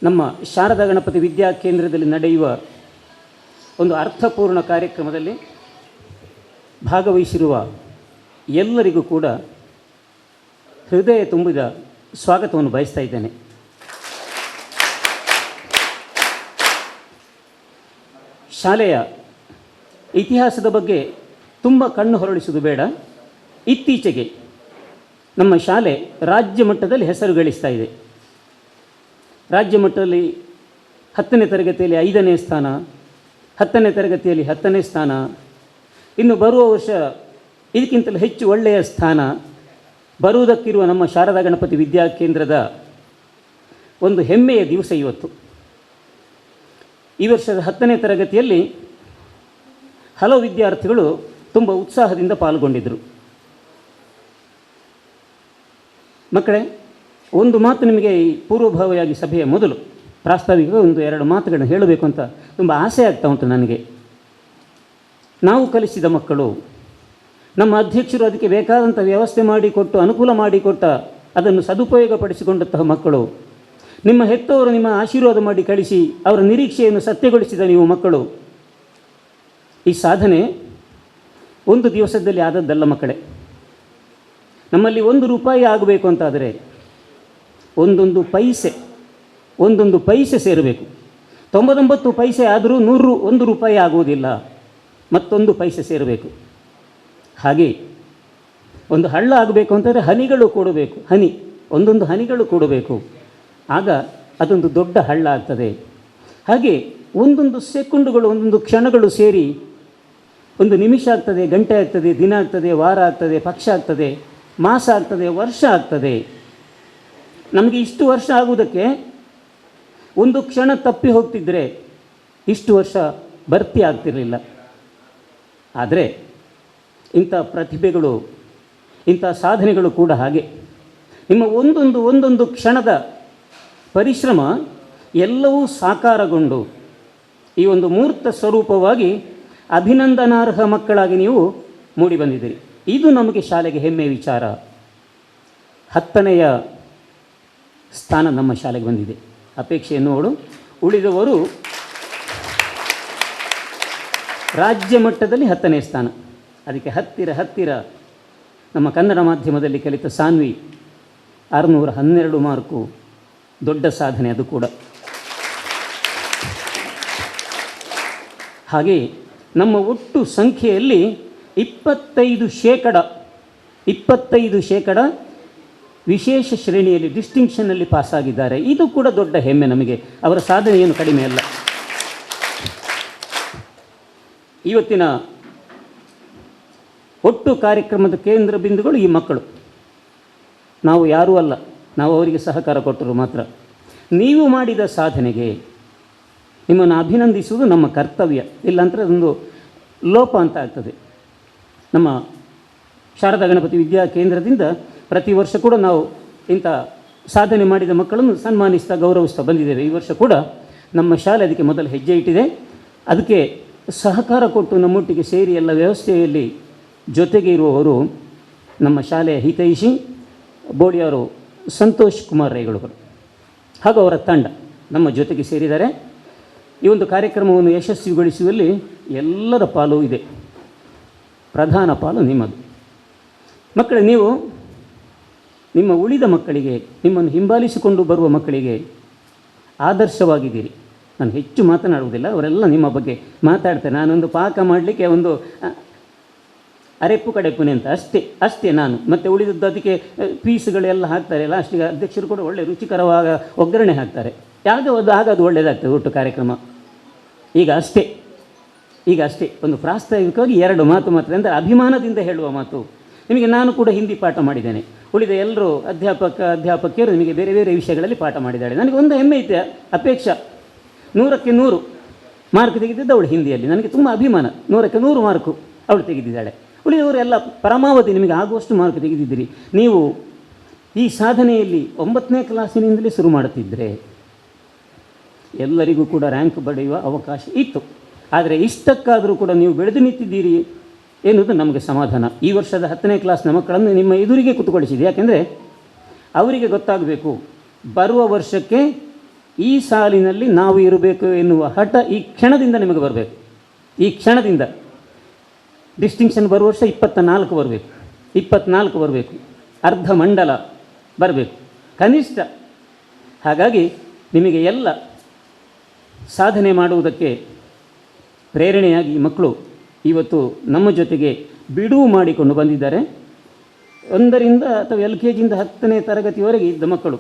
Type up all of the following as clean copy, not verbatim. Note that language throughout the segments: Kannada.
ನಮ್ಮ ಶಾರದಾ ಗಣಪತಿ ವಿದ್ಯಾಕೇಂದ್ರದಲ್ಲಿ ನಡೆಯುವ ಒಂದು ಅರ್ಥಪೂರ್ಣ ಕಾರ್ಯಕ್ರಮದಲ್ಲಿ ಭಾಗವಹಿಸಿರುವ ಎಲ್ಲರಿಗೂ ಕೂಡ ಹೃದಯ ತುಂಬಿದ ಸ್ವಾಗತವನ್ನು ಬಯಸ್ತಾ ಇದ್ದೇನೆ. ಶಾಲೆಯ ಇತಿಹಾಸದ ಬಗ್ಗೆ ತುಂಬ ಕಣ್ಣು ಹೊರಳಿಸುವುದು ಬೇಡ. ಇತ್ತೀಚೆಗೆ ನಮ್ಮ ಶಾಲೆ ರಾಜ್ಯ ಮಟ್ಟದಲ್ಲಿ ಹೆಸರು ಗಳಿಸ್ತಾ ಇದೆ. ರಾಜ್ಯ ಮಟ್ಟದಲ್ಲಿ 10ನೇ ತರಗತಿಯಲ್ಲಿ 5ನೇ ಸ್ಥಾನ, 10ನೇ ತರಗತಿಯಲ್ಲಿ 10ನೇ ಸ್ಥಾನ, ಇನ್ನು ಬರುವ ವರ್ಷ ಇದಕ್ಕಿಂತಲೂ ಹೆಚ್ಚು ಒಳ್ಳೆಯ ಸ್ಥಾನ ಬರುವುದಕ್ಕಿರುವ ನಮ್ಮ ಶಾರದಾ ಗಣಪತಿ ವಿದ್ಯಾಕೇಂದ್ರದ ಒಂದು ಹೆಮ್ಮೆಯ ದಿವಸ ಇವತ್ತು. ಈ ವರ್ಷದ 10ನೇ ತರಗತಿಯಲ್ಲಿ ಹಲವು ವಿದ್ಯಾರ್ಥಿಗಳು ತುಂಬ ಉತ್ಸಾಹದಿಂದ ಪಾಲ್ಗೊಂಡಿದ್ದರು. ಮಕ್ಕಳೇ, ಒಂದು ಮಾತು ನಿಮಗೆ ಈ ಪೂರ್ವಭಾವಿಯಾಗಿ ಸಭೆಯ ಮೊದಲು ಪ್ರಾಸ್ತಾವಿಕ 1-2 ಮಾತುಗಳನ್ನು ಹೇಳಬೇಕು ಅಂತ ತುಂಬ ಆಸೆ ಆಗ್ತಾ ಉಂಟು ನನಗೆ. ನಾವು ಕಲಿಸಿದ ಮಕ್ಕಳು, ನಮ್ಮ ಅಧ್ಯಕ್ಷರು ಅದಕ್ಕೆ ಬೇಕಾದಂಥ ವ್ಯವಸ್ಥೆ ಮಾಡಿಕೊಟ್ಟು ಅನುಕೂಲ ಮಾಡಿಕೊಟ್ಟ ಅದನ್ನು ಸದುಪಯೋಗಪಡಿಸಿಕೊಂಡಂತಹ ಮಕ್ಕಳು, ನಿಮ್ಮ ಹೆತ್ತವರು ನಿಮ್ಮ ಆಶೀರ್ವಾದ ಮಾಡಿ ಕಳಿಸಿ ಅವರ ನಿರೀಕ್ಷೆಯನ್ನು ಸತ್ಯಗೊಳಿಸಿದ ನೀವು ಮಕ್ಕಳು. ಈ ಸಾಧನೆ ಒಂದು ದಿವಸದಲ್ಲಿ ಆದದ್ದಲ್ಲ ಮಕ್ಕಳೇ. ನಮ್ಮಲ್ಲಿ 1 ರೂಪಾಯಿ ಆಗಬೇಕು ಅಂತಾದರೆ ಒಂದೊಂದು ಪೈಸೆ ಸೇರಬೇಕು. 99 ಪೈಸೆ ಆದರೂ 100 ರೂಪಾಯಿ ಆಗುವುದಿಲ್ಲ, ಮತ್ತೊಂದು ಪೈಸೆ ಸೇರಬೇಕು. ಹಾಗೆ ಒಂದು ಹಳ್ಳ ಆಗಬೇಕು ಅಂತಂದರೆ ಹನಿಗಳು ಕೂಡಬೇಕು, ಒಂದೊಂದು ಹನಿಗಳು ಕೂಡಬೇಕು, ಆಗ ಅದೊಂದು ದೊಡ್ಡ ಹಳ್ಳ ಆಗ್ತದೆ. ಹಾಗೆ ಒಂದೊಂದು ಸೆಕೆಂಡುಗಳು, ಒಂದೊಂದು ಕ್ಷಣಗಳು ಸೇರಿ ಒಂದು ನಿಮಿಷ ಆಗ್ತದೆ, ಗಂಟೆ ಆಗ್ತದೆ, ದಿನ ಆಗ್ತದೆ, ವಾರ ಆಗ್ತದೆ, ಪಕ್ಷ ಆಗ್ತದೆ, ಮಾಸ ಆಗ್ತದೆ, ವರ್ಷ ಆಗ್ತದೆ. ನಮಗೆ ಇಷ್ಟು ವರ್ಷ ಆಗುವುದಕ್ಕೆ ಒಂದು ಕ್ಷಣ ತಪ್ಪಿ ಹೋಗ್ತಿದ್ದರೆ ಇಷ್ಟು ವರ್ಷ ಭರ್ತಿ ಆಗ್ತಿರಲಿಲ್ಲ. ಆದರೆ ಇಂಥ ಪ್ರತಿಭೆಗಳು, ಇಂಥ ಸಾಧನೆಗಳು ಕೂಡ ಹಾಗೆ. ನಿಮ್ಮ ಒಂದೊಂದು ಕ್ಷಣದ ಪರಿಶ್ರಮ ಎಲ್ಲವೂ ಸಾಕಾರಗೊಂಡು ಈ ಒಂದು ಮೂರ್ತ ಸ್ವರೂಪವಾಗಿ ಅಭಿನಂದನಾರ್ಹ ಮಕ್ಕಳಾಗಿ ನೀವು ಮೂಡಿಬಂದಿದ್ದೀರಿ. ಇದು ನಮಗೆ ಶಾಲೆಗೆ ಹೆಮ್ಮೆಯ ವಿಚಾರ. 10ನೇಯ ಸ್ಥಾನ ನಮ್ಮ ಶಾಲೆಗೆ ಬಂದಿದೆ. ಅಪೇಕ್ಷೆ ಎನ್ನುವಳು ಉಳಿದವರು ರಾಜ್ಯ ಮಟ್ಟದಲ್ಲಿ 10ನೇ ಸ್ಥಾನ. ಅದಕ್ಕೆ ಹತ್ತಿರ ನಮ್ಮ ಕನ್ನಡ ಮಾಧ್ಯಮದಲ್ಲಿ ಕಲಿತ ಸಾನ್ವಿ 612 ಮಾರ್ಕು, ದೊಡ್ಡ ಸಾಧನೆ ಅದು ಕೂಡ. ಹಾಗೆ ನಮ್ಮ ಒಟ್ಟು ಸಂಖ್ಯೆಯಲ್ಲಿ 25% ವಿಶೇಷ ಶ್ರೇಣಿಯಲ್ಲಿ ಡಿಸ್ಟಿಂಕ್ಷನ್ನಲ್ಲಿ ಪಾಸಾಗಿದ್ದಾರೆ. ಇದು ಕೂಡ ದೊಡ್ಡ ಹೆಮ್ಮೆ ನಮಗೆ. ಅವರ ಸಾಧನೆ ಏನು ಕಡಿಮೆ ಅಲ್ಲ. ಇವತ್ತಿನ ಒಟ್ಟು ಕಾರ್ಯಕ್ರಮದ ಕೇಂದ್ರ ಬಿಂದುಗಳು ಈ ಮಕ್ಕಳು. ನಾವು ಯಾರೂ ಅಲ್ಲ, ನಾವು ಅವರಿಗೆ ಸಹಕಾರ ಕೊಟ್ಟರು ಮಾತ್ರ. ನೀವು ಮಾಡಿದ ಸಾಧನೆಗೆ ನಿಮ್ಮನ್ನು ಅಭಿನಂದಿಸುವುದು ನಮ್ಮ ಕರ್ತವ್ಯ. ಇಲ್ಲಾಂದರೆ ಅದೊಂದು ಲೋಪ ಅಂತ ಆಗ್ತದೆ. ನಮ್ಮ ಶಾರದಾ ಗಣಪತಿ ವಿದ್ಯಾಕೇಂದ್ರದಿಂದ ಪ್ರತಿ ವರ್ಷ ಕೂಡ ನಾವು ಇಂಥ ಸಾಧನೆ ಮಾಡಿದ ಮಕ್ಕಳನ್ನು ಸನ್ಮಾನಿಸ್ತಾ ಗೌರವಿಸ್ತಾ ಬಂದಿದ್ದೇವೆ. ಈ ವರ್ಷ ಕೂಡ ನಮ್ಮ ಶಾಲೆ ಅದಕ್ಕೆ ಮೊದಲು ಹೆಜ್ಜೆ ಇಟ್ಟಿದೆ. ಅದಕ್ಕೆ ಸಹಕಾರ ಕೊಟ್ಟು ನಮ್ಮೊಟ್ಟಿಗೆ ಸೇರಿ ಎಲ್ಲ ವ್ಯವಸ್ಥೆಯಲ್ಲಿ ಜೊತೆಗೆ ಇರುವವರು ನಮ್ಮ ಶಾಲೆಯ ಹಿತೈಷಿ ಬೋಳಿಯವರು ಸಂತೋಷ್ ಕುಮಾರ್ ರೈಗಳವರು ಹಾಗೂ ಅವರ ತಂಡ ನಮ್ಮ ಜೊತೆಗೆ ಸೇರಿದ್ದಾರೆ. ಈ ಒಂದು ಕಾರ್ಯಕ್ರಮವನ್ನು ಯಶಸ್ವಿಗೊಳಿಸುವಲ್ಲಿ ಎಲ್ಲರ ಪಾಲು ಇದೆ. ಪ್ರಧಾನ ಪಾಲು ನಿಮ್ಮದು. ಮಕ್ಕಳೇ, ನೀವು ನಿಮ್ಮ ಉಳಿದ ಮಕ್ಕಳಿಗೆ, ನಿಮ್ಮನ್ನು ಹಿಂಬಾಲಿಸಿಕೊಂಡು ಬರುವ ಮಕ್ಕಳಿಗೆ ಆದರ್ಶವಾಗಿದ್ದೀರಿ. ನಾನು ಹೆಚ್ಚು ಮಾತನಾಡುವುದಿಲ್ಲ, ಅವರೆಲ್ಲ ನಿಮ್ಮ ಬಗ್ಗೆ ಮಾತಾಡ್ತೇನೆ. ನಾನೊಂದು ಪಾಕ ಮಾಡಲಿಕ್ಕೆ ಒಂದು ಅರೆಪ್ಪು ಕಡೆಪ್ಪುನೆ ಅಂತ ಅಷ್ಟೇ ನಾನು. ಮತ್ತು ಉಳಿದದ್ದು ಅದಕ್ಕೆ ಪೀಸ್ಗಳೆಲ್ಲ ಹಾಕ್ತಾರೆ. ಲಾಸ್ಟಿಗೆ ಅಧ್ಯಕ್ಷರು ಕೂಡ ಒಳ್ಳೆ ರುಚಿಕರವಾದ ಒಗ್ಗರಣೆ ಹಾಕ್ತಾರೆ. ಆಗ ಅದು ಒಳ್ಳೆಯದಾಗ್ತದೆ ಒಟ್ಟು ಕಾರ್ಯಕ್ರಮ. ಈಗ ಅಷ್ಟೇ ಒಂದು ಪ್ರಾಸ್ತಾವಿಕವಾಗಿ 2 ಮಾತು ಮಾತ್ರ, ಅಂದರೆ ಅಭಿಮಾನದಿಂದ ಹೇಳುವ ಮಾತು. ನಿಮಗೆ ನಾನು ಕೂಡ ಹಿಂದಿ ಪಾಠ ಮಾಡಿದ್ದೇನೆ. ಉಳಿದ ಎಲ್ಲರೂ ಅಧ್ಯಾಪಕಿಯರು ನಿಮಗೆ ಬೇರೆ ಬೇರೆ ವಿಷಯಗಳಲ್ಲಿ ಪಾಠ ಮಾಡಿದ್ದಾಳೆ. ನನಗೆ ಒಂದು ಹೆಮ್ಮೆ ಐತೆ, ಅಪೇಕ್ಷೆ 100ಕ್ಕೆ 100 ಮಾರ್ಕ್ ತೆಗೆದಿದ್ದ ಅವಳು ಹಿಂದಿಯಲ್ಲಿ. ನನಗೆ ತುಂಬ ಅಭಿಮಾನ. 100ಕ್ಕೆ 100 ಮಾರ್ಕು ಅವಳು ತೆಗೆದಿದ್ದಾಳೆ. ಉಳಿದವರು ಎಲ್ಲ ಪರಮಾವಧಿ ನಿಮಗೆ ಆಗುವಷ್ಟು ಮಾರ್ಕ್ ತೆಗೆದಿದ್ದೀರಿ. ನೀವು ಈ ಸಾಧನೆಯಲ್ಲಿ 9ನೇ ಕ್ಲಾಸಿನಿಂದಲೇ ಶುರು ಮಾಡುತ್ತಿದ್ದರೆ ಎಲ್ಲರಿಗೂ ಕೂಡ ರ್ಯಾಂಕ್ ಪಡೆಯುವ ಅವಕಾಶ ಇತ್ತು. ಆದರೆ ಇಷ್ಟಕ್ಕಾದರೂ ಕೂಡ ನೀವು ಬೆಳೆದು ನಿಂತಿದ್ದೀರಿ ಎನ್ನುವುದು ನಮಗೆ ಸಮಾಧಾನ. ಈ ವರ್ಷದ 10ನೇ ಕ್ಲಾಸ್ನ ಮಕ್ಕಳನ್ನು ನಿಮ್ಮ ಎದುರಿಗೆ ಕೂತ್ಕೊಳಿಸಿದೆ. ಯಾಕೆಂದರೆ ಅವರಿಗೆ ಗೊತ್ತಾಗಬೇಕು, ಬರುವ ವರ್ಷಕ್ಕೆ ಈ ಸಾಲಿನಲ್ಲಿ ನಾವು ಇರಬೇಕು ಎನ್ನುವ ಹಠ ಈ ಕ್ಷಣದಿಂದ ನಿಮಗೆ ಬರಬೇಕು. ಈ ಕ್ಷಣದಿಂದ ಡಿಸ್ಟಿಂಕ್ಷನ್ ಬರುವ ವರ್ಷ 24 ಬರಬೇಕು, 24 ಬರಬೇಕು, ಅರ್ಧ ಮಂಡಲ ಬರಬೇಕು ಕನಿಷ್ಠ. ಹಾಗಾಗಿ ನಿಮಗೆ ಎಲ್ಲ ಸಾಧನೆ ಮಾಡುವುದಕ್ಕೆ ಪ್ರೇರಣೆಯಾಗಿ ಮಕ್ಕಳು ಇವತ್ತು ನಮ್ಮ ಜೊತೆಗೆ ಬಿಡುವು ಮಾಡಿಕೊಂಡು ಬಂದಿದ್ದಾರೆ. 1ರಿಂದ ಅಥವಾ LKGಯಿಂದ 10ನೇ ತರಗತಿವರೆಗೆ ಇದ್ದ ಮಕ್ಕಳು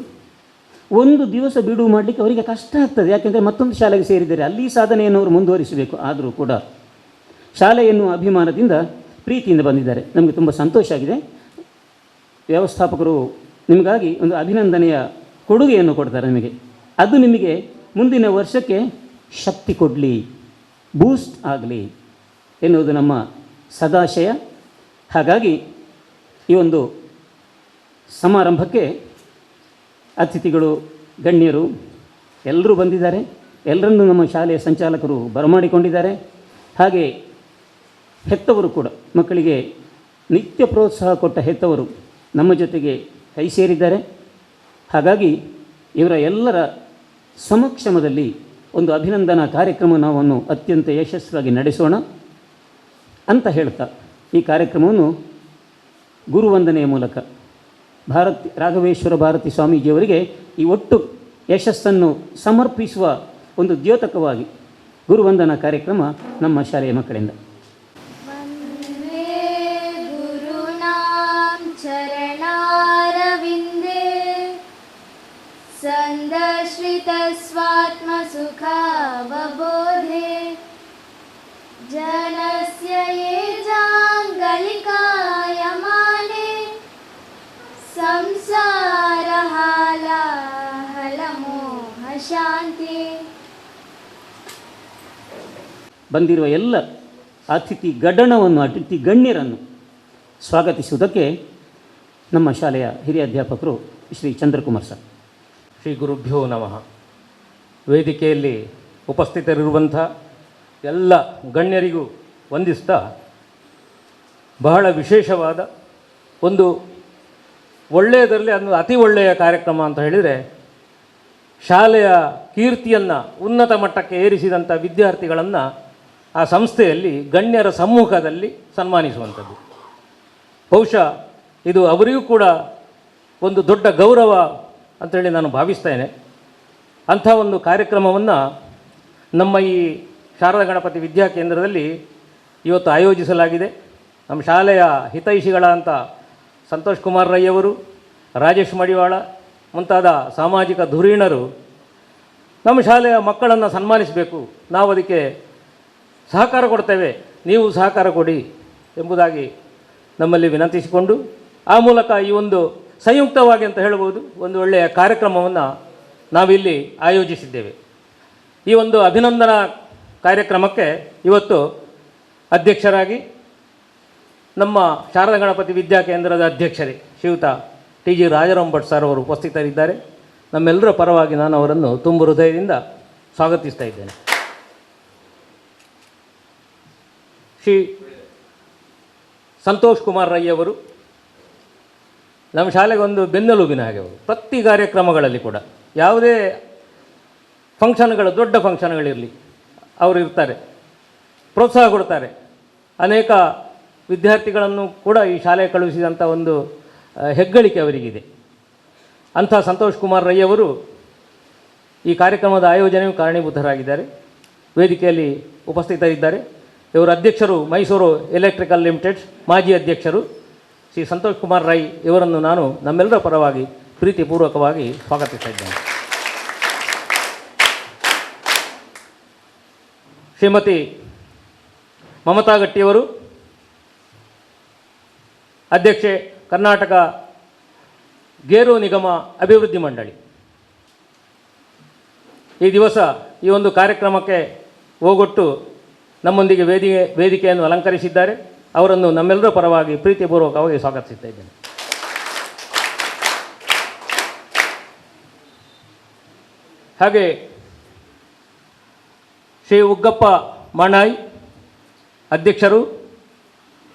ಒಂದು ದಿವಸ ಬಿಡುವು ಮಾಡಲಿಕ್ಕೆ ಅವರಿಗೆ ಕಷ್ಟ ಆಗ್ತದೆ. ಯಾಕೆಂದರೆ ಮತ್ತೊಂದು ಶಾಲೆಗೆ ಸೇರಿದ್ದಾರೆ, ಅಲ್ಲಿ ಸಾಧನೆಯನ್ನು ಅವರು ಮುಂದುವರಿಸಬೇಕು. ಆದರೂ ಕೂಡ ಶಾಲೆ ಎನ್ನುವ ಅಭಿಮಾನದಿಂದ ಪ್ರೀತಿಯಿಂದ ಬಂದಿದ್ದಾರೆ. ನಮಗೆ ತುಂಬ ಸಂತೋಷ ಆಗಿದೆ. ವ್ಯವಸ್ಥಾಪಕರು ನಿಮಗಾಗಿ ಒಂದು ಅಭಿನಂದನೆಯ ಕೊಡುಗೆಯನ್ನು ಕೊಡ್ತಾರೆ ನಿಮಗೆ. ಅದು ನಿಮಗೆ ಮುಂದಿನ ವರ್ಷಕ್ಕೆ ಶಕ್ತಿ ಕೊಡಲಿ, ಬೂಸ್ಟ್ ಆಗಲಿ ಎನ್ನುವುದು ನಮ್ಮ ಸದಾಶಯ. ಹಾಗಾಗಿ ಈ ಒಂದು ಸಮಾರಂಭಕ್ಕೆ ಅತಿಥಿಗಳು, ಗಣ್ಯರು ಎಲ್ಲರೂ ಬಂದಿದ್ದಾರೆ. ಎಲ್ಲರನ್ನೂ ನಮ್ಮ ಶಾಲೆಯ ಸಂಚಾಲಕರು ಬರಮಾಡಿಕೊಂಡಿದ್ದಾರೆ. ಹಾಗೆ ಹೆತ್ತವರು ಕೂಡ, ಮಕ್ಕಳಿಗೆ ನಿತ್ಯ ಪ್ರೋತ್ಸಾಹ ಕೊಟ್ಟ ಹೆತ್ತವರು ನಮ್ಮ ಜೊತೆಗೆ ಕೈ ಸೇರಿದ್ದಾರೆ. ಹಾಗಾಗಿ ಇವರ ಎಲ್ಲರ ಸಮಕ್ಷಮದಲ್ಲಿ ಒಂದು ಅಭಿನಂದನಾ ಕಾರ್ಯಕ್ರಮ ನಾವನ್ನು ಅತ್ಯಂತ ಯಶಸ್ವಿಯಾಗಿ ನಡೆಸೋಣ ಅಂತ ಹೇಳ್ತಾ ಈ ಕಾರ್ಯಕ್ರಮವನ್ನು ಗುರುವಂದನೆಯ ಮೂಲಕ ರಾಘವೇಶ್ವರ ಭಾರತಿ ಸ್ವಾಮೀಜಿಯವರಿಗೆ ಈ ಒಟ್ಟು ಯಶಸ್ಸನ್ನು ಸಮರ್ಪಿಸುವ ಒಂದು ದ್ಯೋತಕವಾಗಿ ಗುರುವಂದನಾ ಕಾರ್ಯಕ್ರಮ ನಮ್ಮ ಶಾಲೆಯ ಮಕ್ಕಳಿಂದ. ಸಂದಶ್ರಿತ ಸ್ವಾತ್ಮ ಸುಖಾವಬೋಧೆ ಜನಸ್ಯ ಯೇ ಜಾಂಗಲಿಕಾಯಮಾನೆ ಸಂಸಾರ ಹಲಮೋಹ ಶಾಂತಿ. ಬಂದಿರುವ ಎಲ್ಲ ಅತಿಥಿ ಗಣ್ಯರನ್ನು ಸ್ವಾಗತಿಸುವುದಕ್ಕೆ ನಮ್ಮ ಶಾಲೆಯ ಹಿರಿಯ ಅಧ್ಯಾಪಕರು ಶ್ರೀ ಚಂದ್ರಕುಮಾರ್ ಸರ್. ಶ್ರೀ ಗುರುಭ್ಯೋ ನಮಃ. ವೇದಿಕೆಯಲ್ಲಿ ಉಪಸ್ಥಿತರಿರುವಂಥ ಎಲ್ಲ ಗಣ್ಯರಿಗೂ ವಂದಿಸ್ತಾ, ಬಹಳ ವಿಶೇಷವಾದ ಒಂದು ಒಳ್ಳೆಯದರಲ್ಲಿ ಅದು ಅತಿ ಒಳ್ಳೆಯ ಕಾರ್ಯಕ್ರಮ ಅಂತ ಹೇಳಿದರೆ, ಶಾಲೆಯ ಕೀರ್ತಿಯನ್ನು ಉನ್ನತ ಮಟ್ಟಕ್ಕೆ ಏರಿಸಿದಂಥ ವಿದ್ಯಾರ್ಥಿಗಳನ್ನು ಆ ಸಂಸ್ಥೆಯಲ್ಲಿ ಗಣ್ಯರ ಸಮ್ಮುಖದಲ್ಲಿ ಸನ್ಮಾನಿಸುವಂಥದ್ದು. ಬಹುಶಃ ಇದು ಅವರಿಗೂ ಕೂಡ ಒಂದು ದೊಡ್ಡ ಗೌರವ ಅಂಥೇಳಿ ನಾನು ಭಾವಿಸ್ತೇನೆ. ಅಂಥ ಒಂದು ಕಾರ್ಯಕ್ರಮವನ್ನು ನಮ್ಮ ಈ ಶಾರದಾ ಗಣಪತಿ ವಿದ್ಯಾಕೇಂದ್ರದಲ್ಲಿ ಇವತ್ತು ಆಯೋಜಿಸಲಾಗಿದೆ. ನಮ್ಮ ಶಾಲೆಯ ಹಿತೈಷಿಗಳಾದಂಥ ಸಂತೋಷ್ ಕುಮಾರ್ ರೈ ಅವರು, ರಾಜೇಶ್ ಮಡಿವಾಳ ಮುಂತಾದ ಸಾಮಾಜಿಕ ಧುರೀಣರು ನಮ್ಮ ಶಾಲೆಯ ಮಕ್ಕಳನ್ನು ಸನ್ಮಾನಿಸಬೇಕು, ನಾವು ಅದಕ್ಕೆ ಸಹಕಾರ ಕೊಡ್ತೇವೆ, ನೀವು ಸಹಕಾರ ಕೊಡಿ ಎಂಬುದಾಗಿ ನಮ್ಮಲ್ಲಿ ವಿನಂತಿಸಿಕೊಂಡು, ಆ ಮೂಲಕ ಈ ಒಂದು ಸಂಯುಕ್ತವಾಗಿ ಅಂತ ಹೇಳ್ಬೋದು ಒಂದು ಒಳ್ಳೆಯ ಕಾರ್ಯಕ್ರಮವನ್ನು ನಾವಿಲ್ಲಿ ಆಯೋಜಿಸಿದ್ದೇವೆ. ಈ ಒಂದು ಅಭಿನಂದನಾ ಕಾರ್ಯಕ್ರಮಕ್ಕೆ ಇವತ್ತು ಅಧ್ಯಕ್ಷರಾಗಿ ನಮ್ಮ ಶಾರದಾ ಗಣಪತಿ ವಿದ್ಯಾಕೇಂದ್ರದ ಅಧ್ಯಕ್ಷರೇ ಶ್ರೀಯುತ TG ರಾಜಾರಾಮ್ ಭಟ್ ಸರ್ ಅವರು ಉಪಸ್ಥಿತರಿದ್ದಾರೆ. ನಮ್ಮೆಲ್ಲರ ಪರವಾಗಿ ನಾನು ಅವರನ್ನು ತುಂಬ ಹೃದಯದಿಂದ ಸ್ವಾಗತಿಸ್ತಾ ಇದ್ದೇನೆ. ಶ್ರೀ ಸಂತೋಷ್ ಕುಮಾರ್ ರೈ ಅವರು ನಮ್ಮ ಶಾಲೆಗೆ ಒಂದು ಬೆನ್ನೆಲುಬಿನ ಹಾಗೆ. ಅವರು ಪ್ರತಿ ಕಾರ್ಯಕ್ರಮಗಳಲ್ಲಿ ಕೂಡ ಯಾವುದೇ ಫಂಕ್ಷನ್ಗಳು, ದೊಡ್ಡ ಫಂಕ್ಷನ್ಗಳಿರಲಿ ಅವರು ಇರ್ತಾರೆ, ಪ್ರೋತ್ಸಾಹ ಕೊಡ್ತಾರೆ. ಅನೇಕ ವಿದ್ಯಾರ್ಥಿಗಳನ್ನು ಕೂಡ ಈ ಶಾಲೆಗೆ ಕಳುಹಿಸಿದಂಥ ಒಂದು ಹೆಗ್ಗಳಿಕೆ ಅವರಿಗಿದೆ. ಅಂಥ ಸಂತೋಷ್ ಕುಮಾರ್ ರೈ ಅವರು ಈ ಕಾರ್ಯಕ್ರಮದ ಆಯೋಜನೆಯು ಕಾರಣೀಭೂತರಾಗಿದ್ದಾರೆ. ವೇದಿಕೆಯಲ್ಲಿ ಉಪಸ್ಥಿತರಿದ್ದಾರೆ. ಇವರ ಅಧ್ಯಕ್ಷರು ಮೈಸೂರು ಎಲೆಕ್ಟ್ರಿಕಲ್ ಲಿಮಿಟೆಡ್ ಮಾಜಿ ಅಧ್ಯಕ್ಷರು ಶ್ರೀ ಸಂತೋಷ್ ಕುಮಾರ್ ರೈ ಇವರನ್ನು ನಾನು ನಮ್ಮೆಲ್ಲರ ಪರವಾಗಿ ಪ್ರೀತಿಪೂರ್ವಕವಾಗಿ ಸ್ವಾಗತಿಸ್ತಾ ಇದ್ದೇನೆ. ಶ್ರೀಮತಿ ಮಮತಾ ಗಟ್ಟಿಯವರು, ಅಧ್ಯಕ್ಷೆ ಕರ್ನಾಟಕ ಗೇರು ನಿಗಮ ಅಭಿವೃದ್ಧಿ ಮಂಡಳಿ, ಈ ದಿವಸ ಈ ಒಂದು ಕಾರ್ಯಕ್ರಮಕ್ಕೆ ಹೋಗೊಟ್ಟು ನಮ್ಮೊಂದಿಗೆ ವೇದಿಕೆಯನ್ನು ಅಲಂಕರಿಸಿದ್ದಾರೆ. ಅವರನ್ನು ನಮ್ಮೆಲ್ಲರ ಪರವಾಗಿ ಪ್ರೀತಿಪೂರ್ವಕವಾಗಿ ಸ್ವಾಗತಿಸ್ತಾ ಇದ್ದೇನೆ. ಹಾಗೆ ಶ್ರೀ ಉಗ್ಗಪ್ಪ ಮಣ್ಣಾಯಿ, ಅಧ್ಯಕ್ಷರು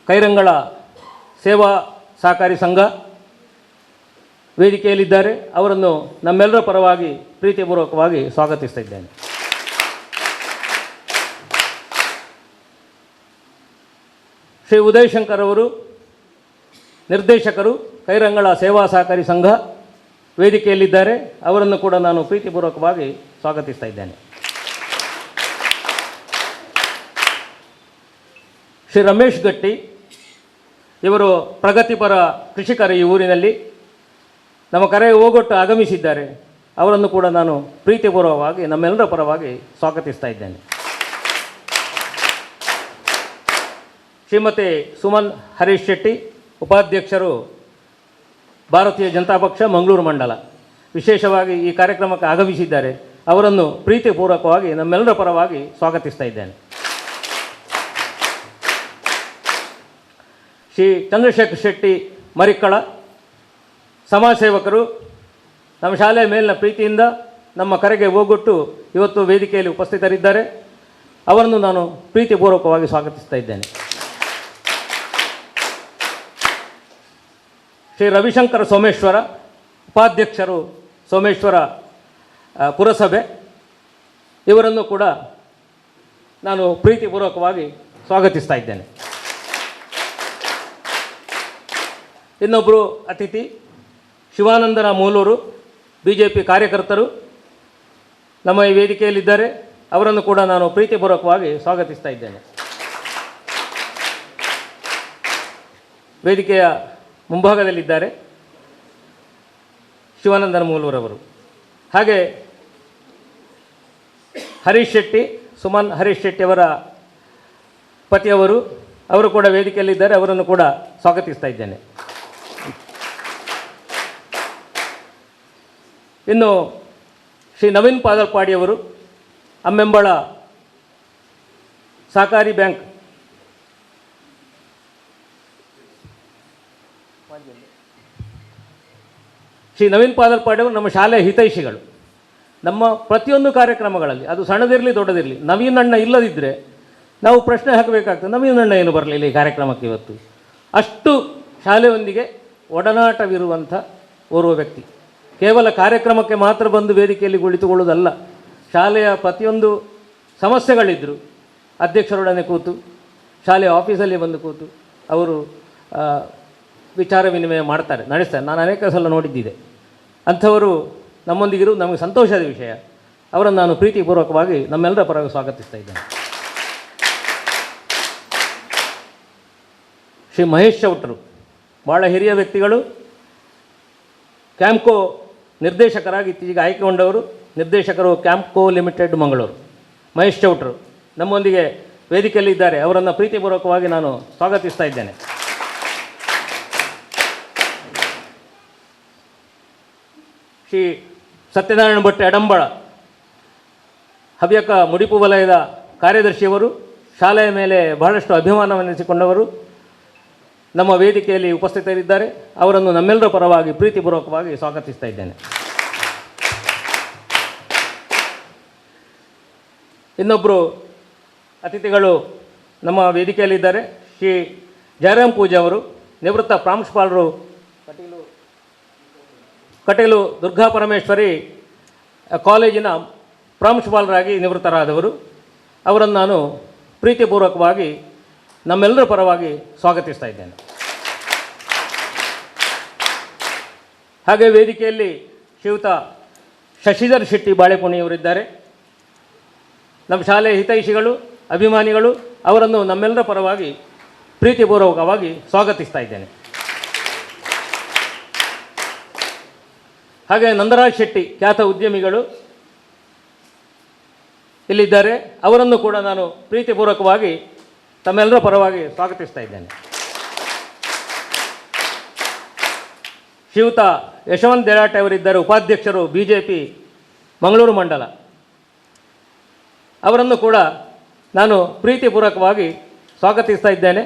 ಕೈರಂಗಳ ಸೇವಾ ಸಹಕಾರಿ ಸಂಘ, ವೇದಿಕೆಯಲ್ಲಿದ್ದಾರೆ. ಅವರನ್ನು ನಮ್ಮೆಲ್ಲರ ಪರವಾಗಿ ಪ್ರೀತಿಪೂರ್ವಕವಾಗಿ ಸ್ವಾಗತಿಸ್ತಾ ಇದ್ದೇನೆ. ಶ್ರೀ ಉದಯ್ ಶಂಕರ್ ಅವರು ನಿರ್ದೇಶಕರು, ಕೈರಂಗಳ ಸೇವಾ ಸಹಕಾರಿ ಸಂಘ ವೇದಿಕೆಯಲ್ಲಿದ್ದಾರೆ. ಅವರನ್ನು ಕೂಡ ನಾನು ಪ್ರೀತಿಪೂರ್ವಕವಾಗಿ ಸ್ವಾಗತಿಸ್ತಾ ಇದ್ದೇನೆ. ಶ್ರೀ ರಮೇಶ್ ಗಟ್ಟಿ ಇವರು ಪ್ರಗತಿಪರ ಕೃಷಿಕರು, ಈ ಊರಿನಲ್ಲಿ ನಮ್ಮ ಕರೆಗೆ ಹೋಗೊಟ್ಟು ಆಗಮಿಸಿದ್ದಾರೆ. ಅವರನ್ನು ಕೂಡ ನಾನು ಪ್ರೀತಿಪೂರ್ವಕವಾಗಿ ನಮ್ಮೆಲ್ಲರ ಪರವಾಗಿ ಸ್ವಾಗತಿಸ್ತಾ ಇದ್ದೇನೆ. ಶ್ರೀಮತಿ ಸುಮನ್ ಹರೀಶ್ ಶೆಟ್ಟಿ, ಉಪಾಧ್ಯಕ್ಷರು, ಭಾರತೀಯ ಜನತಾ ಪಕ್ಷ ಮಂಗಳೂರು ಮಂಡಲ, ವಿಶೇಷವಾಗಿ ಈ ಕಾರ್ಯಕ್ರಮಕ್ಕೆ ಆಗಮಿಸಿದ್ದಾರೆ. ಅವರನ್ನು ಪ್ರೀತಿಪೂರ್ವಕವಾಗಿ ನಮ್ಮೆಲ್ಲರ ಪರವಾಗಿ ಸ್ವಾಗತಿಸ್ತಾ ಇದ್ದೇನೆ. ಶ್ರೀ ಚಂದ್ರಶೇಖರ್ ಶೆಟ್ಟಿ ಮರಿಕ್ಕಳ, ಸಮಾಜ ಸೇವಕರು, ನಮ್ಮ ಶಾಲೆಯ ಮೇಲಿನ ಪ್ರೀತಿಯಿಂದ ನಮ್ಮ ಕರೆಗೆ ಹೋಗೊಟ್ಟು ಇವತ್ತು ವೇದಿಕೆಯಲ್ಲಿ ಉಪಸ್ಥಿತರಿದ್ದಾರೆ. ಅವರನ್ನು ನಾನು ಪ್ರೀತಿಪೂರ್ವಕವಾಗಿ ಸ್ವಾಗತಿಸ್ತಾ ಇದ್ದೇನೆ. ಶ್ರೀ ರವಿಶಂಕರ ಸೋಮೇಶ್ವರ, ಉಪಾಧ್ಯಕ್ಷರು, ಸೋಮೇಶ್ವರ ಪುರಸಭೆ, ಇವರನ್ನು ಕೂಡ ನಾನು ಪ್ರೀತಿಪೂರ್ವಕವಾಗಿ ಸ್ವಾಗತಿಸ್ತಾ ಇದ್ದೇನೆ. ಇನ್ನೊಬ್ಬರು ಅತಿಥಿ ಶಿವಾನಂದನ ಮೂಲೂರು, BJP ಕಾರ್ಯಕರ್ತರು ನಮ್ಮ ಈ ವೇದಿಕೆಯಲ್ಲಿದ್ದಾರೆ. ಅವರನ್ನು ಕೂಡ ನಾನು ಪ್ರೀತಿಪೂರ್ವಕವಾಗಿ ಸ್ವಾಗತಿಸ್ತಾ ಇದ್ದೇನೆ. ವೇದಿಕೆಯ ಮುಂಭಾಗದಲ್ಲಿದ್ದಾರೆ ಶಿವಾನಂದನ ಮೂಲೂರವರು. ಹಾಗೆ ಹರೀಶ್ ಶೆಟ್ಟಿ, ಸುಮನ್ ಹರೀಶ್ ಶೆಟ್ಟಿಯವರ ಪತಿಯವರು, ಅವರು ಕೂಡ ವೇದಿಕೆಯಲ್ಲಿದ್ದಾರೆ. ಅವರನ್ನು ಕೂಡ ಸ್ವಾಗತಿಸ್ತಾ ಇದ್ದೇನೆ. ಇನ್ನು ಶ್ರೀ ನವೀನ್ ಪಾದಲ್ಪಾಡಿಯವರು, ಅಮ್ಮೆಂಬಳ ಸಹಕಾರಿ ಬ್ಯಾಂಕ್ ಶ್ರೀ ನವೀನ್ ಪಾದಲ್ಪಾಡಿಯವರು ನಮ್ಮ ಶಾಲೆಯ ಹಿತೈಷಿಗಳು. ನಮ್ಮ ಪ್ರತಿಯೊಂದು ಕಾರ್ಯಕ್ರಮಗಳಲ್ಲಿ, ಅದು ಸಣ್ಣದಿರಲಿ ದೊಡ್ಡದಿರಲಿ, ನವೀನ್ ಅಣ್ಣ ಇಲ್ಲದಿದ್ದರೆ ನಾವು ಪ್ರಶ್ನೆ ಹಾಕಬೇಕಾಗ್ತದೆ, ನವೀನ್ ಅಣ್ಣ ಏನು ಬರಲಿಲ್ಲ ಈ ಕಾರ್ಯಕ್ರಮಕ್ಕೆ ಇವತ್ತು. ಅಷ್ಟು ಶಾಲೆಯೊಂದಿಗೆ ಒಡನಾಟವಿರುವಂಥ ಓರ್ವ ವ್ಯಕ್ತಿ. ಕೇವಲ ಕಾರ್ಯಕ್ರಮಕ್ಕೆ ಮಾತ್ರ ಬಂದು ವೇದಿಕೆಯಲ್ಲಿ ಕುಳಿತುಕೊಳ್ಳುವುದಲ್ಲ, ಶಾಲೆಯ ಪ್ರತಿಯೊಂದು ಸಮಸ್ಯೆಗಳಿದ್ದರು ಅಧ್ಯಕ್ಷರೊಡನೆ ಕೂತು, ಶಾಲೆಯ ಆಫೀಸಲ್ಲಿ ಬಂದು ಕೂತು ಅವರು ವಿಚಾರ ವಿನಿಮಯ ಮಾಡ್ತಾರೆ, ನಡೆಸ್ತಾರೆ. ನಾನು ಅನೇಕ ಸಲ ನೋಡಿದ್ದಿದೆ. ಅಂಥವರು ನಮ್ಮೊಂದಿಗಿರು ನಮಗೆ ಸಂತೋಷದ ವಿಷಯ. ಅವರನ್ನು ನಾನು ಪ್ರೀತಿಪೂರ್ವಕವಾಗಿ ನಮ್ಮೆಲ್ಲರ ಪರವಾಗಿ ಸ್ವಾಗತಿಸ್ತಾ ಇದ್ದೇನೆ. ಶ್ರೀ ಮಹೇಶ್ ಚೌಟ್ರು, ಭಾಳ ಹಿರಿಯ ವ್ಯಕ್ತಿಗಳು, ಕ್ಯಾಂಪ್ಕೋ ನಿರ್ದೇಶಕರಾಗಿ ಇತ್ತೀಚೆಗೆ ಆಯ್ಕೆಗೊಂಡವರು, ನಿರ್ದೇಶಕರು ಕ್ಯಾಂಪ್ಕೋ ಲಿಮಿಟೆಡ್ ಮಂಗಳೂರು. ಮಹೇಶ್ ಚೌಟ್ರು ನಮ್ಮೊಂದಿಗೆ ವೇದಿಕೆಯಲ್ಲಿ ಇದ್ದಾರೆ. ಅವರನ್ನು ಪ್ರೀತಿಪೂರ್ವಕವಾಗಿ ನಾನು ಸ್ವಾಗತಿಸ್ತಾ ಇದ್ದೇನೆ. ಶ್ರೀ ಸತ್ಯನಾರಾಯಣ ಭಟ್ ಎಡಂಬಳ, ಹವ್ಯಕ ಮುಡಿಪು ವಲಯದ ಕಾರ್ಯದರ್ಶಿಯವರು, ಶಾಲೆಯ ಮೇಲೆ ಬಹಳಷ್ಟು ಅಭಿಮಾನವನ್ನಿಸಿಕೊಂಡವರು ನಮ್ಮ ವೇದಿಕೆಯಲ್ಲಿ ಉಪಸ್ಥಿತರಿದ್ದಾರೆ. ಅವರನ್ನು ನಮ್ಮೆಲ್ಲರ ಪರವಾಗಿ ಪ್ರೀತಿಪೂರ್ವಕವಾಗಿ ಸ್ವಾಗತಿಸ್ತಾ ಇದ್ದೇನೆ. ಇನ್ನೊಬ್ಬರು ಅತಿಥಿಗಳು ನಮ್ಮ ವೇದಿಕೆಯಲ್ಲಿದ್ದಾರೆ. ಶ್ರೀ ಜಯರಾಮ್ ಪೂಜಾ ಅವರು, ನಿವೃತ್ತ ಪ್ರಾಂಶುಪಾಲರು, ಕಟೀಲು ದುರ್ಗಾ ಪರಮೇಶ್ವರಿ ಕಾಲೇಜಿನ ಪ್ರಾಂಶುಪಾಲರಾಗಿ ನಿವೃತ್ತರಾದವರು. ಅವರನ್ನು ನಾನು ಪ್ರೀತಿಪೂರ್ವಕವಾಗಿ ನಮ್ಮೆಲ್ಲರ ಪರವಾಗಿ ಸ್ವಾಗತಿಸ್ತಾ ಇದ್ದೇನೆ. ಹಾಗೆ ವೇದಿಕೆಯಲ್ಲಿ ಶ್ರೀಯುತ ಶಶಿಧರ್ ಶೆಟ್ಟಿ ಬಾಳೆಪುಣಿಯವರಿದ್ದಾರೆ. ನಮ್ಮ ಶಾಲೆಯ ಹಿತೈಷಿಗಳು, ಅಭಿಮಾನಿಗಳು. ಅವರನ್ನು ನಮ್ಮೆಲ್ಲರ ಪರವಾಗಿ ಪ್ರೀತಿಪೂರ್ವಕವಾಗಿ ಸ್ವಾಗತಿಸ್ತಾ ಇದ್ದೇನೆ. ಹಾಗೆ ನಂದರಾಜ್ ಶೆಟ್ಟಿ, ಖ್ಯಾತ ಉದ್ಯಮಿಗಳು ಇಲ್ಲಿದ್ದಾರೆ. ಅವರನ್ನು ಕೂಡ ನಾನು ಪ್ರೀತಿಪೂರ್ವಕವಾಗಿ ತಮ್ಮೆಲ್ಲರ ಪರವಾಗಿ ಸ್ವಾಗತಿಸ್ತಾ ಇದ್ದೇನೆ. ಶ್ರೀಯುತ ಯಶವಂತ್ ದೇರಾಟೆ ಅವರಿದ್ದಾರೆ, ಉಪಾಧ್ಯಕ್ಷರು, BJP ಮಂಗಳೂರು ಮಂಡಲ. ಅವರನ್ನು ಕೂಡ ನಾನು ಪ್ರೀತಿಪೂರ್ವಕವಾಗಿ ಸ್ವಾಗತಿಸ್ತಾ ಇದ್ದೇನೆ.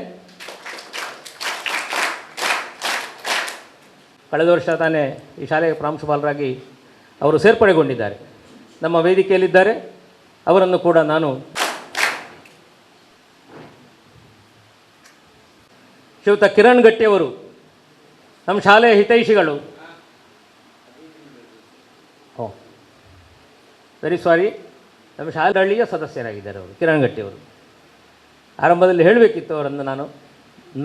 ಕಳೆದ ವರ್ಷ ತಾನೇ ಈ ಶಾಲೆಯ ಪ್ರಾಂಶುಪಾಲರಾಗಿ ಅವರು ಸೇರ್ಪಡೆಗೊಂಡಿದ್ದಾರೆ, ನಮ್ಮ ವೇದಿಕೆಯಲ್ಲಿದ್ದಾರೆ. ಅವರನ್ನು ಕೂಡ ನಾನು ಶ್ರೀಯುತ ಕಿರಣ್ ಗಟ್ಟಿಯವರು, ನಮ್ಮ ಶಾಲೆಯ ಹಿತೈಷಿಗಳು, ಹೋ, ವೆರಿ ಸಾರಿ, ನಮ್ಮ ಶಾಲೆಹಳ್ಳಿಯ ಸದಸ್ಯರಾಗಿದ್ದಾರೆ ಅವರು, ಕಿರಣ್ ಗಟ್ಟಿ ಅವರು. ಆರಂಭದಲ್ಲಿ ಹೇಳಬೇಕಿತ್ತು ಅವರನ್ನು ನಾನು.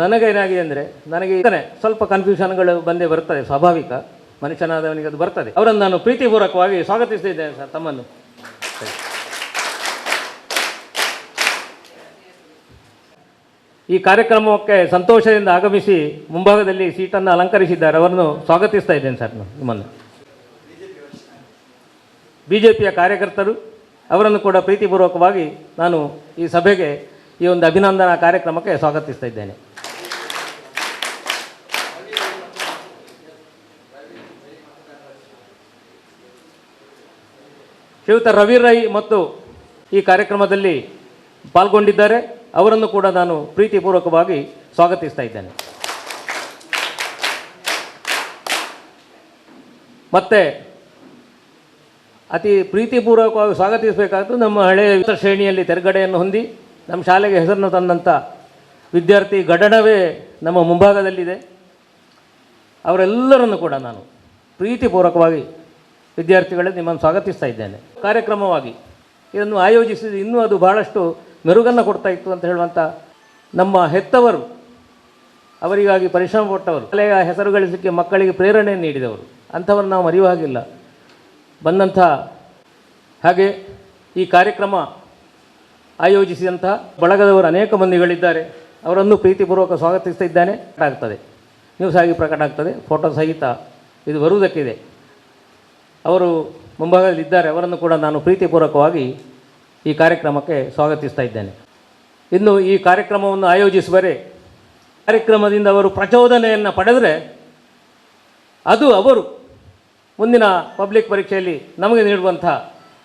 ನನಗೇನಾಗಿದೆ ಅಂದರೆ, ನನಗೆ ಸ್ವಲ್ಪ ಕನ್ಫ್ಯೂಷನ್ಗಳು ಬಂದೇ ಬರ್ತದೆ, ಸ್ವಾಭಾವಿಕ, ಮನುಷ್ಯನಾದವನಿಗೆ ಅದು ಬರ್ತದೆ. ಅವರನ್ನು ನಾನು ಪ್ರೀತಿಪೂರ್ವಕವಾಗಿ ಸ್ವಾಗತಿಸ್ತಿದ್ದೇನೆ ಸರ್ ತಮ್ಮನ್ನು. ಈ ಕಾರ್ಯಕ್ರಮಕ್ಕೆ ಸಂತೋಷದಿಂದ ಆಗಮಿಸಿ ಮುಂಭಾಗದಲ್ಲಿ ಸೀಟನ್ನು ಅಲಂಕರಿಸಿದ್ದಾರೆ, ಅವರನ್ನು ಸ್ವಾಗತಿಸ್ತಾ ಇದ್ದೇನೆ ಸರ್ ನಿಮ್ಮನ್ನು. BJPಯ ಕಾರ್ಯಕರ್ತರು, ಅವರನ್ನು ಕೂಡ ಪ್ರೀತಿಪೂರ್ವಕವಾಗಿ ನಾನು ಈ ಸಭೆಗೆ, ಈ ಒಂದು ಅಭಿನಂದನಾ ಕಾರ್ಯಕ್ರಮಕ್ಕೆ ಸ್ವಾಗತಿಸ್ತಾ ಇದ್ದೇನೆ. ಶ್ರೀಯುತ ರವಿ ರೈ ಮತ್ತು ಈ ಕಾರ್ಯಕ್ರಮದಲ್ಲಿ ಪಾಲ್ಗೊಂಡಿದ್ದಾರೆ, ಅವರನ್ನು ಕೂಡ ನಾನು ಪ್ರೀತಿಪೂರ್ವಕವಾಗಿ ಸ್ವಾಗತಿಸ್ತಾ ಇದ್ದೇನೆ. ಮತ್ತು ಅತಿ ಪ್ರೀತಿಪೂರ್ವಕವಾಗಿ ಸ್ವಾಗತಿಸಬೇಕಾದ್ದು ನಮ್ಮ ಹಳೆಯ ಶ್ರೇಣಿಯಲ್ಲಿ ತೆರಗಡೆಯನ್ನು ಹೊಂದಿ ನಮ್ಮ ಶಾಲೆಗೆ ಹೆಸರನ್ನು ತಂದಂಥ ವಿದ್ಯಾರ್ಥಿ ಗಡಣವೇ ನಮ್ಮ ಮುಂಭಾಗದಲ್ಲಿದೆ. ಅವರೆಲ್ಲರನ್ನು ಕೂಡ ನಾನು ಪ್ರೀತಿಪೂರ್ವಕವಾಗಿ ವಿದ್ಯಾರ್ಥಿಗಳೇ ನಿಮ್ಮನ್ನು ಸ್ವಾಗತಿಸ್ತಾ ಇದ್ದೇನೆ. ಕಾರ್ಯಕ್ರಮವಾಗಿ ಇದನ್ನು ಆಯೋಜಿಸಿದ ಇನ್ನೂ ಅದು ಬಹಳಷ್ಟು ಮೆರುಗನ್ನು ಕೊಡ್ತಾ ಇತ್ತು ಅಂತ ಹೇಳುವಂಥ ನಮ್ಮ ಹೆತ್ತವರು, ಅವರಿಗಾಗಿ ಪರಿಶ್ರಮ ಪಟ್ಟವರು, ಶಾಲೆಯ ಹೆಸರು ಗಳಿಸಲಿಕ್ಕೆ ಮಕ್ಕಳಿಗೆ ಪ್ರೇರಣೆ ನೀಡಿದವರು, ಅಂಥವ್ರು ನಾವು ಮರೆಯುವ ಹಾಗಿಲ್ಲ. ಬಂದಂಥ ಹಾಗೆ ಈ ಕಾರ್ಯಕ್ರಮ ಆಯೋಜಿಸಿದಂತಹ ಬಳಗದವರು ಅನೇಕ ಮಂದಿಗಳಿದ್ದಾರೆ, ಅವರನ್ನು ಪ್ರೀತಿಪೂರ್ವಕ ಸ್ವಾಗತಿಸ್ತಾ ಇದ್ದಾನೆ. ಆಗ್ತದೆ, ನ್ಯೂಸ್ ಆಗಿ ಪ್ರಕಟ ಆಗ್ತದೆ, ಫೋಟೋ ಸಹಿತ ಇದು ಬರುವುದಕ್ಕಿದೆ. ಅವರು ಮುಂಭಾಗದಲ್ಲಿದ್ದಾರೆ, ಅವರನ್ನು ಕೂಡ ನಾನು ಪ್ರೀತಿಪೂರ್ವಕವಾಗಿ ಈ ಕಾರ್ಯಕ್ರಮಕ್ಕೆ ಸ್ವಾಗತಿಸ್ತಾ ಇದ್ದೇನೆ. ಇನ್ನು ಈ ಕಾರ್ಯಕ್ರಮವನ್ನು ಆಯೋಜಿಸುವರೆ ಕಾರ್ಯಕ್ರಮದಿಂದ ಅವರು ಪ್ರಚೋದನೆಯನ್ನು ಪಡೆದರೆ ಅದು ಅವರು ಮುಂದಿನ ಪಬ್ಲಿಕ್ ಪರೀಕ್ಷೆಯಲ್ಲಿ ನಮಗೆ ನೀಡುವಂಥ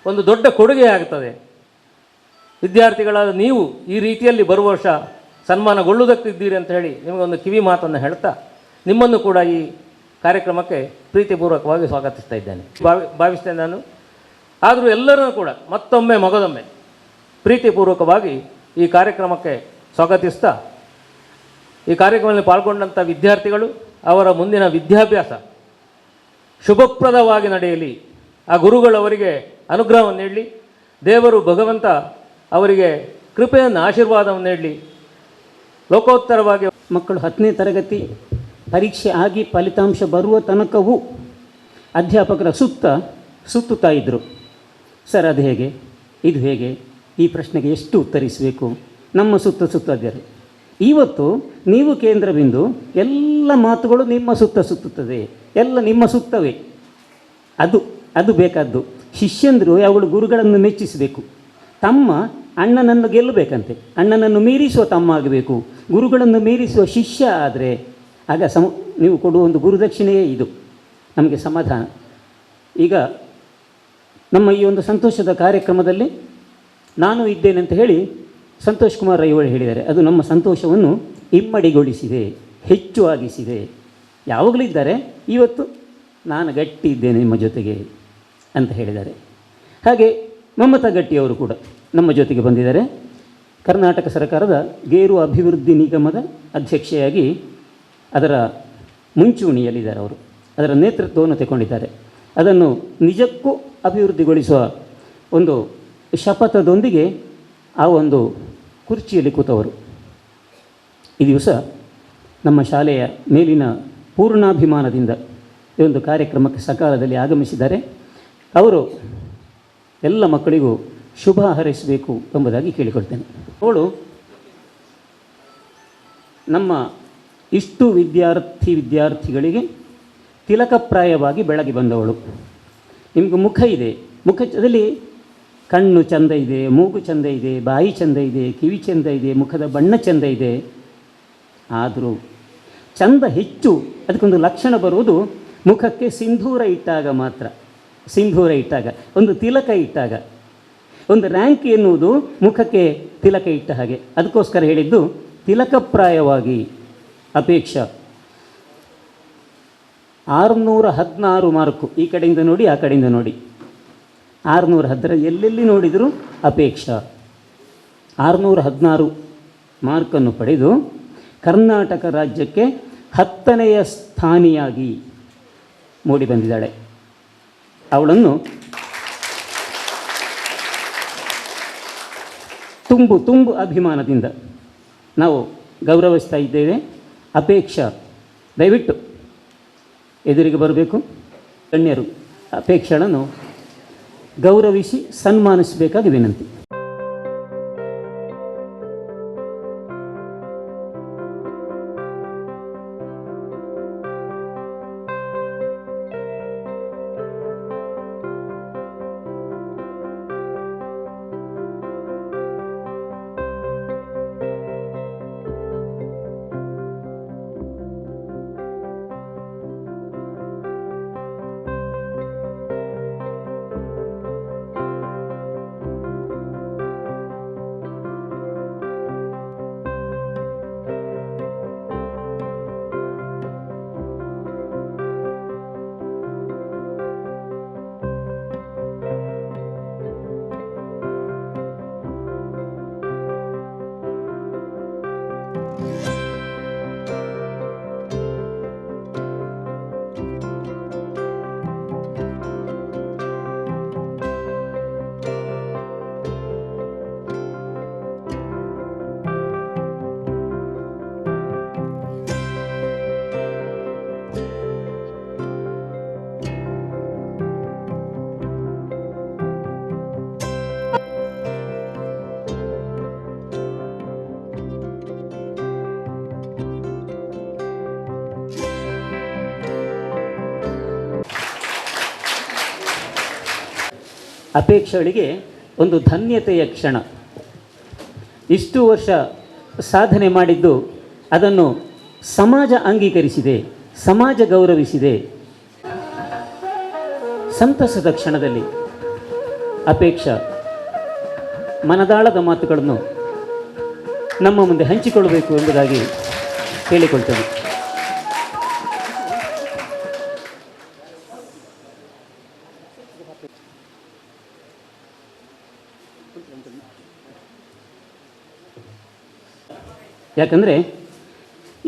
ಒಂದು ದೊಡ್ಡ ಕೊಡುಗೆ ಆಗ್ತದೆ. ವಿದ್ಯಾರ್ಥಿಗಳಾದ ನೀವು ಈ ರೀತಿಯಲ್ಲಿ ಬರುವ ವರ್ಷ ಸನ್ಮಾನಗೊಳ್ಳುವುದಕ್ಕಿದ್ದೀರಿ ಅಂತ ಹೇಳಿ ನಿಮಗೊಂದು ಕಿವಿ ಮಾತನ್ನು ಹೇಳ್ತಾ ನಿಮ್ಮನ್ನು ಕೂಡ ಈ ಕಾರ್ಯಕ್ರಮಕ್ಕೆ ಪ್ರೀತಿಪೂರ್ವಕವಾಗಿ ಸ್ವಾಗತಿಸ್ತಾ ಇದ್ದೇನೆ, ಭಾವಿಸ್ತೇನೆ ನಾನು. ಆದರೂ ಎಲ್ಲರನ್ನೂ ಕೂಡ ಮತ್ತೊಮ್ಮೆ ಮಗದೊಮ್ಮೆ ಪ್ರೀತಿಪೂರ್ವಕವಾಗಿ ಈ ಕಾರ್ಯಕ್ರಮಕ್ಕೆ ಸ್ವಾಗತಿಸ್ತಾ, ಈ ಕಾರ್ಯಕ್ರಮದಲ್ಲಿ ಪಾಲ್ಗೊಂಡಂಥ ವಿದ್ಯಾರ್ಥಿಗಳು ಅವರ ಮುಂದಿನ ವಿದ್ಯಾಭ್ಯಾಸ ಶುಭಪ್ರದವಾಗಿ ನಡೆಯಲಿ, ಆ ಗುರುಗಳು ಅವರಿಗೆ ಅನುಗ್ರಹವನ್ನು ನೀಡಲಿ, ದೇವರು ಭಗವಂತ ಅವರಿಗೆ ಕೃಪೆಯನ್ನು ಆಶೀರ್ವಾದವನ್ನು ನೀಡಲಿ. ಲೋಕೋತ್ತರವಾಗಿ ಮಕ್ಕಳು 10ನೇ ತರಗತಿ ಪರೀಕ್ಷೆ ಆಗಿ ಫಲಿತಾಂಶ ಬರುವ ತನಕವೂ ಅಧ್ಯಾಪಕರ ಸುತ್ತುತ್ತಾ ಇದ್ದರು. ಸರ್ ಅದು ಹೇಗೆ, ಇದು ಹೇಗೆ, ಈ ಪ್ರಶ್ನೆಗೆ ಎಷ್ಟು ಉತ್ತರಿಸಬೇಕು, ನಮ್ಮ ಸುತ್ತಿದ್ದಾರೆ. ಇವತ್ತು ನೀವು ಕೇಂದ್ರ ಬಿಂದು, ಎಲ್ಲ ಮಾತುಗಳು ನಿಮ್ಮ ಸುತ್ತುತ್ತದೆ, ಎಲ್ಲ ನಿಮ್ಮ ಸುತ್ತವೇ. ಅದು ಬೇಕಾದ್ದು. ಶಿಷ್ಯಂದರು ಯಾವಾಗಲೂ ಗುರುಗಳನ್ನು ಮೆಚ್ಚಿಸಬೇಕು. ತಮ್ಮ ಅಣ್ಣನನ್ನು ಗೆಲ್ಲಬೇಕಂತೆ, ಅಣ್ಣನನ್ನು ಮೀರಿಸುವ ತಮ್ಮ ಆಗಬೇಕು, ಗುರುಗಳನ್ನು ಮೀರಿಸುವ ಶಿಷ್ಯ ಆದರೆ ಆಗ ನೀವು ಕೊಡುವ ಒಂದು ಗುರುದಕ್ಷಿಣೆಯೇ ಇದು ನಮಗೆ ಸಮಾಧಾನ. ಈಗ ನಮ್ಮ ಈ ಒಂದು ಸಂತೋಷದ ಕಾರ್ಯಕ್ರಮದಲ್ಲಿ ನಾನು ಇದ್ದೇನೆ ಅಂತ ಹೇಳಿ ಸಂತೋಷ್ ಕುಮಾರ್ ರೈವಳಿ ಹೇಳಿದ್ದಾರೆ. ಅದು ನಮ್ಮ ಸಂತೋಷವನ್ನು ಇಮ್ಮಡಿಗೊಳಿಸಿದೆ, ಹೆಚ್ಚು ಆಗಿಸಿದೆ. ಯಾವಾಗಲೂ ಇದ್ದಾರೆ, ಇವತ್ತು ನಾನು ಗಟ್ಟಿ ಇದ್ದೇನೆ ನಿಮ್ಮ ಜೊತೆಗೆ ಅಂತ ಹೇಳಿದ್ದಾರೆ. ಹಾಗೆ ಮಮತಾ ಗಟ್ಟಿಯವರು ಕೂಡ ನಮ್ಮ ಜೊತೆಗೆ ಬಂದಿದ್ದಾರೆ. ಕರ್ನಾಟಕ ಸರ್ಕಾರದ ಗೇರು ಅಭಿವೃದ್ಧಿ ನಿಗಮದ ಅಧ್ಯಕ್ಷೆಯಾಗಿ ಅದರ ಮುಂಚೂಣಿಯಲ್ಲಿದ್ದಾರೆ. ಅವರು ಅದರ ನೇತೃತ್ವವನ್ನು ತಗೊಂಡಿದ್ದಾರೆ. ಅದನ್ನು ನಿಜಕ್ಕೂ ಅಭಿವೃದ್ಧಿಗೊಳಿಸುವ ಒಂದು ಶಪಥದೊಂದಿಗೆ ಆ ಒಂದು ಕುರ್ಚಿಯಲ್ಲಿ ಕೂತವರು ಈ ದಿವಸ ನಮ್ಮ ಶಾಲೆಯ ಮೇಲಿನ ಪೂರ್ಣಾಭಿಮಾನದಿಂದ ಈ ಒಂದು ಕಾರ್ಯಕ್ರಮಕ್ಕೆ ಸಕಾಲದಲ್ಲಿ ಆಗಮಿಸಿದ್ದಾರೆ. ಅವರು ಎಲ್ಲ ಮಕ್ಕಳಿಗೂ ಶುಭ ಹಾರೈಸಬೇಕು ಎಂಬುದಾಗಿ ಕೇಳಿಕೊಳ್ತೇನೆ. ಅವಳು ನಮ್ಮ ಇಷ್ಟು ವಿದ್ಯಾರ್ಥಿಗಳಿಗೆ ತಿಲಕಪ್ರಾಯವಾಗಿ ಬೆಳಗಿ ಬಂದವಳು. ನಿಮಗೆ ಮುಖ ಇದೆ, ಮುಖದಲ್ಲಿ ಕಣ್ಣು ಚಂದ ಇದೆ, ಮೂಗು ಚಂದ ಇದೆ, ಬಾಯಿ ಚಂದ ಇದೆ, ಕಿವಿ ಚಂದ ಇದೆ, ಮುಖದ ಬಣ್ಣ ಚಂದ ಇದೆ. ಆದರೂ ಚಂದ ಹೆಚ್ಚು ಅದಕ್ಕೊಂದು ಲಕ್ಷಣ ಬರುವುದು ಮುಖಕ್ಕೆ ಸಿಂಧೂರ ಇಟ್ಟಾಗ ಮಾತ್ರ. ಸಿಂಧೂರ ಇಟ್ಟಾಗ, ಒಂದು ತಿಲಕ ಇಟ್ಟಾಗ, ಒಂದು ರ್ಯಾಂಕ್ ಎನ್ನುವುದು ಮುಖಕ್ಕೆ ತಿಲಕ ಇಟ್ಟ ಹಾಗೆ. ಅದಕ್ಕೋಸ್ಕರ ಹೇಳಿದ್ದು ತಿಲಕಪ್ರಾಯವಾಗಿ ಅಪೇಕ್ಷಾ. 616 ಮಾರ್ಕು, ಈ ಕಡೆಯಿಂದ ನೋಡಿ ಆ ಕಡೆಯಿಂದ ನೋಡಿ, 610 ಎಲ್ಲೆಲ್ಲಿ ನೋಡಿದರೂ ಅಪೇಕ್ಷಾ. 616 ಮಾರ್ಕನ್ನು ಪಡೆದು ಕರ್ನಾಟಕ ರಾಜ್ಯಕ್ಕೆ 10ನೆಯ ಸ್ಥಾನಿಯಾಗಿ ಮೂಡಿ ಬಂದಿದ್ದಾಳೆ. ಅವಳನ್ನು ತುಂಬು ಅಭಿಮಾನದಿಂದ ನಾವು ಗೌರವಿಸ್ತಾ ಇದ್ದೇವೆ. ಅಪೇಕ್ಷಾ ದಯವಿಟ್ಟು ಎದುರಿಗೆ ಬರಬೇಕು. ಗಣ್ಯರು ಅಪೇಕ್ಷೆಗಳನ್ನು ಗೌರವಿಸಿ ಸನ್ಮಾನಿಸಬೇಕಾಗಿ ವಿನಂತಿ. ಅಪೇಕ್ಷೆಗಳಿಗೆ ಒಂದು ಧನ್ಯತೆಯ ಕ್ಷಣ. ಇಷ್ಟು ವರ್ಷ ಸಾಧನೆ ಮಾಡಿದ್ದು ಅದನ್ನು ಸಮಾಜ ಅಂಗೀಕರಿಸಿದೆ, ಸಮಾಜ ಗೌರವಿಸಿದೆ. ಸಂತಸದ ಕ್ಷಣದಲ್ಲಿ ಅಪೇಕ್ಷಾ ಮನದಾಳದ ಮಾತುಗಳನ್ನು ನಮ್ಮ ಮುಂದೆ ಹಂಚಿಕೊಳ್ಳಬೇಕು ಎಂಬುದಾಗಿ ಕೇಳಿಕೊಳ್ತೇನೆ. ಯಾಕಂದರೆ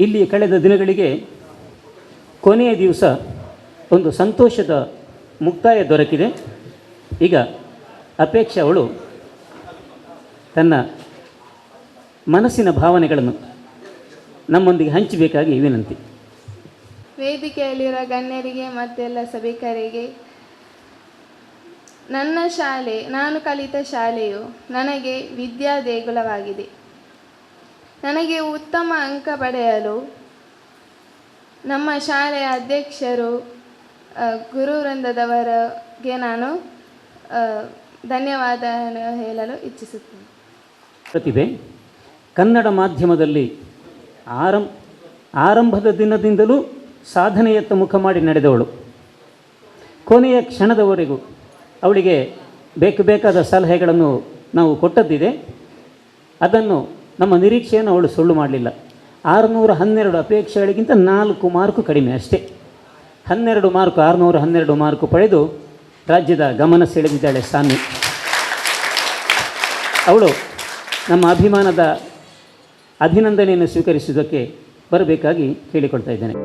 ಇಲ್ಲಿ ಕಳೆದ ದಿನಗಳಿಗೆ ಕೊನೆಯ ದಿವಸ ಒಂದು ಸಂತೋಷದ ಮುಕ್ತಾಯ ದೊರಕಿದೆ. ಈಗ ಅಪೇಕ್ಷೆ ಅವಳು ತನ್ನ ಮನಸ್ಸಿನ ಭಾವನೆಗಳನ್ನು ನಮ್ಮೊಂದಿಗೆ ಹಂಚಬೇಕಾಗಿ ವಿನಂತಿ. ವೇದಿಕೆಯಲ್ಲಿರುವ ಗಣ್ಯರಿಗೆ ಮತ್ತೆಲ್ಲ ಸಭಿಕರಿಗೆ, ನನ್ನ ಶಾಲೆ, ನಾನು ಕಲಿತ ಶಾಲೆಯು ನನಗೆ ವಿದ್ಯಾ ದೇಗುಲವಾಗಿದೆ. ನನಗೆ ಉತ್ತಮ ಅಂಕ ಪಡೆಯಲು ನಮ್ಮ ಶಾಲೆಯ ಅಧ್ಯಕ್ಷರು, ಗುರು ವೃಂದದವರಿಗೆ ನಾನು ಧನ್ಯವಾದ ಹೇಳಲು ಇಚ್ಛಿಸುತ್ತೇನೆ. ಪ್ರತಿಭೆ ಕನ್ನಡ ಮಾಧ್ಯಮದಲ್ಲಿ ಆರಂಭದ ದಿನದಿಂದಲೂ ಸಾಧನೆಯತ್ತ ಮುಖ ಮಾಡಿ ನಡೆದವಳು. ಕೊನೆಯ ಕ್ಷಣದವರೆಗೂ ಅವಳಿಗೆ ಬೇಕಾದ ಸಲಹೆಗಳನ್ನು ನಾವು ಕೊಟ್ಟದ್ದಿದೆ. ಅದನ್ನು ನಮ್ಮ ನಿರೀಕ್ಷೆಯನ್ನು ಅವಳು ಸುಳ್ಳು ಮಾಡಲಿಲ್ಲ. 612 ಅಪೇಕ್ಷೆಗಳಿಗಿಂತ 4 ಮಾರ್ಕು ಕಡಿಮೆ ಅಷ್ಟೇ. 12 ಮಾರ್ಕು 612 ಮಾರ್ಕು ಪಡೆದು ರಾಜ್ಯದ ಗಮನ ಸೆಳೆದಿದ್ದಾಳೆ ಸಾನ್ವಿ. ಅವಳು ನಮ್ಮ ಅಭಿಮಾನದ ಅಭಿನಂದನೆಯನ್ನು ಸ್ವೀಕರಿಸುವುದಕ್ಕೆ ಬರಬೇಕಾಗಿ ಕೇಳಿಕೊಳ್ತಾ ಇದ್ದೇನೆ.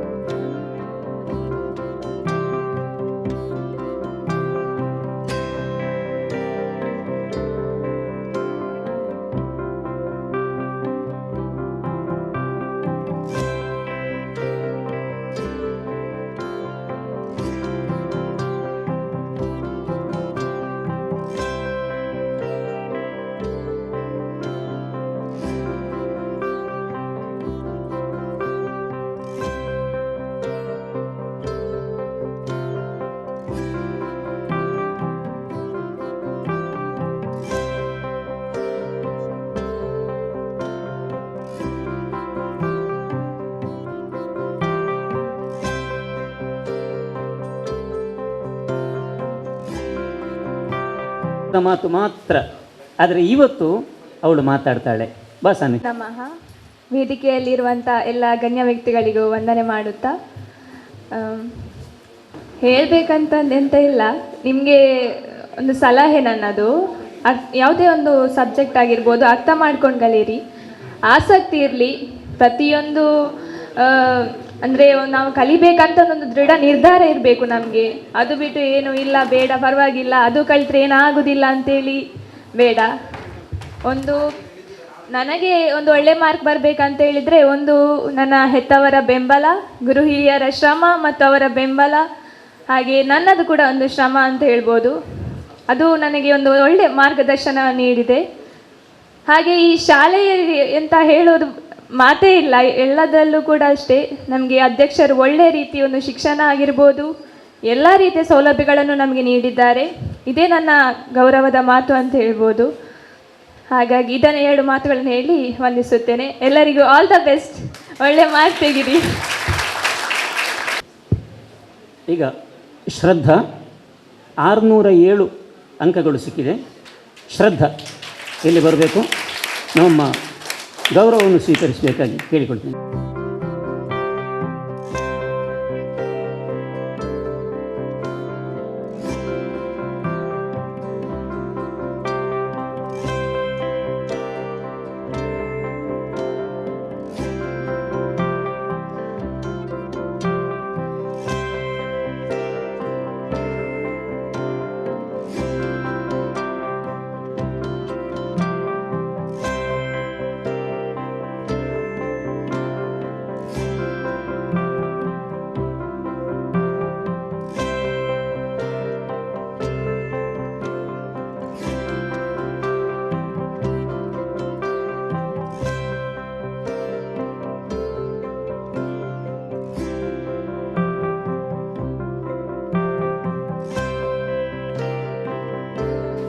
ಮಾತು ಮಾತ್ರ, ಆದರೆ ಇವತ್ತು ಅವಳು ಮಾತಾಡ್ತಾಳೆ. ಬಾಸಾನಿ ನಮಃ. ವೇದಿಕೆಯಲ್ಲಿರುವಂಥ ಎಲ್ಲ ಗಣ್ಯ ವ್ಯಕ್ತಿಗಳಿಗೂ ವಂದನೆ ಮಾಡುತ್ತಾ, ಹೇಳಬೇಕಂತಂದೆಂತ ಇಲ್ಲ, ನಿಮಗೆ ಒಂದು ಸಲಹೆ ನನ್ನದು. ಯಾವುದೇ ಒಂದು ಸಬ್ಜೆಕ್ಟ್ ಆಗಿರ್ಬೋದು, ಅರ್ಥ ಮಾಡ್ಕೊಂಡು ಕಲೀರಿ, ಆಸಕ್ತಿ ಇರಲಿ. ಪ್ರತಿಯೊಂದು ಅಂದರೆ ನಾವು ಕಲಿಬೇಕಂತ ಒಂದು ದೃಢ ನಿರ್ಧಾರ ಇರಬೇಕು ನಮಗೆ. ಅದು ಬಿಟ್ಟು ಏನು ಇಲ್ಲ ಬೇಡ ಪರವಾಗಿಲ್ಲ ಅದು ಕಲಿತ್ರೆ ಏನಾಗೋದಿಲ್ಲ ಅಂತೇಳಿ ಬೇಡ. ಒಂದು ನನಗೆ ಒಂದು ಒಳ್ಳೆ ಮಾರ್ಕ್ ಬರಬೇಕಂತ ಹೇಳಿದರೆ ಒಂದು ನನ್ನ ಹೆತ್ತವರ ಬೆಂಬಲ, ಗುರು ಹಿರಿಯರ ಶ್ರಮ ಮತ್ತು ಅವರ ಬೆಂಬಲ, ಹಾಗೆ ನನ್ನದು ಕೂಡ ಒಂದು ಶ್ರಮ ಅಂತ ಹೇಳ್ಬೋದು. ಅದು ನನಗೆ ಒಂದು ಒಳ್ಳೆಯ ಮಾರ್ಗದರ್ಶನ ನೀಡಿದೆ. ಹಾಗೆ ಈ ಶಾಲೆಯಲ್ಲಿ ಎಂತ ಹೇಳೋದು ಮಾತೇ ಇಲ್ಲ, ಎಲ್ಲದರಲ್ಲೂ ಕೂಡ ಅಷ್ಟೇ. ನಮಗೆ ಅಧ್ಯಕ್ಷರು ಒಳ್ಳೆಯ ರೀತಿ ಒಂದು ಶಿಕ್ಷಣ ಆಗಿರ್ಬೋದು, ಎಲ್ಲ ರೀತಿಯ ಸೌಲಭ್ಯಗಳನ್ನು ನಮಗೆ ನೀಡಿದ್ದಾರೆ. ಇದೇ ನನ್ನ ಗೌರವದ ಮಾತು ಅಂತ ಹೇಳ್ಬೋದು. ಹಾಗಾಗಿ ಇದನ್ನು 2 ಮಾತುಗಳನ್ನು ಹೇಳಿ ವಂದಿಸುತ್ತೇನೆ. ಎಲ್ಲರಿಗೂ ಆಲ್ ದ ಬೆಸ್ಟ್, ಒಳ್ಳೆ ಮಾರ್ಕ್ ತೆಗಿರಿ. ಈಗ ಶ್ರದ್ಧಾ 607 ಅಂಕಗಳು ಸಿಕ್ಕಿದೆ. ಶ್ರದ್ಧಾ ಎಲ್ಲಿ ಬರಬೇಕು, ನಮ್ಮ ಗೌರವವನ್ನು ಸ್ವೀಕರಿಸಬೇಕಾಗಿ ಕೇಳಿಕೊಳ್ತೀನಿ.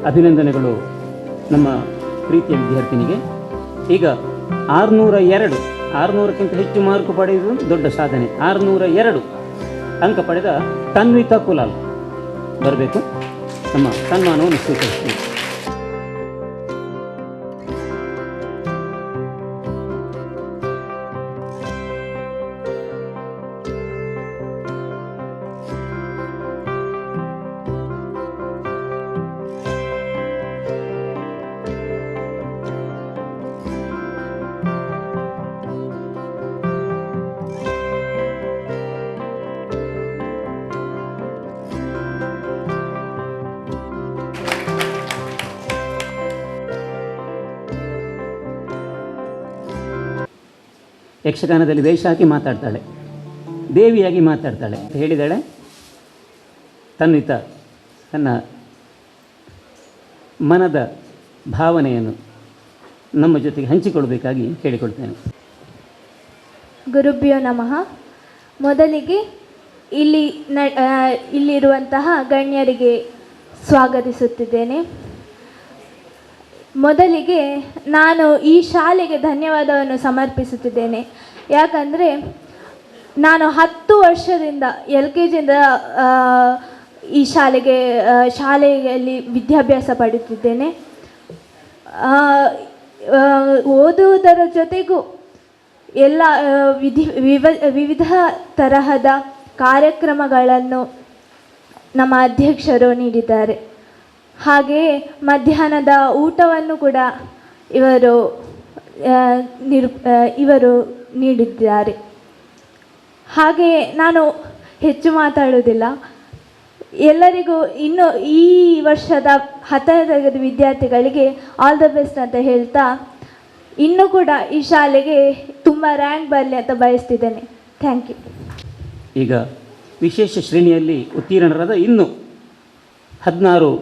ಅಭಿನಂದನೆಗಳು ನಮ್ಮ ಪ್ರೀತಿಯ ವಿದ್ಯಾರ್ಥಿನಿಗೆ. ಈಗ 602, 600ಕ್ಕಿಂತ ಹೆಚ್ಚು ಮಾರ್ಕ್ ಪಡೆಯುವುದು ದೊಡ್ಡ ಸಾಧನೆ. 602 ಅಂಕ ಪಡೆದ ತನ್ವಿತಾ ಕುಲಾಲ್ ಬರಬೇಕು, ನಮ್ಮ ಸನ್ಮಾನವನ್ನು ಸ್ವೀಕರಿಸ್ತೀವಿ. ಯಕ್ಷಗಾನದಲ್ಲಿ ವೇಷ ಹಾಕಿ ಮಾತಾಡ್ತಾಳೆ, ದೇವಿಯಾಗಿ ಮಾತಾಡ್ತಾಳೆ ಅಂತ ಹೇಳಿದಾಳೆ. ತನ್ವಿತಾ ತನ್ನ ಮನದ ಭಾವನೆಯನ್ನು ನಮ್ಮ ಜೊತೆಗೆ ಹಂಚಿಕೊಳ್ಬೇಕಾಗಿ ಕೇಳಿಕೊಳ್ತೇನೆ. ಗುರುಭ್ಯೋ ನಮಃ. ಮೊದಲಿಗೆ ಇಲ್ಲಿರುವಂತಹ ಗಣ್ಯರಿಗೆ ಸ್ವಾಗತಿಸುತ್ತಿದ್ದೇನೆ. ಮೊದಲಿಗೆ ನಾನು ಈ ಶಾಲೆಗೆ ಧನ್ಯವಾದವನ್ನು ಸಮರ್ಪಿಸುತ್ತಿದ್ದೇನೆ. ಯಾಕಂದರೆ ನಾನು 10 ವರ್ಷದಿಂದ LKGಯಿಂದ ಈ ಶಾಲೆಯಲ್ಲಿ ವಿದ್ಯಾಭ್ಯಾಸ ಪಡೆಯುತ್ತಿದ್ದೇನೆ. ಓದುವುದರ ಜೊತೆಗೂ ಎಲ್ಲ ವಿವಿಧ ತರಹದ ಕಾರ್ಯಕ್ರಮಗಳನ್ನು ನಮ್ಮ ಅಧ್ಯಕ್ಷರು ನೀಡಿದ್ದಾರೆ. ಹಾಗೆಯೇ ಮಧ್ಯಾಹ್ನದ ಊಟವನ್ನು ಕೂಡ ಇವರು ನೀಡಿದ್ದಾರೆ. ಹಾಗೆಯೇ ನಾನು ಹೆಚ್ಚು ಮಾತಾಡುವುದಿಲ್ಲ. ಎಲ್ಲರಿಗೂ ಇನ್ನು ಈ ವರ್ಷದ 10ನೇ ತರಗತಿ ವಿದ್ಯಾರ್ಥಿಗಳಿಗೆ ಆಲ್ ದ ಬೆಸ್ಟ್ ಅಂತ ಹೇಳ್ತಾ, ಇನ್ನೂ ಕೂಡ ಈ ಶಾಲೆಗೆ ತುಂಬ ರ್ಯಾಂಕ್ ಬರಲಿ ಅಂತ ಬಯಸ್ತಿದ್ದೇನೆ. Thank you. ಈಗ ವಿಶೇಷ ಶ್ರೇಣಿಯಲ್ಲಿ ಉತ್ತೀರ್ಣರಾದ ಇನ್ನೂ 16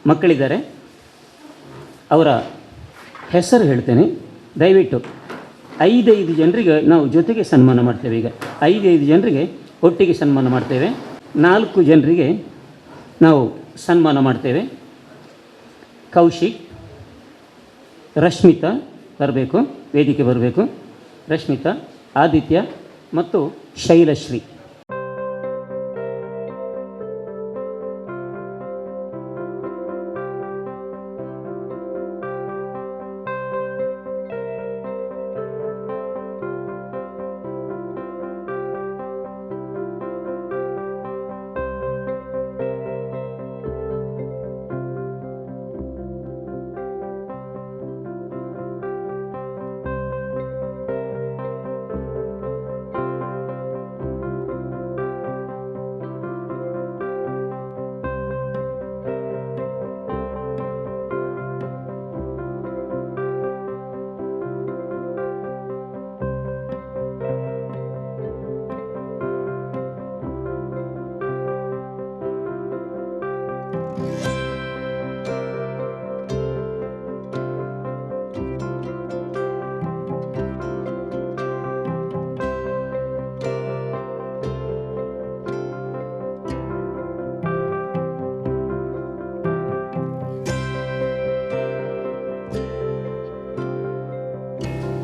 ಮಕ್ಕಳಿದ್ದಾರೆ. ಅವರ ಹೆಸರು ಹೇಳ್ತೇನೆ, ದಯವಿಟ್ಟು 5 ಜನರಿಗೆ ನಾವು ಜೊತೆಗೆ ಸನ್ಮಾನ ಮಾಡ್ತೇವೆ. ಈಗ 5 ಜನರಿಗೆ ಒಟ್ಟಿಗೆ ಸನ್ಮಾನ ಮಾಡ್ತೇವೆ. 4 ಜನರಿಗೆ ನಾವು ಸನ್ಮಾನ ಮಾಡ್ತೇವೆ. ಕೌಶಿಕ್, ರಶ್ಮಿತಾ ಬರಬೇಕು, ವೇದಿಕೆ ಬರಬೇಕು. ರಶ್ಮಿತಾ, ಆದಿತ್ಯ ಮತ್ತು ಶೈಲಶ್ರೀ.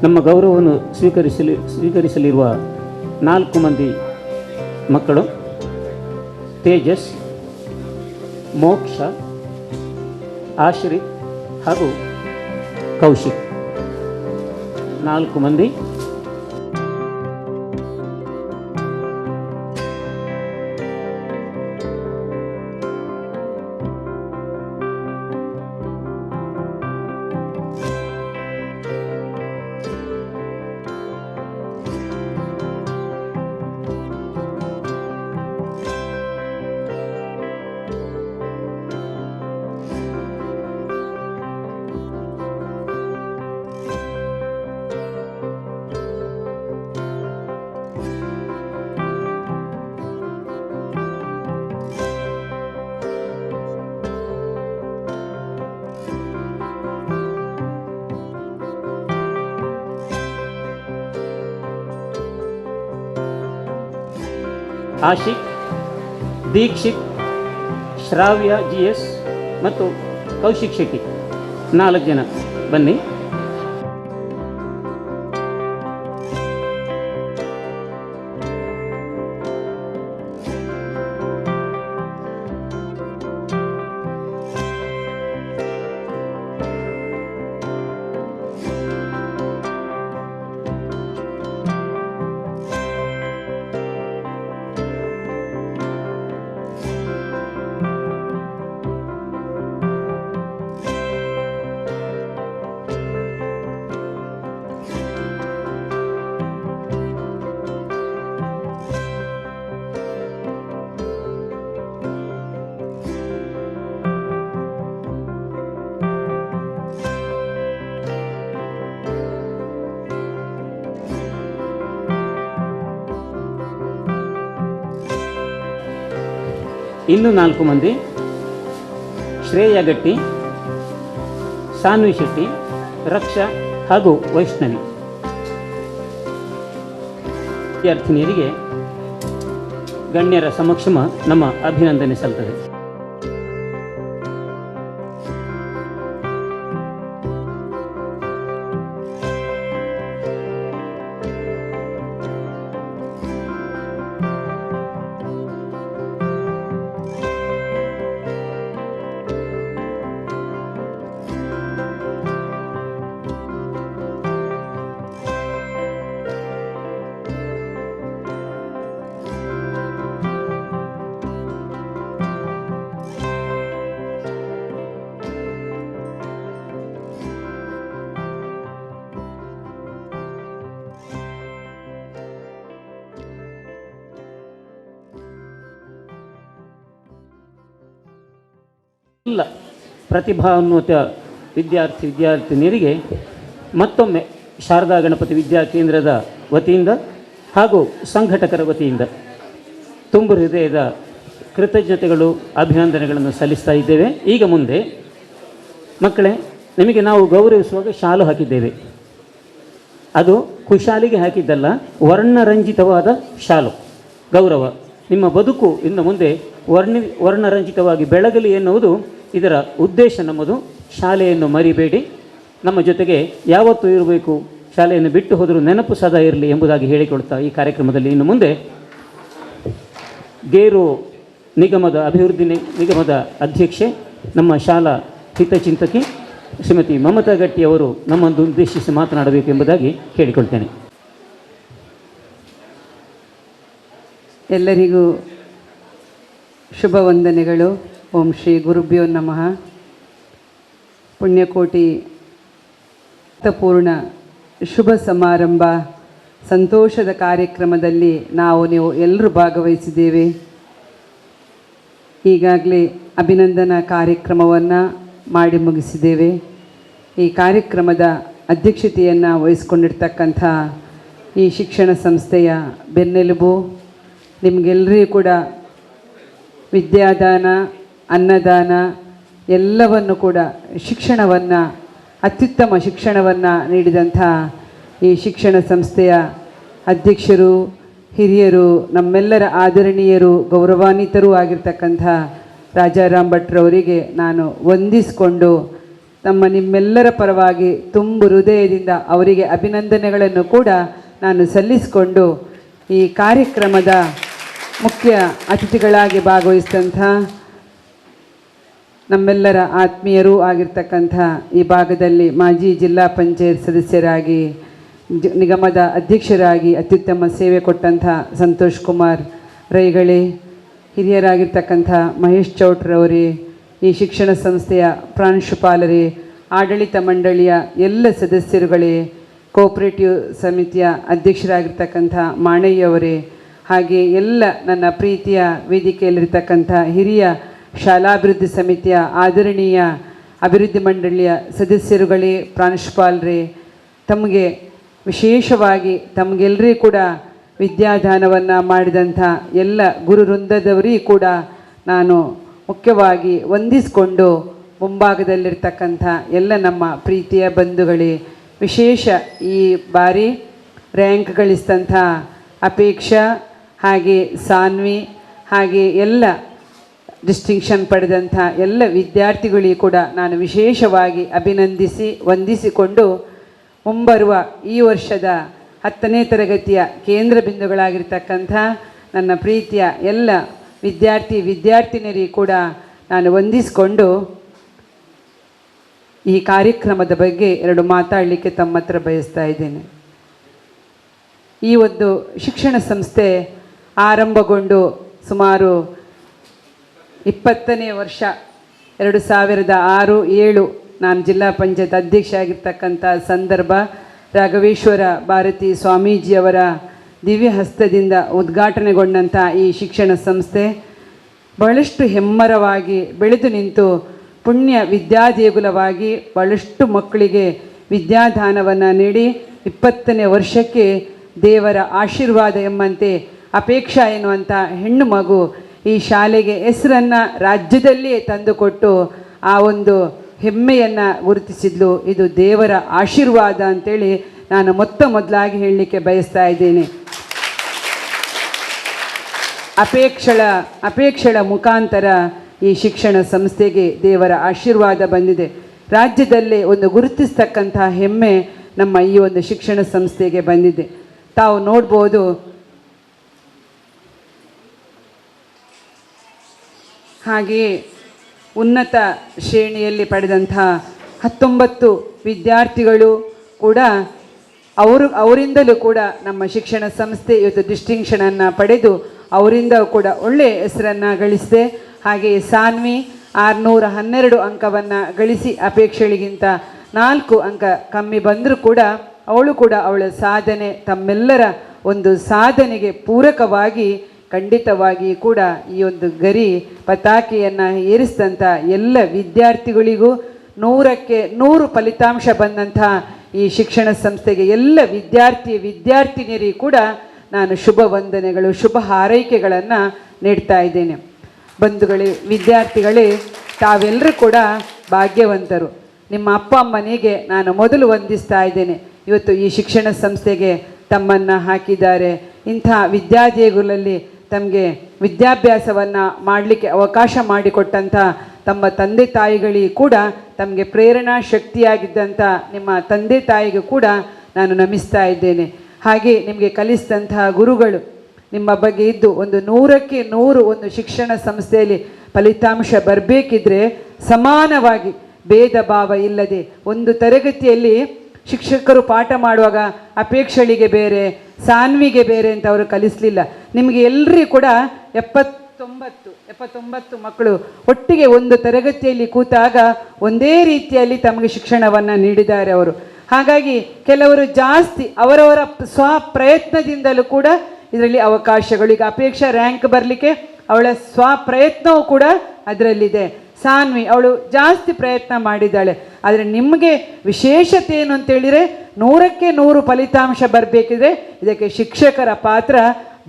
ನಮ್ಮ ಗೌರವವನ್ನು ಸ್ವೀಕರಿಸಲಿರುವ 4 ಮಂದಿ ಮಕ್ಕಳು ತೇಜಸ್, ಮೋಕ್ಷ, ಆಶ್ರಿತ್ ಹಾಗೂ ಕೌಶಿಕ್. 4 ಮಂದಿ ಆಶಿಕ್, ದೀಕ್ಷಿತ್, ಶ್ರಾವ್ಯ GS ಮತ್ತು ಕೌಶಿಕ್ ಶೆಟ್ಟಿ 4 ಜನ ಬನ್ನಿ. ಇನ್ನು 4 ಮಂದಿ ಶ್ರೇಯ ಗಟ್ಟಿ, ಸಾನ್ವಿ ಶೆಟ್ಟಿ, ರಕ್ಷಾ ಹಾಗೂ ವೈಷ್ಣವಿ. ವಿದ್ಯಾರ್ಥಿನಿಯರಿಗೆ ಗಣ್ಯರ ಸಮಕ್ಷಮ ನಮ್ಮ ಅಭಿನಂದನೆ ಸಲ್ತದೆ. ಎಲ್ಲ ಪ್ರತಿಭಾನ್ವಿತ ವಿದ್ಯಾರ್ಥಿನಿಯರಿಗೆ ಮತ್ತೊಮ್ಮೆ ಶಾರದಾ ಗಣಪತಿ ವಿದ್ಯಾಕೇಂದ್ರದ ವತಿಯಿಂದ ಹಾಗೂ ಸಂಘಟಕರ ವತಿಯಿಂದ ತುಂಬು ಹೃದಯದ ಕೃತಜ್ಞತೆಗಳು, ಅಭಿನಂದನೆಗಳನ್ನು ಸಲ್ಲಿಸ್ತಾ ಇದ್ದೇವೆ. ಈಗ ಮುಂದೆ ಮಕ್ಕಳೇ, ನಿಮಗೆ ನಾವು ಗೌರವಿಸುವಾಗ ಶಾಲು ಹಾಕಿದ್ದೇವೆ. ಅದು ಕುಶಾಲಿಗೆ ಹಾಕಿದ್ದಲ್ಲ, ವರ್ಣರಂಜಿತವಾದ ಶಾಲು ಗೌರವ. ನಿಮ್ಮ ಬದುಕು ಇನ್ನು ಮುಂದೆ ವರ್ಣರಂಜಿತವಾಗಿ ಬೆಳಗಲಿ ಎನ್ನುವುದು ಇದರ ಉದ್ದೇಶ ನಮ್ಮದು. ಶಾಲೆಯನ್ನು ಮರಿಬೇಡಿ, ನಮ್ಮ ಜೊತೆಗೆ ಯಾವತ್ತೂ ಇರಬೇಕು, ಶಾಲೆಯನ್ನು ಬಿಟ್ಟು ಹೋದರೂ ನೆನಪು ಸದಾ ಇರಲಿ ಎಂಬುದಾಗಿ ಹೇಳಿಕೊಡ್ತಾ ಈ ಕಾರ್ಯಕ್ರಮದಲ್ಲಿ ಇನ್ನು ಮುಂದೆ ಗೇರು ನಿಗಮದ ಅಭಿವೃದ್ಧಿ ನಿಗಮದ ಅಧ್ಯಕ್ಷೆ, ನಮ್ಮ ಶಾಲಾ ಹಿತಚಿಂತಕಿ ಶ್ರೀಮತಿ ಮಮತಾ ಗಟ್ಟಿ ಅವರು ನಮ್ಮನ್ನು ಉದ್ದೇಶಿಸಿ ಮಾತನಾಡಬೇಕು ಎಂಬುದಾಗಿ ಕೇಳಿಕೊಳ್ತೇನೆ. ಎಲ್ಲರಿಗೂ ಶುಭ ವಂದನೆಗಳು. ಓಂ ಶ್ರೀ ಗುರುಭ್ಯೋ ನಮಃ. ಪುಣ್ಯಕೋಟಿ ಅರ್ಥಪೂರ್ಣ ಶುಭ ಸಮಾರಂಭ, ಸಂತೋಷದ ಕಾರ್ಯಕ್ರಮದಲ್ಲಿ ನೀವು ಎಲ್ಲರೂ ಭಾಗವಹಿಸಿದ್ದೇವೆ. ಈಗಾಗಲೇ ಅಭಿನಂದನಾ ಕಾರ್ಯಕ್ರಮವನ್ನು ಮಾಡಿ ಮುಗಿಸಿದ್ದೇವೆ. ಈ ಕಾರ್ಯಕ್ರಮದ ಅಧ್ಯಕ್ಷತೆಯನ್ನು ವಹಿಸ್ಕೊಂಡಿರ್ತಕ್ಕಂಥ ಈ ಶಿಕ್ಷಣ ಸಂಸ್ಥೆಯ ಬೆನ್ನೆಲುಬು, ನಿಮಗೆಲ್ಲರಿಗೂ ಕೂಡ ವಿದ್ಯಾದಾನ, ಅನ್ನದಾನ ಎಲ್ಲವನ್ನು ಕೂಡ ಶಿಕ್ಷಣವನ್ನು, ಅತ್ಯುತ್ತಮ ಶಿಕ್ಷಣವನ್ನು ನೀಡಿದಂಥ ಈ ಶಿಕ್ಷಣ ಸಂಸ್ಥೆಯ ಅಧ್ಯಕ್ಷರು, ಹಿರಿಯರು, ನಮ್ಮೆಲ್ಲರ ಆದರಣೀಯರು, ಗೌರವಾನ್ವಿತರೂ ಆಗಿರ್ತಕ್ಕಂಥ ರಾಜಾರಾಮ್ ಭಟ್ರವರಿಗೆ ನಾನು ವಂದಿಸಿಕೊಂಡು ನಿಮ್ಮೆಲ್ಲರ ಪರವಾಗಿ ತುಂಬು ಹೃದಯದಿಂದ ಅವರಿಗೆ ಅಭಿನಂದನೆಗಳನ್ನು ಕೂಡ ನಾನು ಸಲ್ಲಿಸಿಕೊಂಡು ಈ ಕಾರ್ಯಕ್ರಮದ ಮುಖ್ಯ ಅತಿಥಿಗಳಾಗಿ ಭಾಗವಹಿಸಿದಂಥ ನಮ್ಮೆಲ್ಲರ ಆತ್ಮೀಯರೂ ಆಗಿರ್ತಕ್ಕಂಥ ಈ ಭಾಗದಲ್ಲಿ ಮಾಜಿ ಜಿಲ್ಲಾ ಪಂಚಾಯತ್ ಸದಸ್ಯರಾಗಿ ನಿಗಮದ ಅಧ್ಯಕ್ಷರಾಗಿ ಅತ್ಯುತ್ತಮ ಸೇವೆ ಕೊಟ್ಟಂಥ ಸಂತೋಷ್ ಕುಮಾರ್ ರೈಗಳೇ, ಹಿರಿಯರಾಗಿರ್ತಕ್ಕಂಥ ಮಹೇಶ್ ಚೌಟ್ರವರೇ, ಈ ಶಿಕ್ಷಣ ಸಂಸ್ಥೆಯ ಪ್ರಾಂಶುಪಾಲರೇ, ಆಡಳಿತ ಮಂಡಳಿಯ ಎಲ್ಲ ಸದಸ್ಯರುಗಳೇ, ಕೋಆಪರೇಟಿವ್ ಸಮಿತಿಯ ಅಧ್ಯಕ್ಷರಾಗಿರ್ತಕ್ಕಂಥ ಮಾಣಯ್ಯವರೇ, ಹಾಗೆ ಎಲ್ಲ ನನ್ನ ಪ್ರೀತಿಯ ವೇದಿಕೆಯಲ್ಲಿರ್ತಕ್ಕಂಥ ಹಿರಿಯ ಶಾಲಾಭಿವೃದ್ಧಿ ಸಮಿತಿಯ ಆದರಣೀಯ ಅಭಿವೃದ್ಧಿ ಮಂಡಳಿಯ ಸದಸ್ಯರುಗಳೇ, ಪ್ರಾಂಶುಪಾಲರೇ, ತಮಗೆ ವಿಶೇಷವಾಗಿ ತಮಗೆಲ್ಲರಿಗೂ ಕೂಡ ವಿದ್ಯಾದಾನವನ್ನು ಮಾಡಿದಂಥ ಎಲ್ಲ ಗುರು ವೃಂದದವರಿಗೂ ಕೂಡ ನಾನು ಮುಖ್ಯವಾಗಿ ವಂದಿಸಿಕೊಂಡು ಮುಂಭಾಗದಲ್ಲಿರ್ತಕ್ಕಂಥ ಎಲ್ಲ ನಮ್ಮ ಪ್ರೀತಿಯ ಬಂಧುಗಳೇ, ವಿಶೇಷ ಈ ಬಾರಿ ರ್ಯಾಂಕ್ ಗಳಿಸಿದಂಥ ಅಪೇಕ್ಷಾ ಹಾಗೆ ಸಾನ್ವಿ ಹಾಗೆ ಎಲ್ಲ ಡಿಸ್ಟಿಂಕ್ಷನ್ ಪಡೆದಂಥ ಎಲ್ಲ ವಿದ್ಯಾರ್ಥಿಗಳಿಗೂ ಕೂಡ ನಾನು ವಿಶೇಷವಾಗಿ ಅಭಿನಂದಿಸಿ ವಂದಿಸಿಕೊಂಡು ಮುಂಬರುವ ಈ ವರ್ಷದ 10ನೇ ತರಗತಿಯ ಕೇಂದ್ರ ಬಿಂದುಗಳಾಗಿರ್ತಕ್ಕಂಥ ನನ್ನ ಪ್ರೀತಿಯ ಎಲ್ಲ ವಿದ್ಯಾರ್ಥಿನಿಯರಿಗೂ ಕೂಡ ನಾನು ವಂದಿಸಿಕೊಂಡು ಈ ಕಾರ್ಯಕ್ರಮದ ಬಗ್ಗೆ 2 ಮಾತಾಡಲಿಕ್ಕೆ ತಮ್ಮ ಹತ್ರ ಬಯಸ್ತಾ ಇದ್ದೇನೆ. ಈ ಒಂದು ಶಿಕ್ಷಣ ಸಂಸ್ಥೆ ಆರಂಭಗೊಂಡು ಸುಮಾರು 20ನೇ ವರ್ಷ 2006-07 ನಾನು ಜಿಲ್ಲಾ ಪಂಚಾಯತ್ ಅಧ್ಯಕ್ಷ ಆಗಿರ್ತಕ್ಕಂಥ ಸಂದರ್ಭ ರಾಘವೇಶ್ವರ ಭಾರತಿ ಸ್ವಾಮೀಜಿಯವರ ದಿವ್ಯ ಹಸ್ತದಿಂದ ಉದ್ಘಾಟನೆಗೊಂಡಂಥ ಈ ಶಿಕ್ಷಣ ಸಂಸ್ಥೆ ಬಹಳಷ್ಟು ಹೆಮ್ಮರವಾಗಿ ಬೆಳೆದು ನಿಂತು ಪುಣ್ಯ ವಿದ್ಯಾದೇಗುಲವಾಗಿ ಬಹಳಷ್ಟು ಮಕ್ಕಳಿಗೆ ವಿದ್ಯಾದಾನವನ್ನು ನೀಡಿ 20ನೇ ವರ್ಷಕ್ಕೆ ದೇವರ ಆಶೀರ್ವಾದ ಎಂಬಂತೆ ಅಪೇಕ್ಷಾ ಎನ್ನುವಂಥ ಹೆಣ್ಣು ಮಗು ಈ ಶಾಲೆಗೆ ಹೆಸರನ್ನು ರಾಜ್ಯದಲ್ಲಿಯೇ ತಂದುಕೊಟ್ಟು ಆ ಒಂದು ಹೆಮ್ಮೆಯನ್ನು ಗುರುತಿಸಿದ್ಲು. ಇದು ದೇವರ ಆಶೀರ್ವಾದ ಅಂತೇಳಿ ನಾನು ಮೊದಲಾಗಿ ಹೇಳಲಿಕ್ಕೆ ಬಯಸ್ತಾ ಇದ್ದೇನೆ. ಅಪೇಕ್ಷಳ ಮುಖಾಂತರ ಈ ಶಿಕ್ಷಣ ಸಂಸ್ಥೆಗೆ ದೇವರ ಆಶೀರ್ವಾದ ಬಂದಿದೆ. ರಾಜ್ಯದಲ್ಲೇ ಒಂದು ಗುರುತಿಸ್ತಕ್ಕಂಥ ಹೆಮ್ಮೆ ನಮ್ಮ ಈ ಒಂದು ಶಿಕ್ಷಣ ಸಂಸ್ಥೆಗೆ ಬಂದಿದೆ. ತಾವು ನೋಡ್ಬೋದು, ಹಾಗೆಯೇ ಉನ್ನತ ಶ್ರೇಣಿಯಲ್ಲಿ ಪಡೆದಂಥ 19 ವಿದ್ಯಾರ್ಥಿಗಳು ಕೂಡ ಅವರಿಂದಲೂ ಕೂಡ ನಮ್ಮ ಶಿಕ್ಷಣ ಸಂಸ್ಥೆ ಇವತ್ತು ಡಿಸ್ಟಿಂಕ್ಷನನ್ನು ಪಡೆದು ಅವರಿಂದ ಕೂಡ ಒಳ್ಳೆಯ ಹೆಸರನ್ನು ಗಳಿಸಿದೆ. ಹಾಗೆಯೇ ಸಾನ್ವಿ 612 ಅಂಕವನ್ನು ಗಳಿಸಿ ಅಪೇಕ್ಷೆಗಳಿಗಿಂತ 4 ಅಂಕ ಕಮ್ಮಿ ಬಂದರೂ ಕೂಡ ಅವಳ ಸಾಧನೆ ತಮ್ಮೆಲ್ಲರ ಒಂದು ಸಾಧನೆಗೆ ಪೂರಕವಾಗಿ ಖಂಡಿತವಾಗಿ ಕೂಡ ಈ ಒಂದು ಗರಿ ಪತಾಕೆಯನ್ನು ಏರಿಸಿದಂಥ ಎಲ್ಲ ವಿದ್ಯಾರ್ಥಿಗಳಿಗೂ 100ಕ್ಕೆ 100 ಫಲಿತಾಂಶ ಬಂದಂಥ ಈ ಶಿಕ್ಷಣ ಸಂಸ್ಥೆಗೆ ಎಲ್ಲ ವಿದ್ಯಾರ್ಥಿನಿಯರಿಗೂ ಕೂಡ ನಾನು ಶುಭ ವಂದನೆಗಳು, ಶುಭ ಹಾರೈಕೆಗಳನ್ನು ನೀಡ್ತಾ ಇದ್ದೇನೆ. ಬಂಧುಗಳೇ, ವಿದ್ಯಾರ್ಥಿಗಳೇ, ತಾವೆಲ್ಲರೂ ಕೂಡ ಭಾಗ್ಯವಂತರು. ನಿಮ್ಮ ಅಪ್ಪ ಅಮ್ಮನಿಗೆ ನಾನು ಮೊದಲು ವಂದಿಸ್ತಾ ಇದ್ದೇನೆ. ಇವತ್ತು ಈ ಶಿಕ್ಷಣ ಸಂಸ್ಥೆಗೆ ತಮ್ಮನ್ನು ಹಾಕಿದ್ದಾರೆ. ಇಂಥ ವಿದ್ಯಾದೇಗುಲಲ್ಲಿ ತಮಗೆ ವಿದ್ಯಾಭ್ಯಾಸವನ್ನು ಮಾಡಲಿಕ್ಕೆ ಅವಕಾಶ ಮಾಡಿಕೊಟ್ಟಂಥ ತಮ್ಮ ತಂದೆ ತಾಯಿಗಳಿಗೂ ಕೂಡ ತಮಗೆ ಪ್ರೇರಣಾ ಶಕ್ತಿಯಾಗಿದ್ದಂಥ ನಿಮ್ಮ ತಂದೆ ತಾಯಿಗೂ ಕೂಡ ನಾನು ನಮಿಸ್ತಾ ಇದ್ದೇನೆ. ಹಾಗೆ ನಿಮಗೆ ಕಲಿಸಿದಂತಹ ಗುರುಗಳು ನಿಮ್ಮ ಬಗ್ಗೆ ಇದ್ದು ಒಂದು 100ಕ್ಕೆ 100 ಒಂದು ಶಿಕ್ಷಣ ಸಂಸ್ಥೆಯಲ್ಲಿ ಫಲಿತಾಂಶ ಬರಬೇಕಿದ್ರೆ ಸಮಾನವಾಗಿ ಭೇದ ಭಾವ ಇಲ್ಲದೆ ಒಂದು ತರಗತಿಯಲ್ಲಿ ಶಿಕ್ಷಕರು ಪಾಠ ಮಾಡುವಾಗ ಅಪೇಕ್ಷೆಗಳಿಗೆ ಬೇರೆ, ಸಾನ್ವಿಗೆ ಬೇರೆ ಅಂತ ಅವರು ಕಲಿಸಲಿಲ್ಲ. ನಿಮಗೆ ಎಲ್ಲರಿಗೂ ಕೂಡ 79 ಮಕ್ಕಳು ಒಟ್ಟಿಗೆ ಒಂದು ತರಗತಿಯಲ್ಲಿ ಕೂತಾಗ ಒಂದೇ ರೀತಿಯಲ್ಲಿ ತಮಗೆ ಶಿಕ್ಷಣವನ್ನು ನೀಡಿದ್ದಾರೆ ಅವರು. ಹಾಗಾಗಿ ಕೆಲವರು ಜಾಸ್ತಿ ಅವರವರ ಸ್ವಪ್ರಯತ್ನದಿಂದಲೂ ಕೂಡ ಇದರಲ್ಲಿ ಅವಕಾಶಗಳು. ಈಗ ಅಪೇಕ್ಷಾ ರ್ಯಾಂಕ್ ಬರಲಿಕ್ಕೆ ಅವಳ ಸ್ವಪ್ರಯತ್ನವೂ ಕೂಡ ಅದರಲ್ಲಿದೆ. ಸಾನ್ವಿ ಅವಳು ಜಾಸ್ತಿ ಪ್ರಯತ್ನ ಮಾಡಿದ್ದಾಳೆ. ಆದರೆ ನಿಮಗೆ ವಿಶೇಷತೆ ಏನು ಅಂತೇಳಿದರೆ 100ಕ್ಕೆ 100 ಫಲಿತಾಂಶ ಬರಬೇಕಿದ್ರೆ ಇದಕ್ಕೆ ಶಿಕ್ಷಕರ ಪಾತ್ರ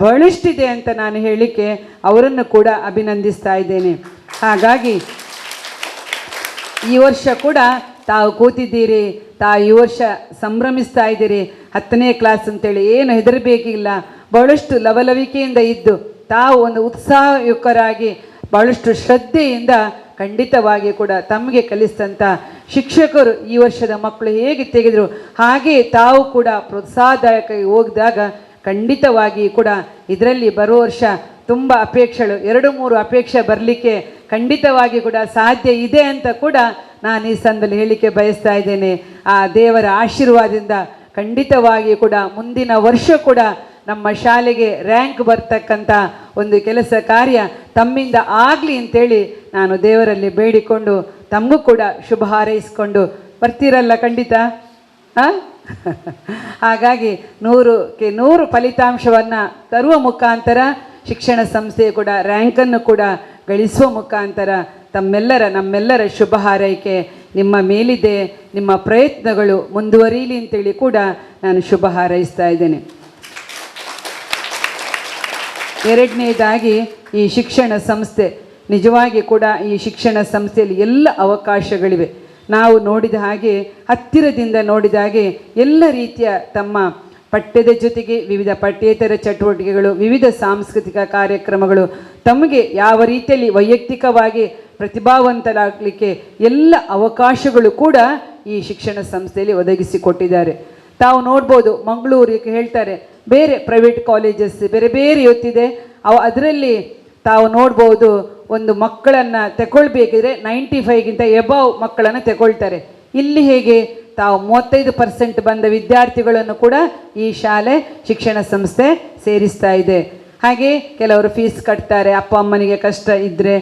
ಬಹಳಷ್ಟಿದೆ ಅಂತ ನಾನು ಹೇಳಲಿಕ್ಕೆ ಅವರನ್ನು ಕೂಡ ಅಭಿನಂದಿಸ್ತಾ ಇದ್ದೇನೆ. ಹಾಗಾಗಿ ಈ ವರ್ಷ ಕೂಡ ತಾವು ಕೂತಿದ್ದೀರಿ, ತಾವು ಈ ವರ್ಷ ಸಂಭ್ರಮಿಸ್ತಾ ಇದ್ದೀರಿ. 10ನೇ ಕ್ಲಾಸ್ ಅಂತೇಳಿ ಏನು ಹೆದರಬೇಕಿಲ್ಲ. ಬಹಳಷ್ಟು ಲವಲವಿಕೆಯಿಂದ ಇದ್ದು ತಾವು ಒಂದು ಉತ್ಸಾಹಯುಕ್ತರಾಗಿ ಬಹಳಷ್ಟು ಶ್ರದ್ಧೆಯಿಂದ ಖಂಡಿತವಾಗಿ ಕೂಡ ತಮಗೆ ಕಲಿಸಿದಂಥ ಶಿಕ್ಷಕರು ಈ ವರ್ಷದ ಮಕ್ಕಳು ಹೇಗೆ ತೆಗೆದರು ಹಾಗೆ ತಾವು ಕೂಡ ಪ್ರೋತ್ಸಾಹದಾಯಕವಾಗಿ ಹೋಗಿದಾಗ ಖಂಡಿತವಾಗಿ ಕೂಡ ಇದರಲ್ಲಿ ಬರೋ ವರ್ಷ ತುಂಬ ಅಪೇಕ್ಷೆಗಳು 2-3 ಅಪೇಕ್ಷೆ ಬರಲಿಕ್ಕೆ ಖಂಡಿತವಾಗಿ ಕೂಡ ಸಾಧ್ಯ ಇದೆ ಅಂತ ಕೂಡ ನಾನು ಈ ಸಂದರ್ಭದಲ್ಲಿ ಹೇಳಲಿಕ್ಕೆ ಬಯಸ್ತಾ ಇದ್ದೇನೆ. ಆ ದೇವರ ಆಶೀರ್ವಾದದಿಂದ ಖಂಡಿತವಾಗಿ ಕೂಡ ಮುಂದಿನ ವರ್ಷ ಕೂಡ ನಮ್ಮ ಶಾಲೆಗೆ ರ್ಯಾಂಕ್ ಬರ್ತಕ್ಕಂಥ ಒಂದು ಕೆಲಸ ಕಾರ್ಯ ತಮ್ಮಿಂದ ಆಗಲಿ ಅಂತೇಳಿ ನಾನು ದೇವರಲ್ಲಿ ಬೇಡಿಕೊಂಡು ತಮಗೂ ಕೂಡ ಶುಭ ಹಾರೈಸ್ಕೊಂಡು ಬರ್ತೀರಲ್ಲ ಖಂಡಿತ. ಹಾಗಾಗಿ 100ಕ್ಕೆ 100 ಫಲಿತಾಂಶವನ್ನು ತರುವ ಮುಖಾಂತರ ಶಿಕ್ಷಣ ಸಂಸ್ಥೆ ಕೂಡ ರ್ಯಾಂಕನ್ನು ಕೂಡ ಗಳಿಸುವ ಮುಖಾಂತರ ನಮ್ಮೆಲ್ಲರ ಶುಭ ಹಾರೈಕೆ ನಿಮ್ಮ ಮೇಲಿದೆ. ನಿಮ್ಮ ಪ್ರಯತ್ನಗಳು ಮುಂದುವರಿಯಲಿ ಅಂತೇಳಿ ಕೂಡ ನಾನು ಶುಭ ಹಾರೈಸ್ತಾ ಇದ್ದೇನೆ. ಎರಡನೇದಾಗಿ ಈ ಶಿಕ್ಷಣ ಸಂಸ್ಥೆ ನಿಜವಾಗಿ ಕೂಡ ಈ ಶಿಕ್ಷಣ ಸಂಸ್ಥೆಯಲ್ಲಿ ಎಲ್ಲ ಅವಕಾಶಗಳಿವೆ. ನಾವು ನೋಡಿದ ಹಾಗೆ ಹತ್ತಿರದಿಂದ ನೋಡಿದ ಹಾಗೆ ಎಲ್ಲ ರೀತಿಯ ತಮ್ಮ ಪಠ್ಯದ ಜೊತೆಗೆ ವಿವಿಧ ಪಠ್ಯೇತರ ಚಟುವಟಿಕೆಗಳು, ವಿವಿಧ ಸಾಂಸ್ಕೃತಿಕ ಕಾರ್ಯಕ್ರಮಗಳು, ತಮಗೆ ಯಾವ ರೀತಿಯಲ್ಲಿ ವೈಯಕ್ತಿಕವಾಗಿ ಪ್ರತಿಭಾವಂತರಾಗಲಿಕ್ಕೆ ಎಲ್ಲ ಅವಕಾಶಗಳು ಕೂಡ ಈ ಶಿಕ್ಷಣ ಸಂಸ್ಥೆಯಲ್ಲಿ ಒದಗಿಸಿಕೊಟ್ಟಿದ್ದಾರೆ. ತಾವು ನೋಡ್ಬೋದು, ಮಂಗಳೂರಿಗೆ ಹೇಳ್ತಾರೆ ಬೇರೆ ಪ್ರೈವೇಟ್ ಕಾಲೇಜಸ್ ಬೇರೆ ಬೇರೆ ಇವತ್ತಿದೆ. ಅದರಲ್ಲಿ ತಾವು ನೋಡ್ಬೋದು, ಒಂದು ಮಕ್ಕಳನ್ನು ತಗೊಳ್ಬೇಕಿದ್ರೆ 95ಗಿಂತ ಎಬವ್ ಮಕ್ಕಳನ್ನು ತಗೊಳ್ತಾರೆ. ಇಲ್ಲಿ ಹೇಗೆ ತಾವು 35% ಬಂದ ವಿದ್ಯಾರ್ಥಿಗಳನ್ನು ಕೂಡ ಈ ಶಾಲೆ ಶಿಕ್ಷಣ ಸಂಸ್ಥೆ ಸೇರಿಸ್ತಾ ಇದೆ. ಹಾಗೆ ಕೆಲವರು ಫೀಸ್ ಕಟ್ತಾರೆ, ಅಪ್ಪ ಅಮ್ಮನಿಗೆ ಕಷ್ಟ ಇದ್ದರೆ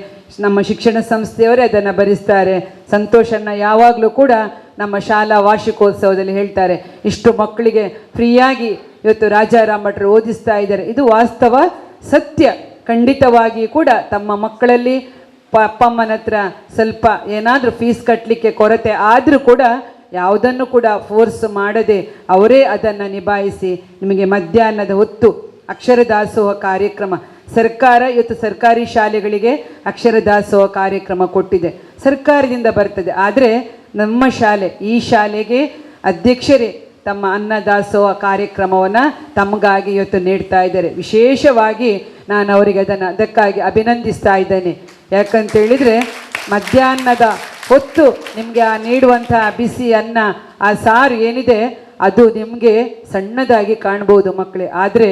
ನಮ್ಮ ಶಿಕ್ಷಣ ಸಂಸ್ಥೆಯವರೇ ಅದನ್ನು ಭರಿಸ್ತಾರೆ. ಸಂತೋಷನ ಯಾವಾಗಲೂ ಕೂಡ ನಮ್ಮ ಶಾಲಾ ವಾರ್ಷಿಕೋತ್ಸವದಲ್ಲಿ ಹೇಳ್ತಾರೆ, ಇಷ್ಟು ಮಕ್ಕಳಿಗೆ ಫ್ರೀಯಾಗಿ ಇವತ್ತು ರಾಜಾರಾಮ್ ಭಟ್ರು ಓದಿಸ್ತಾ ಇದ್ದಾರೆ. ಇದು ವಾಸ್ತವ ಸತ್ಯ. ಖಂಡಿತವಾಗಿ ಕೂಡ ತಮ್ಮ ಮಕ್ಕಳಲ್ಲಿ ಅಪ್ಪ ಅಮ್ಮನ ಹತ್ರ ಸ್ವಲ್ಪ ಏನಾದರೂ ಫೀಸ್ ಕಟ್ಟಲಿಕ್ಕೆ ಕೊರತೆ ಆದರೂ ಕೂಡ ಯಾವುದನ್ನು ಕೂಡ ಫೋರ್ಸ್ ಮಾಡದೆ ಅವರೇ ಅದನ್ನು ನಿಭಾಯಿಸಿ ನಿಮಗೆ ಮಧ್ಯಾಹ್ನದ ಹೊತ್ತು ಅಕ್ಷರ ದಾಸೋಹ ಕಾರ್ಯಕ್ರಮ ಸರ್ಕಾರ ಇವತ್ತು ಸರ್ಕಾರಿ ಶಾಲೆಗಳಿಗೆ ಅಕ್ಷರ ದಾಸೋಹ ಕಾರ್ಯಕ್ರಮ ಕೊಟ್ಟಿದೆ, ಸರ್ಕಾರದಿಂದ ಬರ್ತದೆ. ಆದರೆ ನಮ್ಮ ಶಾಲೆ ಈ ಶಾಲೆಗೆ ಅಧ್ಯಕ್ಷರೇ ತಮ್ಮ ಅನ್ನದಾಸೋಹ ಕಾರ್ಯಕ್ರಮವನ್ನು ತಮಗಾಗಿ ಇವತ್ತು ನೀಡ್ತಾ ಇದ್ದಾರೆ. ವಿಶೇಷವಾಗಿ ನಾನು ಅವರಿಗೆ ಅದಕ್ಕಾಗಿ ಅಭಿನಂದಿಸ್ತಾ ಇದ್ದೇನೆ. ಯಾಕಂತೇಳಿದರೆ ಮಧ್ಯಾಹ್ನದ ಹೊತ್ತು ನಿಮಗೆ ಆ ನೀಡುವಂಥ ಬಿಸಿ ಅನ್ನ, ಆ ಸಾರು ಏನಿದೆ ಅದು ನಿಮಗೆ ಸಣ್ಣದಾಗಿ ಕಾಣ್ಬೋದು ಮಕ್ಕಳೇ, ಆದರೆ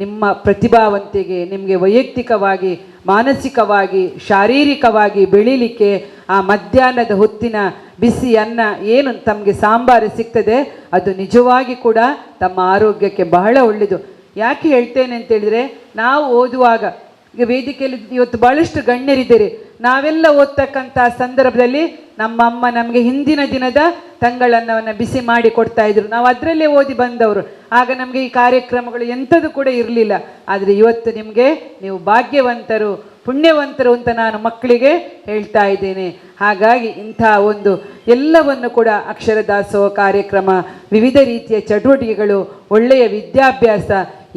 ನಿಮ್ಮ ಪ್ರತಿಭಾವಂತಿಗೆ ನಿಮಗೆ ವೈಯಕ್ತಿಕವಾಗಿ ಮಾನಸಿಕವಾಗಿ ಶಾರೀರಿಕವಾಗಿ ಬೆಳೀಲಿಕ್ಕೆ ಆ ಮಧ್ಯಾಹ್ನದ ಹೊತ್ತಿನ ಬಿಸಿ ಅನ್ನ ಏನು ತಮಗೆ ಸಾಂಬಾರು ಸಿಗ್ತದೆ ಅದು ನಿಜವಾಗಿ ಕೂಡ ತಮ್ಮ ಆರೋಗ್ಯಕ್ಕೆ ಬಹಳ ಒಳ್ಳೆಯದು. ಯಾಕೆ ಹೇಳ್ತೇನೆ ಅಂತೇಳಿದರೆ, ನಾವು ಓದುವಾಗ ಈಗ ವೇದಿಕೆಯಲ್ಲಿ ಇವತ್ತು ಭಾಳಷ್ಟು ಗಣ್ಯರಿದ್ದೀರಿ. ನಾವೆಲ್ಲ ಓದ್ತಕ್ಕಂಥ ಸಂದರ್ಭದಲ್ಲಿ ನಮ್ಮ ಅಮ್ಮ ನಮಗೆ ಹಿಂದಿನ ದಿನದ ತಂಗಳನ್ನವನ್ನು ಬಿಸಿ ಮಾಡಿ ಕೊಡ್ತಾ ಇದ್ರು. ನಾವು ಅದರಲ್ಲೇ ಓದಿ ಬಂದವರು. ಆಗ ನಮಗೆ ಈ ಕಾರ್ಯಕ್ರಮಗಳು ಎಂಥದ್ದು ಕೂಡ ಇರಲಿಲ್ಲ. ಆದರೆ ಇವತ್ತು ನೀವು ಭಾಗ್ಯವಂತರು, ಪುಣ್ಯವಂತರು ಅಂತ ನಾನು ಮಕ್ಕಳಿಗೆ ಹೇಳ್ತಾ ಇದ್ದೇನೆ. ಹಾಗಾಗಿ ಇಂಥ ಒಂದು ಎಲ್ಲವನ್ನು ಕೂಡ ಅಕ್ಷರ ದಾಸೋಹ ಕಾರ್ಯಕ್ರಮ, ವಿವಿಧ ರೀತಿಯ ಚಟುವಟಿಕೆಗಳು, ಒಳ್ಳೆಯ ವಿದ್ಯಾಭ್ಯಾಸ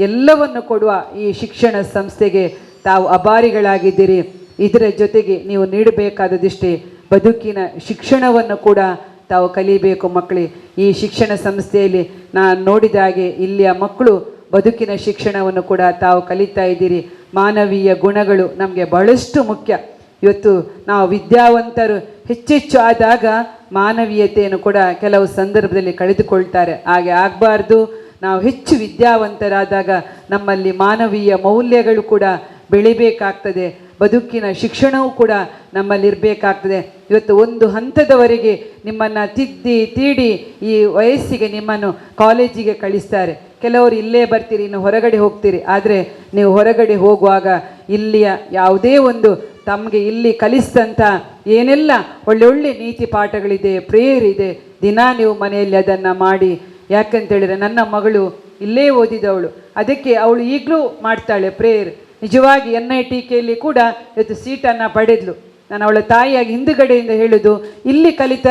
ಎಲ್ಲವನ್ನು ಕೊಡುವ ಈ ಶಿಕ್ಷಣ ಸಂಸ್ಥೆಗೆ ತಾವು ಅಭಾರಿಗಳಾಗಿದ್ದೀರಿ. ಇದರ ಜೊತೆಗೆ ನೀವು ನೀಡಬೇಕಾದದಿಷ್ಟೇ ಬದುಕಿನ ಶಿಕ್ಷಣವನ್ನು ಕೂಡ ತಾವು ಕಲಿಬೇಕು ಮಕ್ಕಳೇ. ಈ ಶಿಕ್ಷಣ ಸಂಸ್ಥೆಯಲ್ಲಿ ನಾನು ನೋಡಿದ ಹಾಗೆ ಇಲ್ಲಿಯ ಮಕ್ಕಳು ಬದುಕಿನ ಶಿಕ್ಷಣವನ್ನು ಕೂಡ ತಾವು ಕಲಿತಾ ಇದ್ದೀರಿ. ಮಾನವೀಯ ಗುಣಗಳು ನಮಗೆ ಬಹಳಷ್ಟು ಮುಖ್ಯ. ಇವತ್ತು ನಾವು ವಿದ್ಯಾವಂತರು ಹೆಚ್ಚೆಚ್ಚು ಆದಾಗ ಮಾನವೀಯತೆಯನ್ನು ಕೂಡ ಕೆಲವು ಸಂದರ್ಭದಲ್ಲಿ ಕಳೆದುಕೊಳ್ತಾರೆ. ಹಾಗೆ ಆಗಬಾರ್ದು. ನಾವು ಹೆಚ್ಚು ವಿದ್ಯಾವಂತರಾದಾಗ ನಮ್ಮಲ್ಲಿ ಮಾನವೀಯ ಮೌಲ್ಯಗಳು ಕೂಡ ಬೆಳಿಬೇಕಾಗ್ತದೆ. ಬದುಕಿನ ಶಿಕ್ಷಣವೂ ಕೂಡ ನಮ್ಮಲ್ಲಿರಬೇಕಾಗ್ತದೆ. ಇವತ್ತು ಒಂದು ಹಂತದವರೆಗೆ ನಿಮ್ಮನ್ನು ತಿದ್ದಿ ತೀಡಿ ಈ ವಯಸ್ಸಿಗೆ ನಿಮ್ಮನ್ನು ಕಾಲೇಜಿಗೆ ಕಳಿಸ್ತಾರೆ. ಕೆಲವರು ಇಲ್ಲೇ ಬರ್ತೀರಿ, ಇನ್ನು ಹೊರಗಡೆ ಹೋಗ್ತೀರಿ. ಆದರೆ ನೀವು ಹೊರಗಡೆ ಹೋಗುವಾಗ ಇಲ್ಲಿಯ ಯಾವುದೇ ಒಂದು ತಮಗೆ ಇಲ್ಲಿ ಕಲಿಸಿದಂಥ ಏನೆಲ್ಲ ಒಳ್ಳೊಳ್ಳೆ ನೀತಿ ಪಾಠಗಳಿದೆ, ಪ್ರೇಯರ್ ಇದೆ, ದಿನ ನೀವು ಮನೆಯಲ್ಲಿ ಅದನ್ನು ಮಾಡಿ. ಯಾಕಂತೇಳಿದರೆ ನನ್ನ ಮಗಳು ಇಲ್ಲೇ ಓದಿದವಳು, ಅದಕ್ಕೆ ಅವಳು ಈಗಲೂ ಮಾಡ್ತಾಳೆ ಪ್ರೇಯರ್. ನಿಜವಾಗಿ NITKಯಲ್ಲಿ ಕೂಡ ಇವತ್ತು ಸೀಟನ್ನು ಪಡೆದ್ಲು. ನಾನು ಅವಳ ತಾಯಿಯಾಗಿ ಹಿಂದುಗಡೆಯಿಂದ ಹೇಳೋದು, ಇಲ್ಲಿ ಕಲಿತ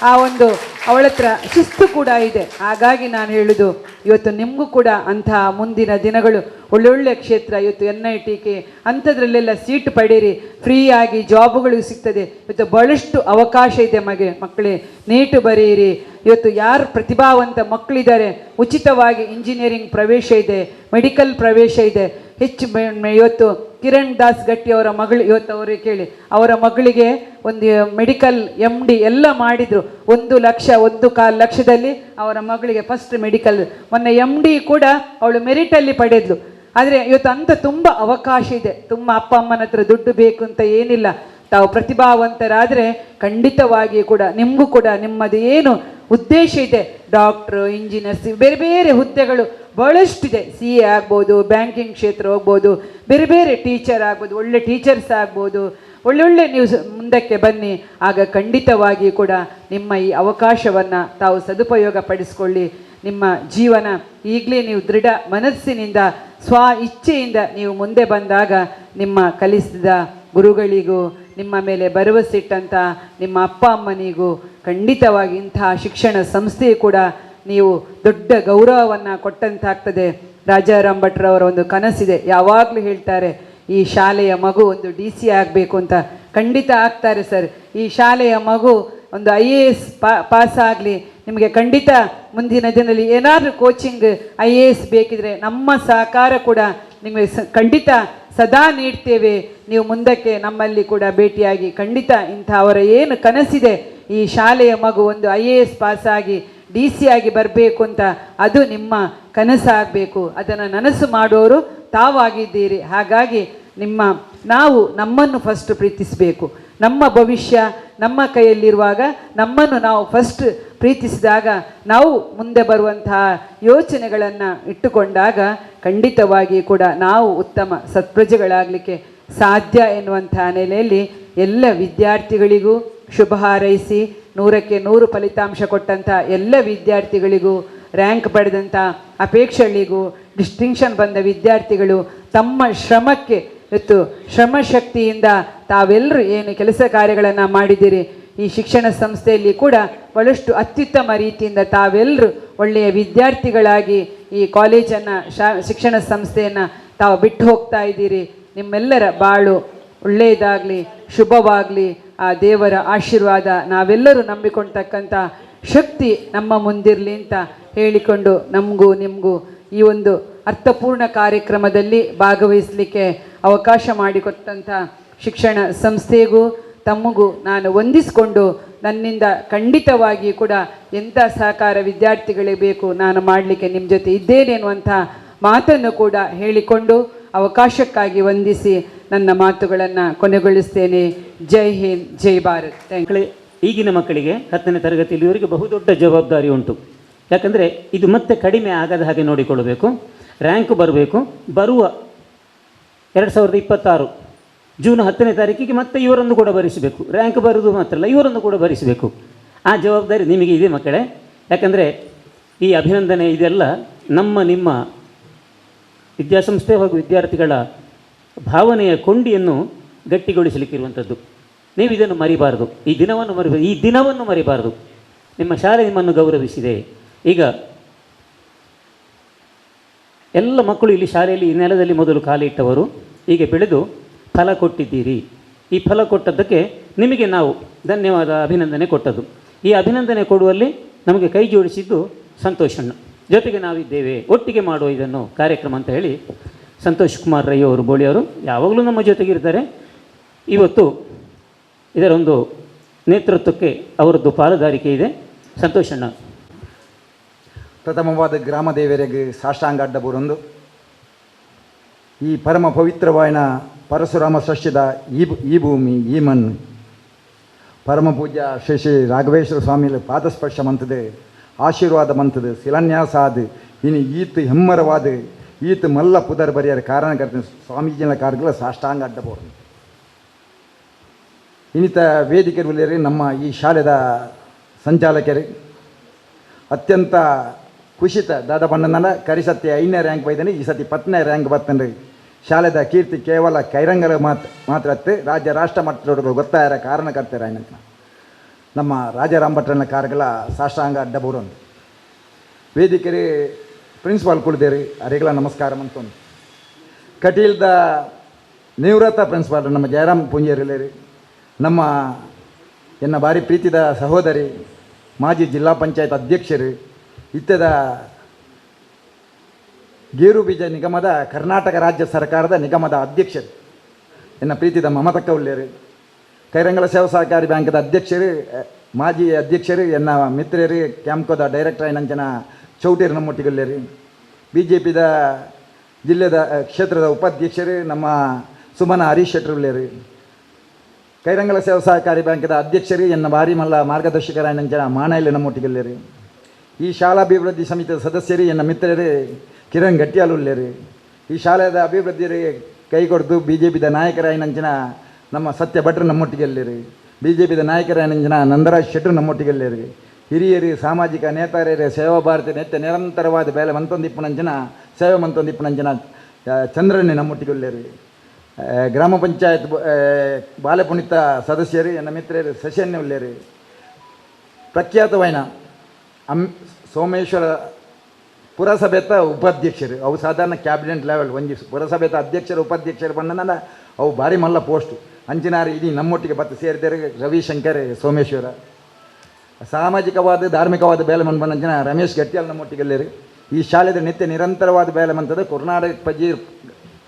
ಆ ಒಂದು ಅವಳ ಹತ್ರ ಶಿಸ್ತು ಕೂಡ ಇದೆ. ಹಾಗಾಗಿ ನಾನು ಹೇಳೋದು, ಇವತ್ತು ನಿಮಗೂ ಕೂಡ ಅಂತಹ ಮುಂದಿನ ದಿನಗಳು ಒಳ್ಳೊಳ್ಳೆ ಕ್ಷೇತ್ರ. ಇವತ್ತು NITK ಅಂಥದ್ರಲ್ಲೆಲ್ಲ ಸೀಟ್ ಪಡೀರಿ, ಫ್ರೀಯಾಗಿ ಜಾಬುಗಳು ಸಿಗ್ತದೆ. ಇವತ್ತು ಭಾಳಷ್ಟು ಅವಕಾಶ ಇದೆ ಮಕ್ಕಳೇ. ನೀಟು ಬರೆಯಿರಿ. ಇವತ್ತು ಯಾರು ಪ್ರತಿಭಾವಂತ ಮಕ್ಕಳಿದ್ದಾರೆ ಉಚಿತವಾಗಿ ಇಂಜಿನಿಯರಿಂಗ್ ಪ್ರವೇಶ ಇದೆ, ಮೆಡಿಕಲ್ ಪ್ರವೇಶ ಇದೆ. ಹೆಚ್ಚು ಇವತ್ತು ಕಿರಣ್ ದಾಸ್ ಗಟ್ಟಿ ಅವರ ಮಗಳು, ಇವತ್ತು ಅವರಿಗೆ ಕೇಳಿ, ಅವರ ಮಗಳಿಗೆ ಒಂದು ಮೆಡಿಕಲ್ MD ಎಲ್ಲ ಮಾಡಿದರು. 1,1,4 ಲಕ್ಷದಲ್ಲಿ ಅವರ ಮಗಳಿಗೆ ಫಸ್ಟ್ ಮೆಡಿಕಲ್, ಮೊನ್ನೆ MD ಕೂಡ ಅವಳು ಮೆರಿಟಲ್ಲಿ ಪಡೆದ್ಲು. ಆದರೆ ಇವತ್ತು ಅಂತ ತುಂಬ ಅವಕಾಶ ಇದೆ. ತುಂಬ ಅಪ್ಪ ಅಮ್ಮನ ಹತ್ರ ದುಡ್ಡು ಬೇಕು ಅಂತ ಏನಿಲ್ಲ. ತಾವು ಪ್ರತಿಭಾವಂತರಾದರೆ ಖಂಡಿತವಾಗಿ ಕೂಡ ನಿಮಗೂ ಕೂಡ ನಿಮ್ಮದು ಏನು ಉದ್ದೇಶ ಇದೆ, ಡಾಕ್ಟ್ರು, ಇಂಜಿನಿಯರ್ಸ್, ಬೇರೆ ಬೇರೆ ಹುದ್ದೆಗಳು ಭಾಳಷ್ಟಿದೆ. CA ಆಗ್ಬೋದು, ಬ್ಯಾಂಕಿಂಗ್ ಕ್ಷೇತ್ರ ಹೋಗ್ಬೋದು, ಬೇರೆ ಬೇರೆ ಟೀಚರ್ ಆಗ್ಬೋದು, ಒಳ್ಳೆ ಟೀಚರ್ಸ್ ಆಗ್ಬೋದು. ಒಳ್ಳೊಳ್ಳೆ ನೀವು ಮುಂದಕ್ಕೆ ಬನ್ನಿ. ಆಗ ಖಂಡಿತವಾಗಿ ಕೂಡ ನಿಮ್ಮ ಈ ಅವಕಾಶವನ್ನು ತಾವು ಸದುಪಯೋಗ ಪಡಿಸ್ಕೊಳ್ಳಿ. ನಿಮ್ಮ ಜೀವನ ಈಗಲೇ ನೀವು ದೃಢ ಮನಸ್ಸಿನಿಂದ ಸ್ವ ಇಚ್ಛೆಯಿಂದ ನೀವು ಮುಂದೆ ಬಂದಾಗ ನಿಮ್ಮ ಕಲಿಸಿದ ಗುರುಗಳಿಗೂ ನಿಮ್ಮ ಮೇಲೆ ಭರವಸೆಟ್ಟಂಥ ನಿಮ್ಮ ಅಪ್ಪ ಅಮ್ಮನಿಗೂ ಖಂಡಿತವಾಗಿ ಇಂತಹ ಶಿಕ್ಷಣ ಸಂಸ್ಥೆಯು ಕೂಡ ನೀವು ದೊಡ್ಡ ಗೌರವವನ್ನು ಕೊಟ್ಟಂತಾಗ್ತದೆ. ರಾಜಾರಾಮ್ ಭಟ್ರವರ ಒಂದು ಕನಸಿದೆ, ಯಾವಾಗಲೂ ಹೇಳ್ತಾರೆ ಈ ಶಾಲೆಯ ಮಗು ಒಂದು DC ಆಗಬೇಕು ಅಂತ. ಖಂಡಿತ ಆಗ್ತಾರೆ ಸರ್. ಈ ಶಾಲೆಯ ಮಗು ಒಂದು IAS ಪಾಸ್ ಆಗಲಿ. ನಿಮಗೆ ಖಂಡಿತ ಮುಂದಿನ ದಿನದಲ್ಲಿ ಏನಾದರೂ ಕೋಚಿಂಗ್ IAS ಬೇಕಿದ್ರೆ ನಮ್ಮ ಸಹಕಾರ ಕೂಡ ನಿಮಗೆ ಖಂಡಿತ ಸದಾ ನೀಡ್ತೇವೆ. ನೀವು ಮುಂದಕ್ಕೆ ನಮ್ಮಲ್ಲಿ ಕೂಡ ಭೇಟಿಯಾಗಿ ಖಂಡಿತ ಇಂಥ ಅವರ ಏನು ಕನಸಿದೆ, ಈ ಶಾಲೆಯ ಮಗು ಒಂದು IAS ಪಾಸಾಗಿ DC ಆಗಿ ಬರಬೇಕು ಅಂತ, ಅದು ನಿಮ್ಮ ಕನಸಾಗಬೇಕು. ಅದನ್ನು ನನಸು ಮಾಡೋರು ತಾವಾಗಿದ್ದೀರಿ. ಹಾಗಾಗಿ ನಾವು ನಮ್ಮನ್ನು ಫಸ್ಟ್ ಪ್ರೀತಿಸಬೇಕು. ನಮ್ಮ ಭವಿಷ್ಯ ನಮ್ಮ ಕೈಯಲ್ಲಿರುವಾಗ ನಮ್ಮನ್ನು ನಾವು ಫಸ್ಟ್ ಪ್ರೀತಿಸಿದಾಗ, ನಾವು ಮುಂದೆ ಬರುವಂತಹ ಯೋಚನೆಗಳನ್ನು ಇಟ್ಟುಕೊಂಡಾಗ ಖಂಡಿತವಾಗಿ ಕೂಡ ನಾವು ಉತ್ತಮ ಸತ್ಪ್ರಜೆಗಳಾಗಲಿಕ್ಕೆ ಸಾಧ್ಯ ಎನ್ನುವಂಥ ನೆಲೆಯಲ್ಲಿ ಎಲ್ಲ ವಿದ್ಯಾರ್ಥಿಗಳಿಗೂ ಶುಭ ಹಾರೈಸಿ, 100ಕ್ಕೆ 100 ಫಲಿತಾಂಶ ಕೊಟ್ಟಂಥ ಎಲ್ಲ ವಿದ್ಯಾರ್ಥಿಗಳಿಗೂ, ರ್ಯಾಂಕ್ ಪಡೆದಂಥ ಅಪೇಕ್ಷೆಗಳಿಗೂ, ಡಿಸ್ಟಿಂಕ್ಷನ್ ಬಂದ ವಿದ್ಯಾರ್ಥಿಗಳು ತಮ್ಮ ಶ್ರಮಕ್ಕೆ ಇವತ್ತು ಶ್ರಮಶಕ್ತಿಯಿಂದ ತಾವೆಲ್ಲರೂ ಏನು ಕೆಲಸ ಕಾರ್ಯಗಳನ್ನು ಮಾಡಿದ್ದೀರಿ, ಈ ಶಿಕ್ಷಣ ಸಂಸ್ಥೆಯಲ್ಲಿ ಕೂಡ ಭಾಳಷ್ಟು ಅತ್ಯುತ್ತಮ ರೀತಿಯಿಂದ ತಾವೆಲ್ಲರೂ ಒಳ್ಳೆಯ ವಿದ್ಯಾರ್ಥಿಗಳಾಗಿ ಈ ಕಾಲೇಜನ್ನು ಶಿಕ್ಷಣ ಸಂಸ್ಥೆಯನ್ನು ತಾವು ಬಿಟ್ಟು ಹೋಗ್ತಾ ಇದ್ದೀರಿ. ನಿಮ್ಮೆಲ್ಲರ ಬಾಳು ಒಳ್ಳೆಯದಾಗಲಿ, ಶುಭವಾಗಲಿ. ಆ ದೇವರ ಆಶೀರ್ವಾದ ನಾವೆಲ್ಲರೂ ನಂಬಿಕೊಳ್ತಕ್ಕಂಥ ಶಕ್ತಿ ನಮ್ಮ ಮುಂದಿರಲಿ ಅಂತ ಹೇಳಿಕೊಂಡು, ನಮಗೂ ನಿಮಗೂ ಈ ಒಂದು ಅರ್ಥಪೂರ್ಣ ಕಾರ್ಯಕ್ರಮದಲ್ಲಿ ಭಾಗವಹಿಸಲಿಕ್ಕೆ ಅವಕಾಶ ಮಾಡಿಕೊಟ್ಟಂಥ ಶಿಕ್ಷಣ ಸಂಸ್ಥೆಗೂ ತಮಗೂ ನಾನು ವಂದಿಸಿಕೊಂಡು, ನನ್ನಿಂದ ಖಂಡಿತವಾಗಿ ಕೂಡ ಎಂಥ ಸಹಕಾರ ವಿದ್ಯಾರ್ಥಿಗಳಿಗೆ ಬೇಕು ನಾನು ಮಾಡಲಿಕ್ಕೆ ನಿಮ್ಮ ಜೊತೆ ಇದ್ದೇನೆ ಅನ್ನುವಂಥ ಮಾತನ್ನು ಕೂಡ ಹೇಳಿಕೊಂಡು ಅವಕಾಶಕ್ಕಾಗಿ ವಂದಿಸಿ ನನ್ನ ಮಾತುಗಳನ್ನು ಕೊನೆಗೊಳಿಸ್ತೇನೆ. ಜೈ ಹಿಂದ್, ಜೈ ಭಾರತ್. ಈಗಿನ ಮಕ್ಕಳಿಗೆ 10ನೇ ತರಗತಿಯಲ್ಲಿ ಇವರಿಗೆ ಬಹುದೊಡ್ಡ ಜವಾಬ್ದಾರಿ ಉಂಟು. ಯಾಕಂದರೆ ಇದು ಮತ್ತೆ ಕಡಿಮೆ ಆಗದ ಹಾಗೆ ನೋಡಿಕೊಳ್ಳಬೇಕು. ರ್ಯಾಂಕ್ ಬರಬೇಕು. ಬರುವ 2026 ಜೂನ್ 10ನೇ ತಾರೀಕಿಗೆ ಮತ್ತೆ ಇವರನ್ನು ಕೂಡ ಭರಿಸಬೇಕು. ರ್ಯಾಂಕ್ ಬರೋದು ಮಾತ್ರ ಅಲ್ಲ, ಇವರನ್ನು ಕೂಡ ಭರಿಸಬೇಕು. ಆ ಜವಾಬ್ದಾರಿ ನಿಮಗೆ ಇದೆ ಮಕ್ಕಳೇ. ಯಾಕಂದರೆ ಈ ಅಭಿನಂದನೆ ಇದೆಲ್ಲ ನಿಮ್ಮ ವಿದ್ಯಾಸಂಸ್ಥೆ ಹಾಗೂ ವಿದ್ಯಾರ್ಥಿಗಳ ಭಾವನೆಯ ಕೊಂಡಿಯನ್ನು ಗಟ್ಟಿಗೊಳಿಸಲಿಕ್ಕಿರುವಂಥದ್ದು. ನೀವು ಇದನ್ನು ಮರಿಬಾರದು. ಈ ದಿನವನ್ನು ಮರಿಬಾರದು. ನಿಮ್ಮ ಶಾಲೆ ನಿಮ್ಮನ್ನು ಗೌರವಿಸಿದೆ. ಈಗ ಎಲ್ಲ ಮಕ್ಕಳು ಇಲ್ಲಿ ಶಾಲೆಯಲ್ಲಿ ಈ ನೆಲದಲ್ಲಿ ಮೊದಲು ಕಾಲಿಟ್ಟವರು ಹೀಗೆ ಬೆಳೆದು ಫಲ ಕೊಟ್ಟಿದ್ದೀರಿ. ಈ ಫಲ ಕೊಟ್ಟದ್ದಕ್ಕೆ ನಿಮಗೆ ನಾವು ಧನ್ಯವಾದ, ಅಭಿನಂದನೆ ಕೊಟ್ಟದ್ದು. ಈ ಅಭಿನಂದನೆ ಕೊಡುವಲ್ಲಿ ನಮಗೆ ಕೈ ಜೋಡಿಸಿದ್ದು ಸಂತೋಷಣ್ಣ. ಜೊತೆಗೆ ನಾವಿದ್ದೇವೆ, ಒಟ್ಟಿಗೆ ಮಾಡುವ ಇದನ್ನು ಕಾರ್ಯಕ್ರಮ ಅಂತ ಹೇಳಿ ಸಂತೋಷ್ ಕುಮಾರ್ ರೈ ಅವರು ಬೋಳಿಯವರು ಯಾವಾಗಲೂ ನಮ್ಮ ಜೊತೆಗಿರ್ತಾರೆ. ಇವತ್ತು ಇದರೊಂದು ನೇತೃತ್ವಕ್ಕೆ ಅವರದ್ದು ಪಾಲುದಾರಿಕೆ ಇದೆ. ಸಂತೋಷಣ್ಣ. ಪ್ರಥಮವಾದ ಗ್ರಾಮ ದೇವರಿಗೆ ಸಾಷ್ಟಾಂಗ ಅಡ್ಡಬೂರೊಂದು. ಈ ಪರಮ ಪವಿತ್ರವಾಯಿನ ಪರಶುರಾಮ ಸಸ್ಯದ ಈ ಭೂಮಿ, ಈ ಮಣ್ಣು ಪರಮ ಪೂಜ್ಯ ಶ್ರೀ ಶ್ರೀ ರಾಘವೇಶ್ವರ ಸ್ವಾಮಿಯ ಪಾದಸ್ಪರ್ಶ ಮಂತದೆ, ಆಶೀರ್ವಾದ ಮಂತದೆ, ಶಿಲಾನ್ಯಾಸ ಆದ ಇನ್ನು ಈತ್ ಹೆಮ್ಮರವಾದ ಈತ್ ಮಲ್ಲ ಪುದರ್ ಬರೆಯರ ಕಾರಣಕರ್ತ ಸ್ವಾಮೀಜಿನ ಕಾರ್ಯಗಳ ಸಾಷ್ಟಾಂಗ ಅಡ್ಡಬೂರು. ಇನ್ನಿತ ವೇದಿಕೆಯಲ್ಲಿ ನಮ್ಮ ಈ ಶಾಲೆದ ಸಂಚಾಲಕರು ಅತ್ಯಂತ ಖುಷಿತ ದಾದ ಬಣ್ಣನ ಕರಿಸತ್ತಿ 5ನೇ ರ್ಯಾಂಕ್ ಬೈದಾನೆ, ಈ ಸತಿ 10ನೇ ರ್ಯಾಂಕ್ ಬರ್ತಂಡ್ರಿ. ಶಾಲೆದ ಕೀರ್ತಿ ಕೇವಲ ಕೈರಂಗರ ಮಾತ್ರ ರಾಜ್ಯ ರಾಷ್ಟ್ರ ಮಟ್ಟದೊಳಗೆ ಗೊತ್ತಾಯರ ಕಾರಣಕರ್ತರ ಏನಂತ ನಮ್ಮ ರಾಜಾರಾಮ್ ಭಟ್ರನ ಕಾರ್ಯಗಳ ಸಾಷ್ಟಾಂಗ ಅಡ್ಡಬೂರೊಂದು. ವೇದಿಕೆರಿ ಪ್ರಿನ್ಸಿಪಾಲ್ ಕುಳಿದೇರಿ ಅರೆಗಳ ನಮಸ್ಕಾರ ಅಂತಂದು. ಕಟೀಲ್ದ ನಿವೃತ್ತ ಪ್ರಿನ್ಸಿಪಾಲ್ ನಮ್ಮ ಜಯರಾಮ್ ಪುಂಜೇರಿಲೇರಿ, ನಮ್ಮ ಎನ್ನ ಭಾರಿ ಪ್ರೀತಿದ ಸಹೋದರಿ ಮಾಜಿ ಜಿಲ್ಲಾ ಪಂಚಾಯತ್ ಅಧ್ಯಕ್ಷರು, ಇತ್ಯದ ಗೇರು ಬೀಜ ನಿಗಮದ ಕರ್ನಾಟಕ ರಾಜ್ಯ ಸರ್ಕಾರದ ನಿಗಮದ ಅಧ್ಯಕ್ಷರು ಎನ್ನ ಪ್ರೀತಿದ ಮಮತಕ್ಕ ಉಳ್ಳೇರು, ಕೈರಂಗಳ ಸೇವಾ ಸಹಕಾರಿ ಬ್ಯಾಂಕದ ಅಧ್ಯಕ್ಷರು, ಮಾಜಿ ಅಧ್ಯಕ್ಷರು, ಎನ್ನ ಮಿತ್ರರು, ಕ್ಯಾಂಪ್ಕೋದ ಡೈರೆಕ್ಟರ್ ಆಯ್ನಂಚನ ಚೌಟೇರು ನಮ್ಮೊಟ್ಟಿಗೊಳ್ಳೇರು, BJPದ ಜಿಲ್ಲೆದ ಕ್ಷೇತ್ರದ ಉಪಾಧ್ಯಕ್ಷರು ನಮ್ಮ ಸುಮನ ಹರೀಶ್ ಶೆಟ್ಟರು ಉಳ್ಳೇರು, ಕೈರಂಗಳ ಸೇವಾ ಸಹಕಾರಿ ಬ್ಯಾಂಕದ ಅಧ್ಯಕ್ಷರು, ಎನ್ನ ಭಾರಿ ಮಲ್ಲ ಮಾರ್ಗದರ್ಶಕರಾಯ್ನಂಚನ ಮಾಣಯಲ್ಲಿ ನಮ್ಮೊಟ್ಟಿಗೊಳ್ಳೇರು, ಈ ಶಾಲಾಭಿವೃದ್ಧಿ ಸಮಿತಿಯ ಸದಸ್ಯರು, ಎನ್ನ ಮಿತ್ರರು ಕಿರಣ್ ಗಟ್ಟಿಯಾಲ್ ಉಳ್ಳೇರು, ಈ ಶಾಲೆಯ ಅಭಿವೃದ್ಧಿಗೆ ಕೈಗೊಡ್ದು BJPದ ನಾಯಕರಾಯ್ನಂಚಿನ ನಮ್ಮ ಸತ್ಯ ಭಟ್ರು ನಮ್ಮೊಟ್ಟಿಗೆಲ್ಲರು, BJPದ ನಾಯಕರಾಯ್ನಂಚಿನ ನಂದರಾಜ್ ಶೆಟ್ಟರು ನಮ್ಮೊಟ್ಟಿಗೆಲ್ಲರು, ಹಿರಿಯರು, ಸಾಮಾಜಿಕ ನೇತಾರರು, ಸೇವಾ ಭಾರತಿ ನಿತ್ಯ ನಿರಂತರವಾದ ಬೇಲೆ ಮಂತೊಂದಿಪ್ಪುನಂಚಿನ ಸೇವೆ ಮಂತೊಂದಿಪ್ಪುನಂಚಿನ ಚಂದ್ರನ್ನೇ ನಮ್ಮೊಟ್ಟಿಗೆಲ್ಲರು, ಗ್ರಾಮ ಪಂಚಾಯತ್ ಬಾಲಪುಣಿತ ಸದಸ್ಯರು, ಎನ್ನ ಮಿತ್ರರು ಶಶಿಯನ್ನೇ ಉಳ್ಳೇರು, ಪ್ರಖ್ಯಾತವಾಯಿನ ಸೋಮೇಶ್ವರ ಪುರಸಭೆತ ಉಪಾಧ್ಯಕ್ಷರು, ಅವು ಸಾಧಾರಣ ಕ್ಯಾಬಿನೆಟ್ ಲೆವೆಲ್ ಒಂಜಿ ಪುರಸಭೆತ ಅಧ್ಯಕ್ಷರು ಉಪಾಧ್ಯಕ್ಷರು ಬಂದ ಅವು ಭಾರಿ ಮಲ್ಲ ಪೋಸ್ಟು ಅಂಚಿನಾರು ಇಡೀ ನಮ್ಮೊಟ್ಟಿಗೆ ಬತ್ತು ಸೇರಿದ್ದಾರೆ. ರವಿಶಂಕರ್ ಸೋಮೇಶ್ವರ, ಸಾಮಾಜಿಕವಾದ ಧಾರ್ಮಿಕವಾದ ಬೇಲೆ ಮಂಜನ ರಮೇಶ್ ಗಟ್ಟಿಯಾಲ್ ನಮ್ಮೊಟ್ಟಿಗೆಲ್ಲರು, ಈ ಶಾಲೆದ ನಿತ್ಯ ನಿರಂತರವಾದ ಬೇಲೆ ಮಂತದ ಕರ್ನಾಟಕ ಪಜೀರ್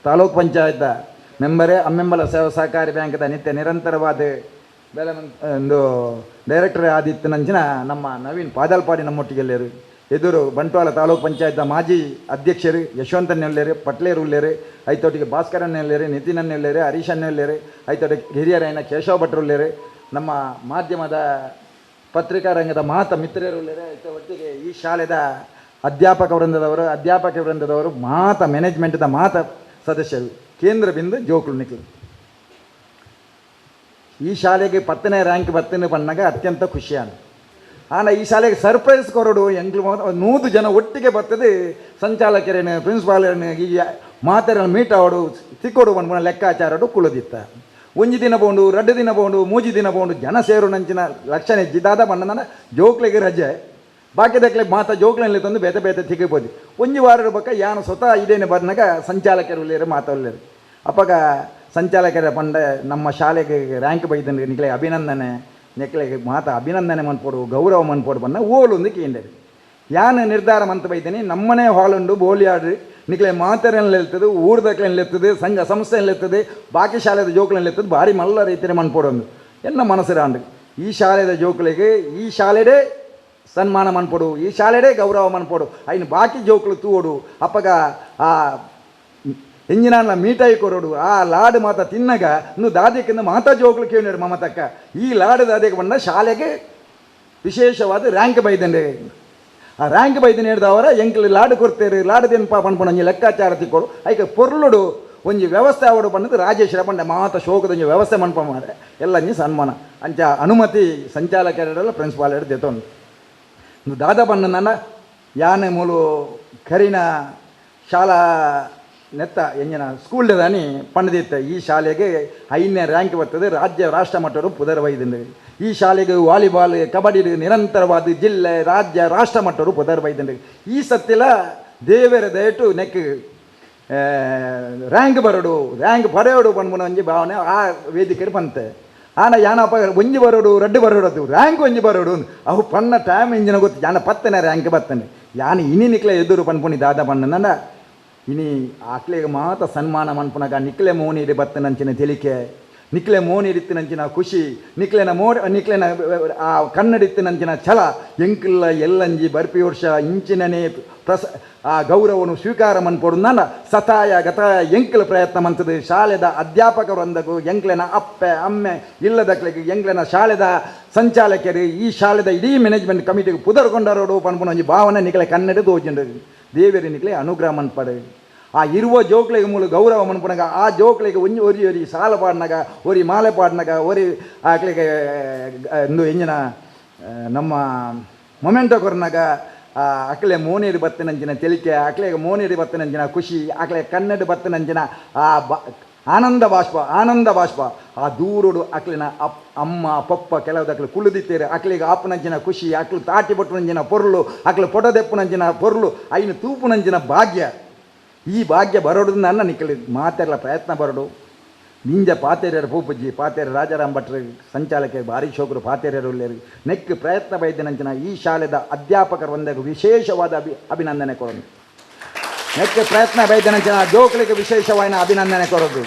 ತಾಲೂಕು ಪಂಚಾಯತ್ ಮೆಂಬರೇ ಅಮ್ಮೆಂಬಲ ಸೇವಾ ಸಹಕಾರಿ ಬ್ಯಾಂಕದ ನಿತ್ಯ ನಿರಂತರವಾದ ಬೇಲೆ ಒಂದು ಡೈರೆಕ್ಟರ್ ಆದಿತ್ಯ ನಂಚಿನ ನಮ್ಮ ನವೀನ್ ಪಾದಲ್ಪಾಡಿ ನಮ್ಮೊಟ್ಟಿಗೆಲ್ಲರು, ಎದುರು ಬಂಟ್ವಾಳ ತಾಲೂಕು ಪಂಚಾಯತ್ ಮಾಜಿ ಅಧ್ಯಕ್ಷರು ಯಶವಂತನೇ ಉಳ್ಳೇರು, ಪಟ್ಲೇರು ಉಳ್ಳೇರು, ಐತೊಟ್ಟಿಗೆ ಭಾಸ್ಕರನ್ನೇ ಉಳ್ಳೇರು, ನಿತಿನನ್ನೇ ಉಳ್ಳೇರು, ಹರೀಶನ್ನೇ ಉಳ್ಳೇರು, ಐತೊಟ್ಟಿಗೆ ಹಿರಿಯರಾಯನ ಕೇಶವ ಭಟ್ರು ಉಳ್ಳೇರು, ನಮ್ಮ ಮಾಧ್ಯಮದ ಪತ್ರಿಕಾ ರಂಗದ ಮಾತ ಮಿತ್ರರು ಉಳ್ಳೇರು, ಐತ ಒಟ್ಟಿಗೆ ಈ ಶಾಲೆದ ಅಧ್ಯಾಪಕ ವೃಂದದವರು ಮಾತ ಮ್ಯಾನೇಜ್ಮೆಂಟ್ದ ಮಾತ ಸದಸ್ಯರು ಕೇಂದ್ರ ಬಿಂದು ಜೋಕುಳು ನಿಖಿಲ್. ಈ ಶಾಲೆಗೆ 10ನೇ ರ್ಯಾಂಕ್ ಬರ್ತೇನೆ ಬಂದಾಗ ಅತ್ಯಂತ ಖುಷಿಯಾನ. ஆனால் ಈ ಶಾಲೆಗೆ ಸರ್ಪ್ರೈಸ್ ಕೊರಡು ಎಂಗ್ಲು 100 ಜನ ಒಟ್ಟಿಗೆ ಬರ್ತದೆ. ಸಂಚಾಲಕರೇನು ಪ್ರಿನ್ಸಿಪಾಲರೇನು ಈ ಮಾತೆರನ್ನು ಮೀಟ್ ಆವಡು ತಿಕ್ಕೋಡು ಬಂದ್ಬಿಡ ಲೆಕ್ಕಾಚಾರಡು ಕುಳಿದಿತ್ತ. ಒಂಜಿ ದಿನ ಬೋಂಡು 2 ದಿನ ಬೋಂಡು 3 ದಿನ ಬೋಂಡು ಜನ ಸೇರು ನಂಚಿನ ಲಕ್ಷಣ ಜಿದಾದ ಬಣ್ಣನ ಜೋಕ್ಲೆಗೆ ರಜೆ ಬಾಕಿದಕ್ಲೆ ಮಾತ ಜೋಕ್ಲಲ್ಲಿ ತಂದು ಬೇತೆ ಬೇತೆ ತಿಕ್ಕಿಬೋದು. ಒಂಜಿ ವಾರ ಬಕ್ಕ ಯಾನು ಸ್ವತಃ ಇದೇನೆ ಬಂದಾಗ ಸಂಚಾಲಕರು ಉಳ್ಳೇರು ಮಾತಾಡಲೇರು. ಅಪ್ಪಾಗ ಸಂಚಾಲಕರ ಪಂಡ ನಮ್ಮ ಶಾಲೆಗೆ ರ್ಯಾಂಕ್ ಬೈದಂದ್ರೆ ನಿಕ್ಲೆ ಅಭಿನಂದನೆ ನೆಕ್ಲೆಗೆ ಮಾತ ಅಭಿನಂದನೆ ಮನ್ಪೋಡು ಗೌರವ ಮನ್ಪೋಡು ಬನ್ನ ಓಲೊಂದು ಕೇಂದ್ರಿ ಯಾನು ನಿರ್ಧಾರ ಮಂತ ಬೈದೇನೆ ನಮ್ಮನೆ ಹಾಲುಂಡು ಬೋಲಿಯಾಡ್ರಿ ನಿಕ್ಲೆ ಮಾತೆರೆಲ್ಲ ಇರ್ತದೆ ಊರ್ದಕ್ಲೆಲ್ಲ ಇರ್ತದೆ ಸಂಘ ಸಂಸ್ಥೆಯಲ್ಲಿ ಇರ್ತದೆ ಬಾಕಿ ಶಾಲೆದ ಜೋಕ್ಲೆಲ್ಲ ಇರ್ತದೆ ಭಾರಿ ಮಲ್ಲ ರೀತಿಯ ಮನ್ಪೋಡೊಂದು ಎನ್ನ ಮನಸ್ಸಿರಾಂಡು ಈ ಶಾಲೆದ ಜೋಕ್ಲಿಗೆ ಈ ಶಾಲೆಡೆ ಸನ್ಮಾನ ಮನ್ಪೋಡು ಈ ಶಾಲೆಡೆ ಗೌರವ ಮನ್ಪೋಡು ಐನು ಬಾಕಿ ಜೋಕ್ಲು ತೂಡು ಅಪ್ಪಗ ಆ ಎಂಜಿನ ಮೀಟಾಯಿ ಕೊರೋಡು ಆ ಲಾಡು ಮಾತ ತಿನ್ನಗ ಇನ್ನು ದಾದಿಕಿಂದ ಮಾತಾ ಜೋಕ್ಲು ಕೇಳಿದ್ರು ಮಮತಕ್ಕ ಈ ಲಾಡು ದಾದಿಗೆ ಬಂದ ಶಾಲೆಗೆ ವಿಶೇಷವಾದ ರ್ಯಾಂಕ್ ಬೈದಂಡೆ ಆ ರ್ಯಾಂಕ್ ಬೈದನೆ ಹಿಡ್ದವರ ಎಂಕ್ಲು ಲಾಡು ಕೊಡ್ತೇರು ಲಾಡು ತಿನ್ಪ ಪಂಡ್ಪಣ ಒಂಜಿ ಲೆಕ್ಕಾಚಾರ ತಿಕ್ಕೋಡು ಐಕೆ ಪೊರ್ಲುಡು ಒಂಜಿ ವ್ಯವಸ್ಥೆ ಆವಡು ಬಂದದ್ದು ರಾಜೇಶ್ವರ ಪಂಡ ಮಾತ ಶೋಕದ ಒಂಜಿ ವ್ಯವಸ್ಥೆ ಮನ್ಪ ಮಾರೆ ಎಲ್ಲ ನೀ ಸನ್ಮಾನ ಅಂಚ ಅನುಮತಿ ಸಂಚಾಲಕರೆಲ್ಲ ಪ್ರಿನ್ಸಿಪಾಲ್ ಹಿಡ್ದು ಎತ್ತೊಂದು ಇನ್ನು ದಾದ ಬಣ್ಣನ ಯಾನೆ ಮೂಲು ಕರಿನ ಶಾಲಾ ನೆತ್ತ ಎಂಜಿನ ಸ್ಕೂಲ್ ದಾನಿ ಪಂಡದಿತ್ತ ಈ ಶಾಲೆಗೆ 5ನೇ ರ್ಯಾಂಕ್ ಬರ್ತದೆ ರಾಜ್ಯ ರಾಷ್ಟ್ರ ಮಟ್ಟರು ಪುದರ್ ಬೈದಂಡೆ ಈ ಶಾಲೆಗೆ ವಾಲಿಬಾಲ್ ಕಬಡ್ಡಿ ನಿರಂತರವಾದ ಜಿಲ್ಲೆ ರಾಜ್ಯ ರಾಷ್ಟ್ರ ಮಟ್ಟರು ಪುದರ್ ಬೈದಂಡೆ ಈ ಸತ್ತಿಲ ದೇವರ ದಯಟು ನೆಕ್ ರ್ಯಾಂಕ್ ಬರೋಡು ರ್ಯಾಂಕ್ ಪಡೆಯೋಡು ಬಂದ್ಬಿಡ ಒಂಜಿ ಭಾವನೆ ಆ ವೇದಿಕೆ ಬಂತೆ ಆನ ಯಾನಪ್ಪ ಒಂಜಿ ಬರೋಡು 2 ಬರೋಡು ರ್ಯಾಂಕ್ ಒಂಜಿ ಬರೋಡು ಅವು ಪಣ್ಣ ಟೈಮ್ ಇಂಜಿನ ಗೊತ್ತು ಯಾನ 10ನೇ ರ್ಯಾಂಕ್ ಬರ್ತಾನೆ ಯಾನು ಇನಿ ನಿಕ್ಲೆ ಎದುರು ಪನ್ಪುಣಿ ದಾದ ಬಣ್ಣನ ಇನಿ ಆಕ್ಲೆಗೆ ಮಾತ ಸನ್ಮಾನ ಮನ್ಪುನಗ ನಿಕ್ಲೆ ಮೋನಿಡಿ ಬತ್ತನಂಚಿನ ತಿಳಿಕೆ ನಿಕ್ಲೆ ಮೋನಿಡಿತ್ತಿನಂಚಿನ ಖುಷಿ ನಿಕ್ಲೆನ ಆ ಕನ್ನಡಿತ್ತಿನಂಚಿನ ಛಲ ಎಂಕಿಲ್ಲ ಎಲ್ಲಂಜಿ ಬರ್ಪಿ ವರ್ಷ ಇಂಚಿನನೇ ಆ ಗೌರವನು ಸ್ವೀಕಾರ ಮನ್ಪೋಡು ನನ್ನ ಸತಾಯ ಗತಾಯ ಎಂಕ್ಲ ಪ್ರಯತ್ನ ಮಂತದ್ದು ಶಾಲೆದ ಅಧ್ಯಾಪಕರೊಂದಗೂ ಎಂಕ್ಲೆನ ಅಪ್ಪೆ ಅಮ್ಮೆ ಇಲ್ಲದಕ್ಲೆಗೆ ಎಂಕ್ಲೆನ ಶಾಲೆದ ಸಂಚಾಲಕರು ಈ ಶಾಲೆದ ಇಡೀ ಮ್ಯಾನೇಜ್ಮೆಂಟ್ ಕಮಿಟಿಗೆ ಪುದರ್ಕೊಂಡರೋಡು ಪನ್ಪುನ ಒಂಜಿ ಭಾವನೆ ನಿಕ್ಲೆ ಕನ್ನಡ ದೋಜಂಡು ದೇವರಿ ನಿಕ್ಲೆ ಅನುಗ್ರಹ ಮನ್ಪಡೆ ಆ ಇರುವ ಜೋಕ್ಲೆಗೆ ಮೂಲ ಗೌರವ ಮನ್ಪುನಾಗ ಆ ಜೋಕ್ಲೆಗೆ ಒರಿ ಸಾಲ ಪಾಡ್ನಾಗ ಒರಿ ಮಾಲೆ ಪಾಡ್ನಾಗ ಒರಿ ಆಕ್ಲೆಗೆ ಒಂದು ಎಂಜಿನ ನಮ್ಮ ಮೊಮೆಂಟೋ ಕೊರ್ನಾಗ ಅಕ್ಲೆ ಮೋನೇರಿ ಬತ್ತನಂಚಿನ ತೆಲಿಕೆ ಅಕ್ಲೆಗೆ ಮೋನೇರಿ ಬತ್ತನಂಚಿನ ಖುಷಿ ಅಕ್ಲೆ ಕನ್ನಡ ಬತ್ತನಂಚಿನ ಆ ಆನಂದ ಬಾಷ್ಪ ಆ ದೂರೋಡು ಅಕ್ಲಿನ ಅಮ್ಮ ಪಪ್ಪ ಕೆಲವುದಕ್ಲೆ ಕುಳಿದಿತ್ತೇರೆ ಅಕ್ಲಿಗೆ ಆಪುನಂಚಿನ ಖುಷಿ ಅಕ್ಲು ತಾಟಿ ಬಟ್ಟುನಂಚಿನ ಪೊರ್ಲು ಅಕ್ಲು ಪೊಟದೆಪ್ಪುನಂಚಿನ ಪೊರ್ಲು ಐನು ತೂಪುನಂಚಿನ ಭಾಗ್ಯ ಈ ಭಾಗ್ಯ ಬರೋದು ನನ್ನ ನಿಕ್ಕಲಿ ಮಾತೆಲ್ಲ ಪ್ರಯತ್ನ ಬರೋಡು ನಿಂಜ ಪಾತೇರ್ಯರ ಪೂಪಜ್ಜಿ ಪಾತೇರ ರಾಜಾರಾಮ್ ಭಟ್ರು ಸಂಚಾಲಕರು ಭಾರಿ ಶೋಕರು ಪಾತೇರ್ಯರು ಉಳ್ಳೇರು ನೆಕ್ ಪ್ರಯತ್ನ ಬೈದನಂಚಿನ ಈ ಶಾಲೆದ ಅಧ್ಯಾಪಕರು ಒಂದಾಗ ವಿಶೇಷವಾದ ಅಭಿನಂದನೆ ಕೊಡೋದು ನೆಕ್ ಪ್ರಯತ್ನ ಬೈದನಂಚಿನ ಜೋಕ್ಲಿಗೆ ವಿಶೇಷವಾದ ಅಭಿನಂದನೆ ಕೊಡೋದು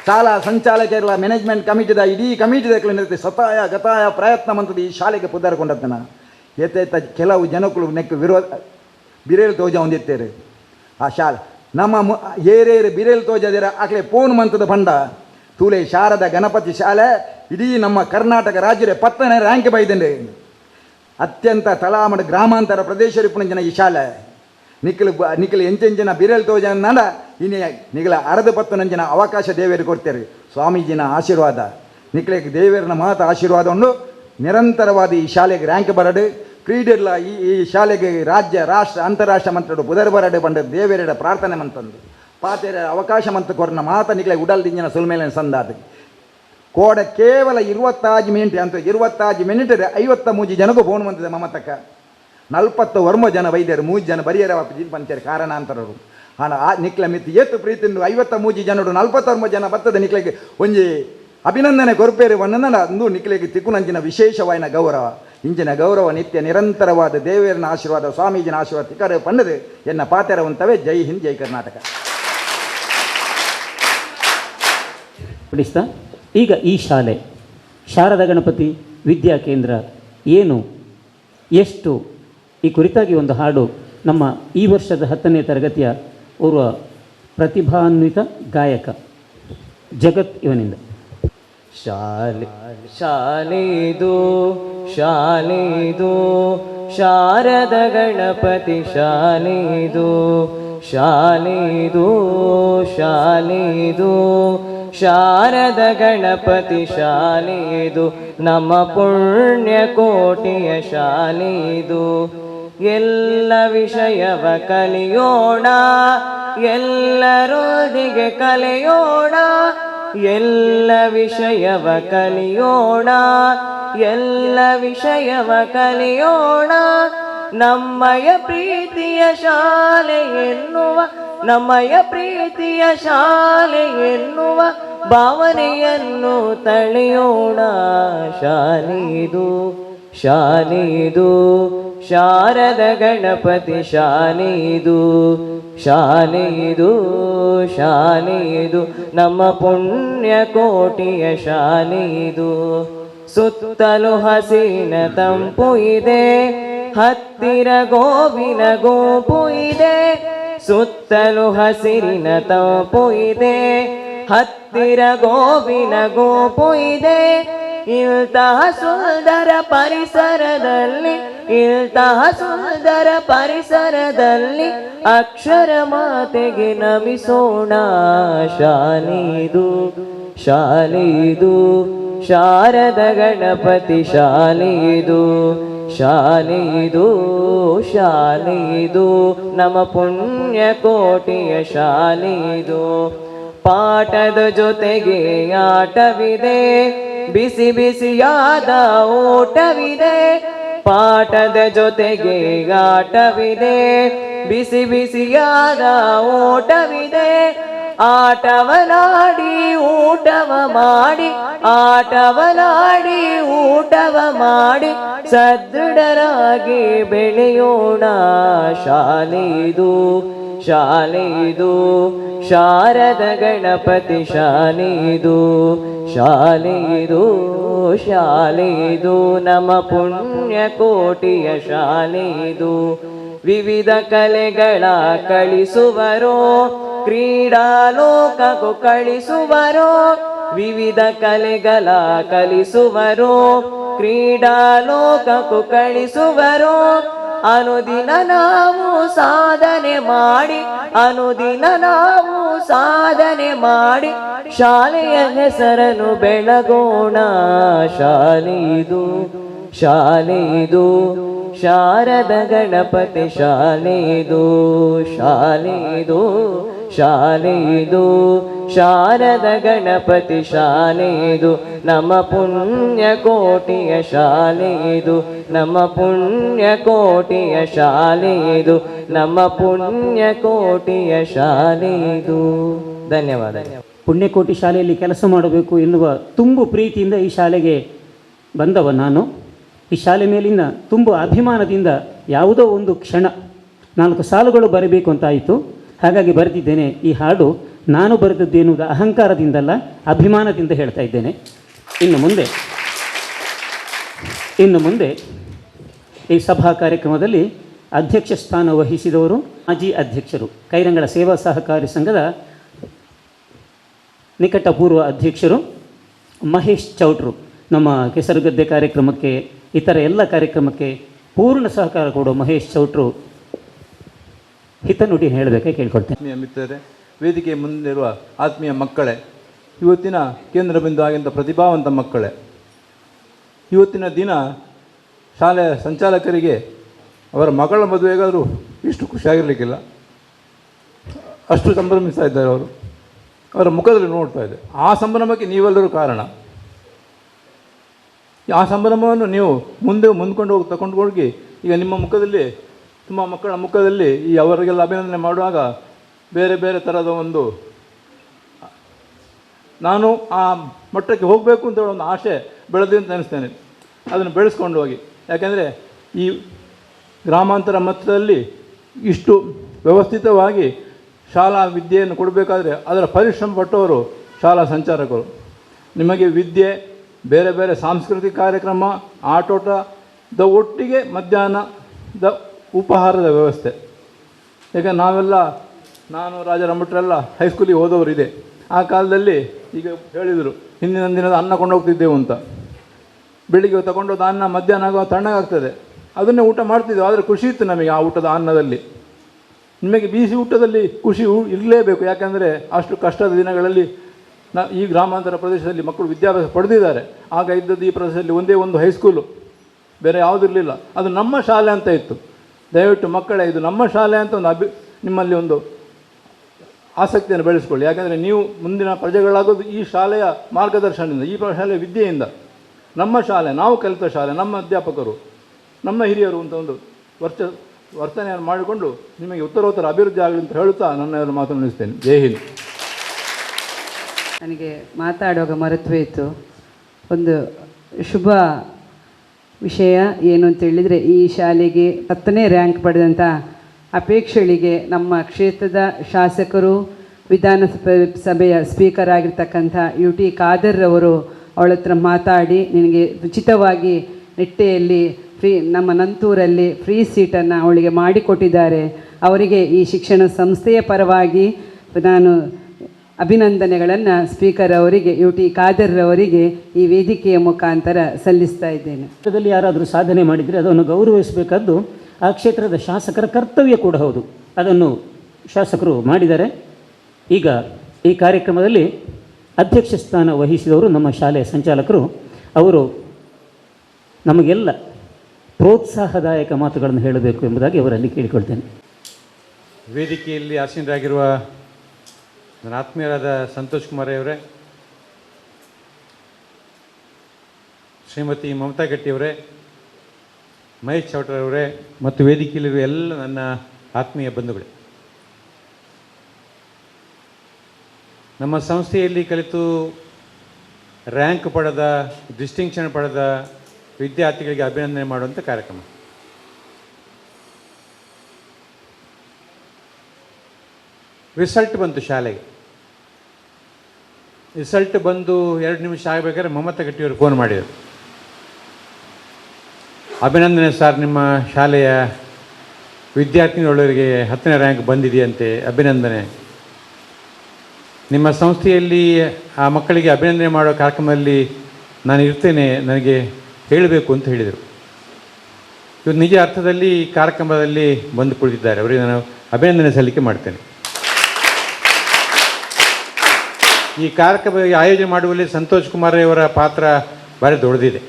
ಶಾಲಾ ಸಂಚಾಲಕರ ಮ್ಯಾನೇಜ್ಮೆಂಟ್ ಕಮಿಟಿದ ಇಡೀ ಕಮಿಟಿದ ನಿರ್ತಿ ಸತಾಯ ಗತಾಯ ಪ್ರಯತ್ನ ಮಂತದ್ದು ಈ ಶಾಲೆಗೆ ಪುದರ್ಕೊಂಡದ್ದನ ಏತೇತ ಕೆಲವು ಜನಗಳು ನೆಕ್ಕು ವಿರೋಧ ಬಿರೇಲು ತೋಜ ಹೊಂದಿತ್ತೇರು ಆ ಶಾಲೆ ನಮ್ಮ ಏರೇರು ಬಿರೇಲು ತೋಜದಿರ ಆಕಲೆ ಪೋನ್ ಮಂತದ ಪಂಡ ತೂಲೆ ಶಾರದ ಗಣಪತಿ ಶಾಲೆ ಇಡೀ ನಮ್ಮ ಕರ್ನಾಟಕ ರಾಜ್ಯದ 10ನೇ ರ್ಯಾಂಕ್ ಬೈದಂಡೆ ಅತ್ಯಂತ ತಳಾಮಡ ಗ್ರಾಮಾಂತರ ಪ್ರದೇಶ ಜನ ಈ ಶಾಲೆ ನಿಖಿಲು ಎಂಚೆಂಚಿನ ಬಿರೇಲು ತೋಜ ನಡ ಇನ್ನೇ ನಿಖಿಲ 10 ಅವಕಾಶ ದೇವೇರು ಕೊಡ್ತಾರೆ ಸ್ವಾಮೀಜಿನ ಆಶೀರ್ವಾದ ನಿಖಿಲಿಗೆ ದೇವೇರನ ಮಾತು ಆಶೀರ್ವಾದ ಉಂಡು ನಿರಂತರವಾದ ಈ ಶಾಲೆಗೆ ರ್ಯಾಂಕ್ ಬರಡು ಕ್ರೀಡೆಲ್ಲ ಈ ಶಾಲೆಗೆ ರಾಜ್ಯ ರಾಷ್ಟ್ರ ಅಂತಾರಾಷ್ಟ್ರ ಮಂತ್ರಿಗಳು ಬುಧರ್ ಬರಡು ಬಂದ ದೇವೇರ ಪ್ರಾರ್ಥನೆ ಮಂತಂದು ಪಾತೆರ ಅವಕಾಶ ಮಂತ ಕೊರನ ಮಾತ ನಿಖಿಲ ಉಡಲ್ ದಿಂಜಿನ ಸುಲ್ಮೇಲಿನ ಸಂದಾದ ಕೋಡ ಕೇವಲ 25 ಮಿನಿಟ್ ಅಂತ 25 ಮಿನಿಟ್ 53 ಜನಕ್ಕೂ ಫೋನ್ ಬಂದಿದೆ ಮಮತಕ್ಕ 40 ಜನ ವೈದ್ಯರು 3 ಜನ ಬರಿಯರ ಪಂಚಾಯತ್ ಕಾರಣಾಂತರರು ಹಣ ಆ ನಿಕ್ಲ ಮಿತಿ ಏತು ಪ್ರೀತಿಂದು 53 ಜನರು 41 ಜನ ಬರ್ತದೆ ನಿಕ್ಲಿಗೆ ಒಂಜಿ ಅಭಿನಂದನೆ ಕೊರ್ಪೇರಿ ಬಣ್ಣನ ಅಂದು ನಿಕ್ಲಿಗೆ ತಿಕ್ಕುನಂಚಿನ ವಿಶೇಷವಾಯಿನ ಗೌರವ ಇಂಚಿನ ಗೌರವ ನಿತ್ಯ ನಿರಂತರವಾದ ದೇವೇರನ ಆಶೀರ್ವಾದ ಸ್ವಾಮೀಜಿನ ಆಶೀರ್ವಾದ ತಿಕ್ಕರೆ ಪಣ್ಣದು ಎನ್ನ ಪಾತೆರವಂತವೇ ಜೈ ಹಿಂದ್ ಜೈ ಕರ್ನಾಟಕ. ಪಡಿಸ್ತಾ ಈಗ ಈ ಶಾಲೆ ಶಾರದಾ ಗಣಪತಿ ವಿದ್ಯಾ ಕೇಂದ್ರ ಏನು ಎಷ್ಟು ಈ ಕುರಿತಾಗಿ ಒಂದು ಹಾಡು ನಮ್ಮ ಈ ವರ್ಷದ 10ನೇ ತರಗತಿಯ ಓರ್ವ ಪ್ರತಿಭಾನ್ವಿತ ಗಾಯಕ ಜಗತ್ ಇವನಿಂದ. ಶಾಲೆದು ಶಾರದ ಗಣಪತಿ ಶಾಲೆದು ಶಾರದ ಗಣಪತಿ ಶಾಲೆದು ನಮ್ಮ ಪುಣ್ಯ ಕೋಟಿಯ ಶಾಲೆದು ಎಲ್ಲ ವಿಷಯವ ಕಲಿಯೋಣ ಎಲ್ಲರೊಂದಿಗೆ ಕಲಿಯೋಣ ಎಲ್ಲ ವಿಷಯವ ಕಲಿಯೋಣ ಎಲ್ಲ ವಿಷಯವ ಕಲಿಯೋಣ ನಮ್ಮಯ ಪ್ರೀತಿಯ ಶಾಲೆ ಎನ್ನುವ ನಮ್ಮಯ ಪ್ರೀತಿಯ ಶಾಲೆ ಎನ್ನುವ ಭಾವನೆಯನ್ನು ತಳೆಯೋಣ ಶಾಲೆದು ಶಾರದ ಗಣಪತಿ ಶಾಲೆದು ನಮ್ಮ ಪುಣ್ಯ ಕೋಟಿಯ ಶಾಲೆದು ಸುತ್ತಲೂ ಹಸಿನ ತಂಪು ಇದೆ ಹತ್ತಿರ ಗೋವಿನ ಗೋಪು ಇದೆ ಸುತ್ತಲೂ ಹಸಿರಿನ ತಂಪು ಇದೆ ಹತ್ತಿರ ಗೋವಿನ ಗೋಪು ಇದೆ ಇಂತಹ ಸುಂದರ ಪರಿಸರದಲ್ಲಿ ಅಕ್ಷರ ಮಾತೆಗೆ ನಮಿಸೋಣ ಶಾಲೆದು ಶಾರದ ಗಣಪತಿ ಶಾಲೆದು ನಮ್ಮ ಪುಣ್ಯ ಕೋಟಿಯ ಶಾಲೆದು ಪಾಠದ ಜೊತೆಗೆ ಆಟವಿದೆ ಬಿಸಿ ಬಿಸಿಯಾದ ಓಟವಿದೆ ಪಾಠದ ಜೊತೆಗೆ ಆಟವಿದೆ ಬಿಸಿ ಬಿಸಿಯಾದ ಓಟವಿದೆ ಆಟವನಾಡಿ ಊಟವ ಮಾಡಿ ಸದೃಢರಾಗಿ ಬೆಳೆಯೋಣ ಶಾಲೆದು ಶಾರದ ಗಣಪತಿ ಶಾಲೆದು ನಮ್ಮ ಪುಣ್ಯ ಕೋಟಿಯ ಶಾಲೆದು ವಿವಿಧ ಕಲೆಗಳ ಕಳಿಸುವರೋ ಕ್ರೀಡಾಲೋಕಕ್ಕೂ ಕಳಿಸುವರೋ ವಿವಿಧ ಕಲೆಗಳ ಕಲಿಸುವರೋ ಕ್ರೀಡಾಲೋಕಕ್ಕೂ ಕಳಿಸುವರೋ ಅನುದಿನ ನಾವು ಸಾಧನೆ ಮಾಡಿ ಶಾಲೆಯ ಹೆಸರನ್ನು ಬೆಳಗೋಣ ಶಾಲೆದು ಶಾರದ ಗಣಪತಿ ಶಾಲೆದು ಶಾರದ ಗಣಪತಿ ಶಾಲೆದು ನಮ್ಮ ಪುಣ್ಯ ಕೋಟಿಯ ಶಾಲೆದು ನಮ್ಮ ಪುಣ್ಯ ಕೋಟಿಯ ಶಾಲೆದು ನಮ್ಮ ಪುಣ್ಯ ಕೋಟಿಯ ಶಾಲೆದು. ಧನ್ಯವಾದ. ಪುಣ್ಯಕೋಟಿ ಶಾಲೆಯಲ್ಲಿ ಕೆಲಸ ಮಾಡಬೇಕು ಎನ್ನುವ ತುಂಬು ಪ್ರೀತಿಯಿಂದ ಈ ಶಾಲೆಗೆ ಬಂದವ ನಾನು. ಈ ಶಾಲೆ ಮೇಲಿನ ತುಂಬ ಅಭಿಮಾನದಿಂದ ಯಾವುದೋ ಒಂದು ಕ್ಷಣ 4 ಸಾಲುಗಳು ಬರಬೇಕು ಅಂತಾಯಿತು. ಹಾಗಾಗಿ ಬರೆದಿದ್ದೇನೆ. ಈ ಹಾಡು ನಾನು ಬರೆದದ್ದು ಎನ್ನುವುದು ಅಹಂಕಾರದಿಂದಲ್ಲ, ಅಭಿಮಾನದಿಂದ ಹೇಳ್ತಾ ಇದ್ದೇನೆ. ಇನ್ನು ಮುಂದೆ ಈ ಸಭಾ ಕಾರ್ಯಕ್ರಮದಲ್ಲಿ ಅಧ್ಯಕ್ಷ ಸ್ಥಾನ ವಹಿಸಿದವರು ಮಾಜಿ ಅಧ್ಯಕ್ಷರು, ಕೈರಂಗಳ ಸೇವಾ ಸಹಕಾರಿ ಸಂಘದ ನಿಕಟಪೂರ್ವ ಅಧ್ಯಕ್ಷರು ಮಹೇಶ್ ಚೌಟ್ರು. ನಮ್ಮ ಕೆಸರುಗದ್ದೆ ಕಾರ್ಯಕ್ರಮಕ್ಕೆ, ಇತರ ಎಲ್ಲ ಕಾರ್ಯಕ್ರಮಕ್ಕೆ ಪೂರ್ಣ ಸಹಕಾರ ಕೊಡುವ ಮಹೇಶ್ ಚೌಟ್ರು ಹಿತನುಡಿ ಹೇಳಬೇಕೆ ಕೇಳ್ಕೊಳ್ತೇನೆ. ಆತ್ಮೀಯ ಮಿತ್ರರೇ, ವೇದಿಕೆ ಮುಂದಿರುವ ಆತ್ಮೀಯ ಮಕ್ಕಳೇ, ಇವತ್ತಿನ ಕೇಂದ್ರ ಬಿಂದು ಆಗಿದ್ದ ಪ್ರತಿಭಾವಂತ ಮಕ್ಕಳೇ, ಇವತ್ತಿನ ದಿನ ಶಾಲೆಯ ಸಂಚಾಲಕರಿಗೆ ಅವರ ಮಗಳ ಮದುವೆಗಾದರೂ ಇಷ್ಟು ಖುಷಿಯಾಗಿರಲಿಕ್ಕಿಲ್ಲ. ಅಷ್ಟು ಸಂಭ್ರಮಿಸ್ತಾ ಇದ್ದಾರೆ ಅವರು, ಅವರ ಮುಖದಲ್ಲಿ ನೋಡ್ತಾ ಇದೆ. ಆ ಸಂಭ್ರಮಕ್ಕೆ ನೀವೆಲ್ಲರೂ ಕಾರಣ. ಆ ಸಂಭ್ರಮವನ್ನು ನೀವು ಮುಂದ್ಕೊಂಡು ತಗೊಂಡು ಹೋಗಿ ಈಗ ನಿಮ್ಮ ಮುಖದಲ್ಲಿ, ತುಂಬ ಮಕ್ಕಳ ಮುಖದಲ್ಲಿ ಈ ಅವರಿಗೆಲ್ಲ ಅಭಿನಂದನೆ ಮಾಡುವಾಗ ಬೇರೆ ಬೇರೆ ಥರದ ಒಂದು, ನಾನು ಆ ಮಟ್ಟಕ್ಕೆ ಹೋಗಬೇಕು ಅಂತ ಹೇಳೋ ಒಂದು ಆಸೆ ಬೆಳೆದಿದೆ ಅಂತ ಅನಿಸ್ತೇನೆ. ಅದನ್ನು ಬೆಳೆಸ್ಕೊಂಡು ಹೋಗಿ. ಯಾಕೆಂದರೆ ಈ ಗ್ರಾಮಾಂತರ ಮಟ್ಟದಲ್ಲಿ ಇಷ್ಟು ವ್ಯವಸ್ಥಿತವಾಗಿ ಶಾಲಾ ವಿದ್ಯೆಯನ್ನು ಕೊಡಬೇಕಾದ್ರೆ ಅದರ ಪರಿಶ್ರಮ ಪಟ್ಟವರು ಶಾಲಾ ಸಂಚಾಲಕರು. ನಿಮಗೆ ವಿದ್ಯೆ, ಬೇರೆ ಬೇರೆ ಸಾಂಸ್ಕೃತಿಕ ಕಾರ್ಯಕ್ರಮ, ಆಟೋಟದ ಒಟ್ಟಿಗೆ ಮಧ್ಯಾಹ್ನದ ಉಪಹಾರದ ವ್ಯವಸ್ಥೆ. ಯಾಕೆ ನಾನು ರಾಜರಮಠರೆಲ್ಲ ಹೈಸ್ಕೂಲಿಗೆ ಹೋದವರಿದೆ. ಆ ಕಾಲದಲ್ಲಿ ಈಗ ಹೇಳಿದರು, ಹಿಂದಿನ ದಿನದ ಅನ್ನ ಕೊಂಡೋಗ್ತಿದ್ದೆವು ಅಂತ. ಬೆಳಿಗ್ಗೆ ತಗೊಂಡೋದ ಅನ್ನ ಮಧ್ಯಾಹ್ನ ಆಗುವ ತಣ್ಣಗಾಗ್ತದೆ, ಅದನ್ನೇ ಊಟ ಮಾಡ್ತಿದ್ದೆವು. ಆದರೆ ಖುಷಿ ಇತ್ತು ನಮಗೆ ಆ ಊಟದ ಅನ್ನದಲ್ಲಿ. ನಿಮಗೆ ಬಿಸಿ ಊಟದಲ್ಲಿ ಖುಷಿ ಇರಲೇಬೇಕು. ಯಾಕೆಂದರೆ ಅಷ್ಟು ಕಷ್ಟದ ದಿನಗಳಲ್ಲಿ ಈ ಗ್ರಾಮಾಂತರ ಪ್ರದೇಶದಲ್ಲಿ ಮಕ್ಕಳು ವಿದ್ಯಾಭ್ಯಾಸ ಪಡೆದಿದ್ದಾರೆ. ಆಗ ಇದ್ದದ್ದು ಈ ಪ್ರದೇಶದಲ್ಲಿ ಒಂದೇ ಒಂದು ಹೈಸ್ಕೂಲು, ಬೇರೆ ಯಾವುದಿರಲಿಲ್ಲ. ಅದು ನಮ್ಮ ಶಾಲೆ ಅಂತ ಇತ್ತು. ದಯವಿಟ್ಟು ಮಕ್ಕಳೇ, ಇದು ನಮ್ಮ ಶಾಲೆ ಅಂತ ಒಂದು ನಿಮ್ಮಲ್ಲಿ ಒಂದು ಆಸಕ್ತಿಯನ್ನು ಬೆಳೆಸ್ಕೊಳ್ಳಿ. ಯಾಕೆಂದರೆ ನೀವು ಮುಂದಿನ ಪ್ರಜೆಗಳಾಗೋದು ಈ ಶಾಲೆಯ ಮಾರ್ಗದರ್ಶನದಿಂದ, ಈ ಶಾಲೆಯ ವಿದ್ಯೆಯಿಂದ. ನಮ್ಮ ಶಾಲೆ, ನಾವು ಕಲಿತ ಶಾಲೆ, ನಮ್ಮ ಅಧ್ಯಾಪಕರು, ನಮ್ಮ ಹಿರಿಯರು ಅಂತ ಒಂದು ವರ್ತನೆಯನ್ನು ಮಾಡಿಕೊಂಡು ನಿಮಗೆ ಉತ್ತರೋತ್ತರ ಅಭಿವೃದ್ಧಿ ಆಗಲಿ ಅಂತ ಹೇಳುತ್ತಾ ನನ್ನ ಮಾತನ್ನು ನಿಲ್ಲಿಸ್ತೇನೆ. ಜೈ ಹಿಂದ್. ನನಗೆ ಮಾತಾಡುವಾಗ ಮರೆತುವೆ ಇತ್ತು ಒಂದು ಶುಭ ವಿಷಯ ಏನು ಅಂತ ಹೇಳಿದರೆ, ಈ ಶಾಲೆಗೆ 10ನೇ ರ್ಯಾಂಕ್ ಪಡೆದಂಥ ಅಪೇಕ್ಷೆಗಳಿಗೆ ನಮ್ಮ ಕ್ಷೇತ್ರದ ಶಾಸಕರು, ವಿಧಾನಸಭೆಯ ಸ್ಪೀಕರ್ ಆಗಿರ್ತಕ್ಕಂಥ UT ಖಾದರ್ ಅವರು ಅವಳ ಹತ್ರ ಮಾತಾಡಿ ನಿನಗೆ ಉಚಿತವಾಗಿ ನಿಟ್ಟೆಯಲ್ಲಿ ನಮ್ಮ ನಂತೂರಲ್ಲಿ ಫ್ರೀ ಸೀಟನ್ನು ಅವಳಿಗೆ ಮಾಡಿಕೊಟ್ಟಿದ್ದಾರೆ. ಅವರಿಗೆ ಈ ಶಿಕ್ಷಣ ಸಂಸ್ಥೆಯ ಪರವಾಗಿ ನಾನು ಅಭಿನಂದನೆಗಳನ್ನು ಸ್ಪೀಕರ್ ಅವರಿಗೆ, UT ಖಾದರ್ ಅವರಿಗೆ ಈ ವೇದಿಕೆಯ ಮುಖಾಂತರ ಸಲ್ಲಿಸ್ತಾ ಇದ್ದೇನೆ. ಕ್ಷೇತ್ರದಲ್ಲಿ ಯಾರಾದರೂ ಸಾಧನೆ ಮಾಡಿದರೆ ಅದನ್ನು ಗೌರವಿಸಬೇಕಾದ್ದು ಆ ಕ್ಷೇತ್ರದ ಶಾಸಕರ ಕರ್ತವ್ಯ ಕೂಡ ಹೌದು. ಅದನ್ನು ಶಾಸಕರು ಮಾಡಿದ್ದಾರೆ. ಈಗ ಈ ಕಾರ್ಯಕ್ರಮದಲ್ಲಿ ಅಧ್ಯಕ್ಷ ಸ್ಥಾನ ವಹಿಸಿದವರು ನಮ್ಮ ಶಾಲೆಯ ಸಂಚಾಲಕರು. ಅವರು ನಮಗೆಲ್ಲ ಪ್ರೋತ್ಸಾಹದಾಯಕ ಮಾತುಗಳನ್ನು ಹೇಳಬೇಕು ಎಂಬುದಾಗಿ ಅವರಲ್ಲಿ ಕೇಳಿಕೊಳ್ತೇನೆ. ವೇದಿಕೆಯಲ್ಲಿ ಆಸೀನರಾಗಿರುವ ನನ್ನ ಆತ್ಮೀಯರಾದ ಸಂತೋಷ್ ಕುಮಾರ್ ಅವರೇ, ಶ್ರೀಮತಿ ಮಮತಾ ಗಟ್ಟಿಯವರೇ, ಮಹೇಶ್ ಚೌಟ್ರವರೇ ಮತ್ತು ವೇದಿಕೆಯಲ್ಲಿರುವ ಎಲ್ಲ ನನ್ನ ಆತ್ಮೀಯ ಬಂಧುಗಳೇ, ನಮ್ಮ ಸಂಸ್ಥೆಯಲ್ಲಿ ಕಲಿತು ರ್ಯಾಂಕ್ ಪಡೆದ, ಡಿಸ್ಟಿಂಕ್ಷನ್ ಪಡೆದ ವಿದ್ಯಾರ್ಥಿಗಳಿಗೆ ಅಭಿನಂದನೆ ಮಾಡುವಂಥ ಕಾರ್ಯಕ್ರಮ. ರಿಸಲ್ಟ್ ಬಂತು ಶಾಲೆಗೆ. ರಿಸಲ್ಟ್ ಬಂದು 2 ನಿಮಿಷ ಆಗಬೇಕಾದ್ರೆ ಮಮತಾ ಗಟ್ಟಿಯವರು ಫೋನ್ ಮಾಡಿದರು. ಅಭಿನಂದನೆ ಸರ್, ನಿಮ್ಮ ಶಾಲೆಯ ವಿದ್ಯಾರ್ಥಿಗಳವರಿಗೆ 10ನೇ ರ್ಯಾಂಕ್ ಬಂದಿದೆಯಂತೆ, ಅಭಿನಂದನೆ. ನಿಮ್ಮ ಸಂಸ್ಥೆಯಲ್ಲಿ ಆ ಮಕ್ಕಳಿಗೆ ಅಭಿನಂದನೆ ಮಾಡೋ ಕಾರ್ಯಕ್ರಮದಲ್ಲಿ ನಾನು ಇರ್ತೇನೆ, ನನಗೆ ಹೇಳಬೇಕು ಅಂತ ಹೇಳಿದರು. ಇವರು ನಿಜ ಅರ್ಥದಲ್ಲಿ ಈ ಕಾರ್ಯಕ್ರಮದಲ್ಲಿ ಬಂದು ಕುಳಿತಿದ್ದಾರೆ. ಅವರಿಗೆ ನಾನು ಅಭಿನಂದನೆ ಸಲ್ಲಿಕೆ ಮಾಡ್ತೇನೆ. ಈ ಕಾರ್ಯಕ್ರಮ ಆಯೋಜನೆ ಮಾಡುವಲ್ಲಿ ಸಂತೋಷ್ ಕುಮಾರ್ ಅವರ ಪಾತ್ರ ಭಾರಿ ದೊಡ್ಡದಿದೆ.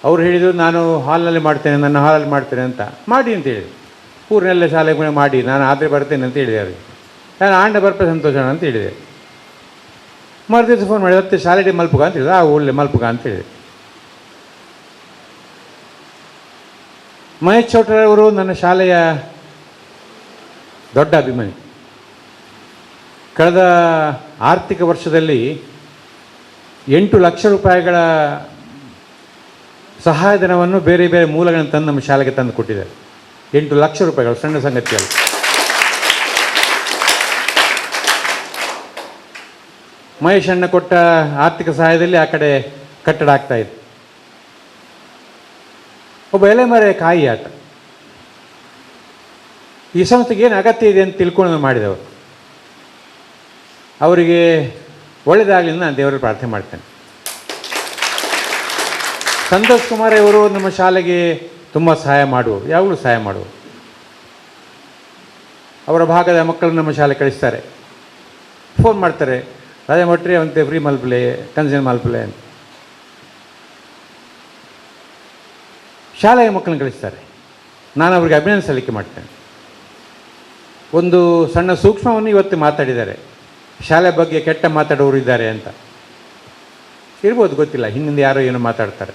ಅವ್ರು ಹೇಳಿದರು, ನಾನು ಹಾಲ್ನಲ್ಲಿ ಮಾಡ್ತೇನೆ, ನನ್ನ ಹಾಲಲ್ಲಿ ಮಾಡ್ತೇನೆ ಅಂತ. ಮಾಡಿ ಅಂತ ಹೇಳಿದರು. ಊರಿನೆಲ್ಲ ಶಾಲೆಗೆ ಮಾಡಿ, ನಾನು ಆದರೆ ಬರ್ತೇನೆ ಅಂತ ಹೇಳಿದೆ ಅವರಿಗೆ. ನಾನು ಆಂಡ ಬರ್ಪೆ ಸಂತೋಷ ಅಂತ ಹೇಳಿದೆ. ಮರುದಿವಸ ಫೋನ್ ಮಾಡಿದೆ, ಮತ್ತೆ ಶಾಲೆಗೆ ಮಲ್ಪುಗ ಅಂತ ಹೇಳಿದೆ. ಒಳ್ಳೆ ಮಲ್ಪುಗ ಅಂತ ಹೇಳಿದೆ. ಮಹೇಶ್ ಚೌಟ್ರವರು ನನ್ನ ಶಾಲೆಯ ದೊಡ್ಡ ಅಭಿಮಾನಿ. ಕಳೆದ ಆರ್ಥಿಕ ವರ್ಷದಲ್ಲಿ 8 ಲಕ್ಷ ರೂಪಾಯಿಗಳ ಸಹಾಯಧನವನ್ನು ಬೇರೆ ಬೇರೆ ಮೂಲಗಳನ್ನು ತಂದು ನಮ್ಮ ಶಾಲೆಗೆ ತಂದು ಕೊಟ್ಟಿದ್ದಾರೆ. 8 ಲಕ್ಷ ರೂಪಾಯಿಗಳು, ಸಣ್ಣ ಸಂಗತಿಯಲ್ಲ. ಮಹೇಶ್ ಅಣ್ಣ ಕೊಟ್ಟ ಆರ್ಥಿಕ ಸಹಾಯದಲ್ಲಿ ಆ ಕಡೆ ಕಟ್ಟಡ ಆಗ್ತಾಯಿತ್ತು. ಒಬ್ಬ ಎಲೆಮರೆ ಕಾಯಿ ಆತ. ಈ ಸಂಸ್ಥೆಗೆ ಏನು ಅಗತ್ಯ ಇದೆ ಅಂತ ತಿಳ್ಕೊಂಡು ಮಾಡಿದವರು. ಅವರಿಗೆ ಒಳ್ಳೆಯದಾಗಲಿ ನಾನು ದೇವರಲ್ಲಿ ಪ್ರಾರ್ಥನೆ ಮಾಡ್ತೇನೆ. ಸಂತೋಷ್ ಕುಮಾರ್ ಅವರು ನಮ್ಮ ಶಾಲೆಗೆ ತುಂಬ ಸಹಾಯ ಮಾಡುವರು, ಯಾವಾಗಲೂ ಸಹಾಯ ಮಾಡುವರು. ಅವರ ಭಾಗದ ಮಕ್ಕಳನ್ನು ನಮ್ಮ ಶಾಲೆ ಕಳಿಸ್ತಾರೆ, ಫೋನ್ ಮಾಡ್ತಾರೆ, ರಾಜಾ ಮಟ್ರಿ ಅವಂತೆ ಫ್ರೀ ಮಲ್ಪಲೆ ಕನ್ಸನ್ ಮಲ್ಪಲೆ ಅಂತ. ಶಾಲೆಯ ಮಕ್ಕಳನ್ನು ಕಳಿಸ್ತಾರೆ. ನಾನು ಅವರಿಗೆ ಅಭಿನಂದನೆ ಸಲ್ಲಿಕೆ ಮಾಡ್ತೇನೆ. ಒಂದು ಸಣ್ಣ ಸೂಕ್ಷ್ಮವನ್ನು ಇವತ್ತು ಮಾತಾಡಿದ್ದಾರೆ, ಶಾಲೆ ಬಗ್ಗೆ ಕೆಟ್ಟ ಮಾತಾಡೋರು ಇದ್ದಾರೆ ಅಂತ. ಇರ್ಬೋದು, ಗೊತ್ತಿಲ್ಲ, ಹಿಂದಿಂದ ಯಾರೋ ಏನೋ ಮಾತಾಡ್ತಾರೆ.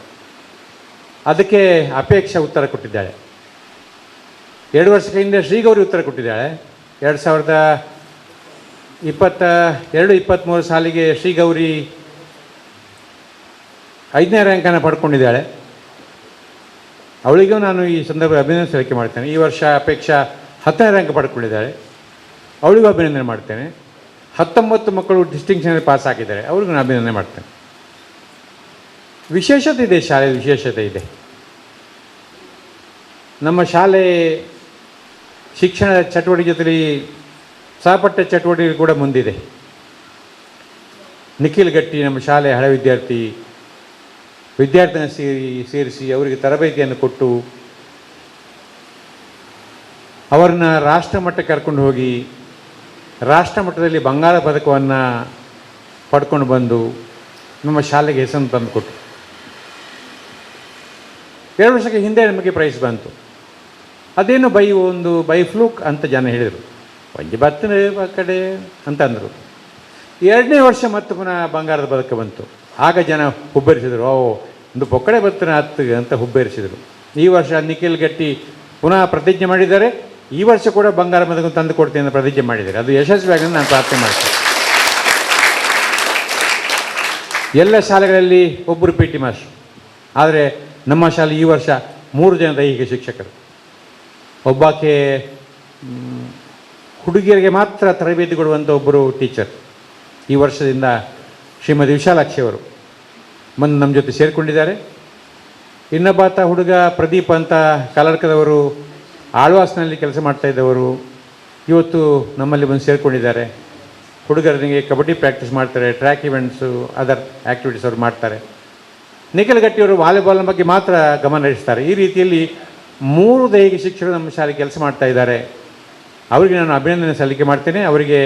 ಅದಕ್ಕೆ ಅಪೇಕ್ಷೆ ಉತ್ತರ ಕೊಟ್ಟಿದ್ದಾಳೆ. 2 ವರ್ಷದ ಹಿಂದೆ ಶ್ರೀಗೌರಿ ಉತ್ತರ ಕೊಟ್ಟಿದ್ದಾಳೆ. 2022-23 ಸಾಲಿಗೆ ಶ್ರೀಗೌರಿ 5ನೇ ರ್ಯಾಂಕನ್ನು ಪಡ್ಕೊಂಡಿದ್ದಾಳೆ. ಅವಳಿಗೂ ನಾನು ಈ ಸಂದರ್ಭ ಅಭಿನಂದನೆ ಸಲ್ಲಿಕೆ ಮಾಡ್ತೇನೆ. ಈ ವರ್ಷ ಅಪೇಕ್ಷಾ 10ನೇ ರ್ಯಾಂಕ್ ಪಡ್ಕೊಂಡಿದ್ದಾಳೆ, ಅವಳಿಗೂ ಅಭಿನಂದನೆ ಮಾಡ್ತೇನೆ. 19 ಮಕ್ಕಳು ಡಿಸ್ಟಿಂಕ್ಷನಲ್ಲಿ ಪಾಸ್ ಆಗಿದ್ದಾರೆ, ಅವ್ರಿಗೂ ನಾನು ಅಭಿನಂದನೆ ಮಾಡ್ತೇನೆ. ವಿಶೇಷತೆ ಇದೆ, ಶಾಲೆ ವಿಶೇಷತೆ ಇದೆ. ನಮ್ಮ ಶಾಲೆ ಶಿಕ್ಷಣ ಚಟುವಟಿಕೆಯಲ್ಲಿ ಸಹಪಠ್ಯ ಚಟುವಟಿಕೆ ಕೂಡ ಮುಂದಿದೆ. ನಿಖಿಲ್ ಗಟ್ಟಿ ನಮ್ಮ ಶಾಲೆ ಹಳೆ ವಿದ್ಯಾರ್ಥಿನ ಸೇರಿಸಿ ಅವರಿಗೆ ತರಬೇತಿಯನ್ನು ಕೊಟ್ಟು ಅವರನ್ನ ರಾಷ್ಟ್ರಮಟ್ಟಕ್ಕೆ ಕರ್ಕೊಂಡು ಹೋಗಿ ರಾಷ್ಟ್ರಮಟ್ಟದಲ್ಲಿ ಬಂಗಾರ ಪದಕವನ್ನು ಪಡ್ಕೊಂಡು ಬಂದು ನಮ್ಮ ಶಾಲೆಗೆ ಹೆಸರನ್ನು ತಂದು ಕೊಟ್ಟು 2 ವರ್ಷಕ್ಕೆ ಹಿಂದೆ ನಮಗೆ ಪ್ರೈಸ್ ಬಂತು. ಅದೇನು ಬೈ ಫ್ಲೂಕ್ ಅಂತ ಜನ ಹೇಳಿದರು, ಒಂಜಿ ಬತ್ತನೆ ಆ ಕಡೆ ಅಂತ ಅಂದರು. 2ನೇ ವರ್ಷ ಮತ್ತೆ ಪುನಃ ಬಂಗಾರದ ಪದಕ ಬಂತು. ಆಗ ಜನ ಹುಬ್ಬರಿಸಿದರು, ಒಂದು ಪೊಕ್ಕಡೆ ಬತ್ತನೆ ಹತ್ತು ಅಂತ ಹುಬ್ಬರಿಸಿದರು. ಈ ವರ್ಷ ನಿಖಿಲ್ ಗಟ್ಟಿ ಪುನಃ ಪ್ರತಿಜ್ಞೆ ಮಾಡಿದ್ದಾರೆ, ಈ ವರ್ಷ ಕೂಡ ಬಂಗಾರ ಪದಕ ತಂದು ಕೊಡ್ತೀನಿ ಅಂತ ಪ್ರತಿಜ್ಞೆ ಮಾಡಿದ್ದಾರೆ. ಅದು ಯಶಸ್ವಿಯಾಗಿ ನಾನು ಪ್ರಾರ್ಥನೆ ಮಾಡ್ತೇನೆ. ಎಲ್ಲ ಶಾಲೆಗಳಲ್ಲಿ ಒಬ್ಬರು PT ಮಾಸ್ಟರ್, ಆದರೆ ನಮ್ಮ ಶಾಲೆ ಈ ವರ್ಷ 3 ಜನ ದೈಹಿಕ ಶಿಕ್ಷಕರು. ಒಬ್ಬಾಕೆ ಹುಡುಗಿಯರಿಗೆ ಮಾತ್ರ ತರಬೇತಿ ಕೊಡುವಂಥ ಒಬ್ಬರು ಟೀಚರ್ ಈ ವರ್ಷದಿಂದ ಶ್ರೀಮತಿ ವಿಶಾಲಾಕ್ಷಿ ಅವರು ಬಂದು ನಮ್ಮ ಜೊತೆ ಸೇರಿಕೊಂಡಿದ್ದಾರೆ. ಇನ್ನೊಬ್ಬಾತ ಹುಡುಗ ಪ್ರದೀಪ್ ಅಂತ ಕಲರ್ಕದವರು, ಆಳ್ವಾಸ್ನಲ್ಲಿ ಕೆಲಸ ಮಾಡ್ತಾಯಿದ್ದವರು, ಇವತ್ತು ನಮ್ಮಲ್ಲಿ ಬಂದು ಸೇರಿಕೊಂಡಿದ್ದಾರೆ. ಹುಡುಗರಿಗೆ ಕಬಡ್ಡಿ ಪ್ರಾಕ್ಟೀಸ್ ಮಾಡ್ತಾರೆ, ಟ್ರ್ಯಾಕ್ ಇವೆಂಟ್ಸು, ಅದರ್ ಆ್ಯಕ್ಟಿವಿಟೀಸ್ ಅವರು ಮಾಡ್ತಾರೆ. ನಿಖಿಲ್ ಗಟ್ಟಿಯವರು ವಾಲಿಬಾಲ್ ಬಗ್ಗೆ ಮಾತ್ರ ಗಮನ ಹರಿಸ್ತಾರೆ. ಈ ರೀತಿಯಲ್ಲಿ 3 ದೈಹಿಕ ಶಿಕ್ಷಕರು ನಮ್ಮ ಶಾಲೆಗೆ ಕೆಲಸ ಮಾಡ್ತಾ ಇದ್ದಾರೆ. ಅವರಿಗೆ ನಾನು ಅಭಿನಂದನೆ ಸಲ್ಲಿಕೆ ಮಾಡ್ತೇನೆ. ಅವರಿಗೆ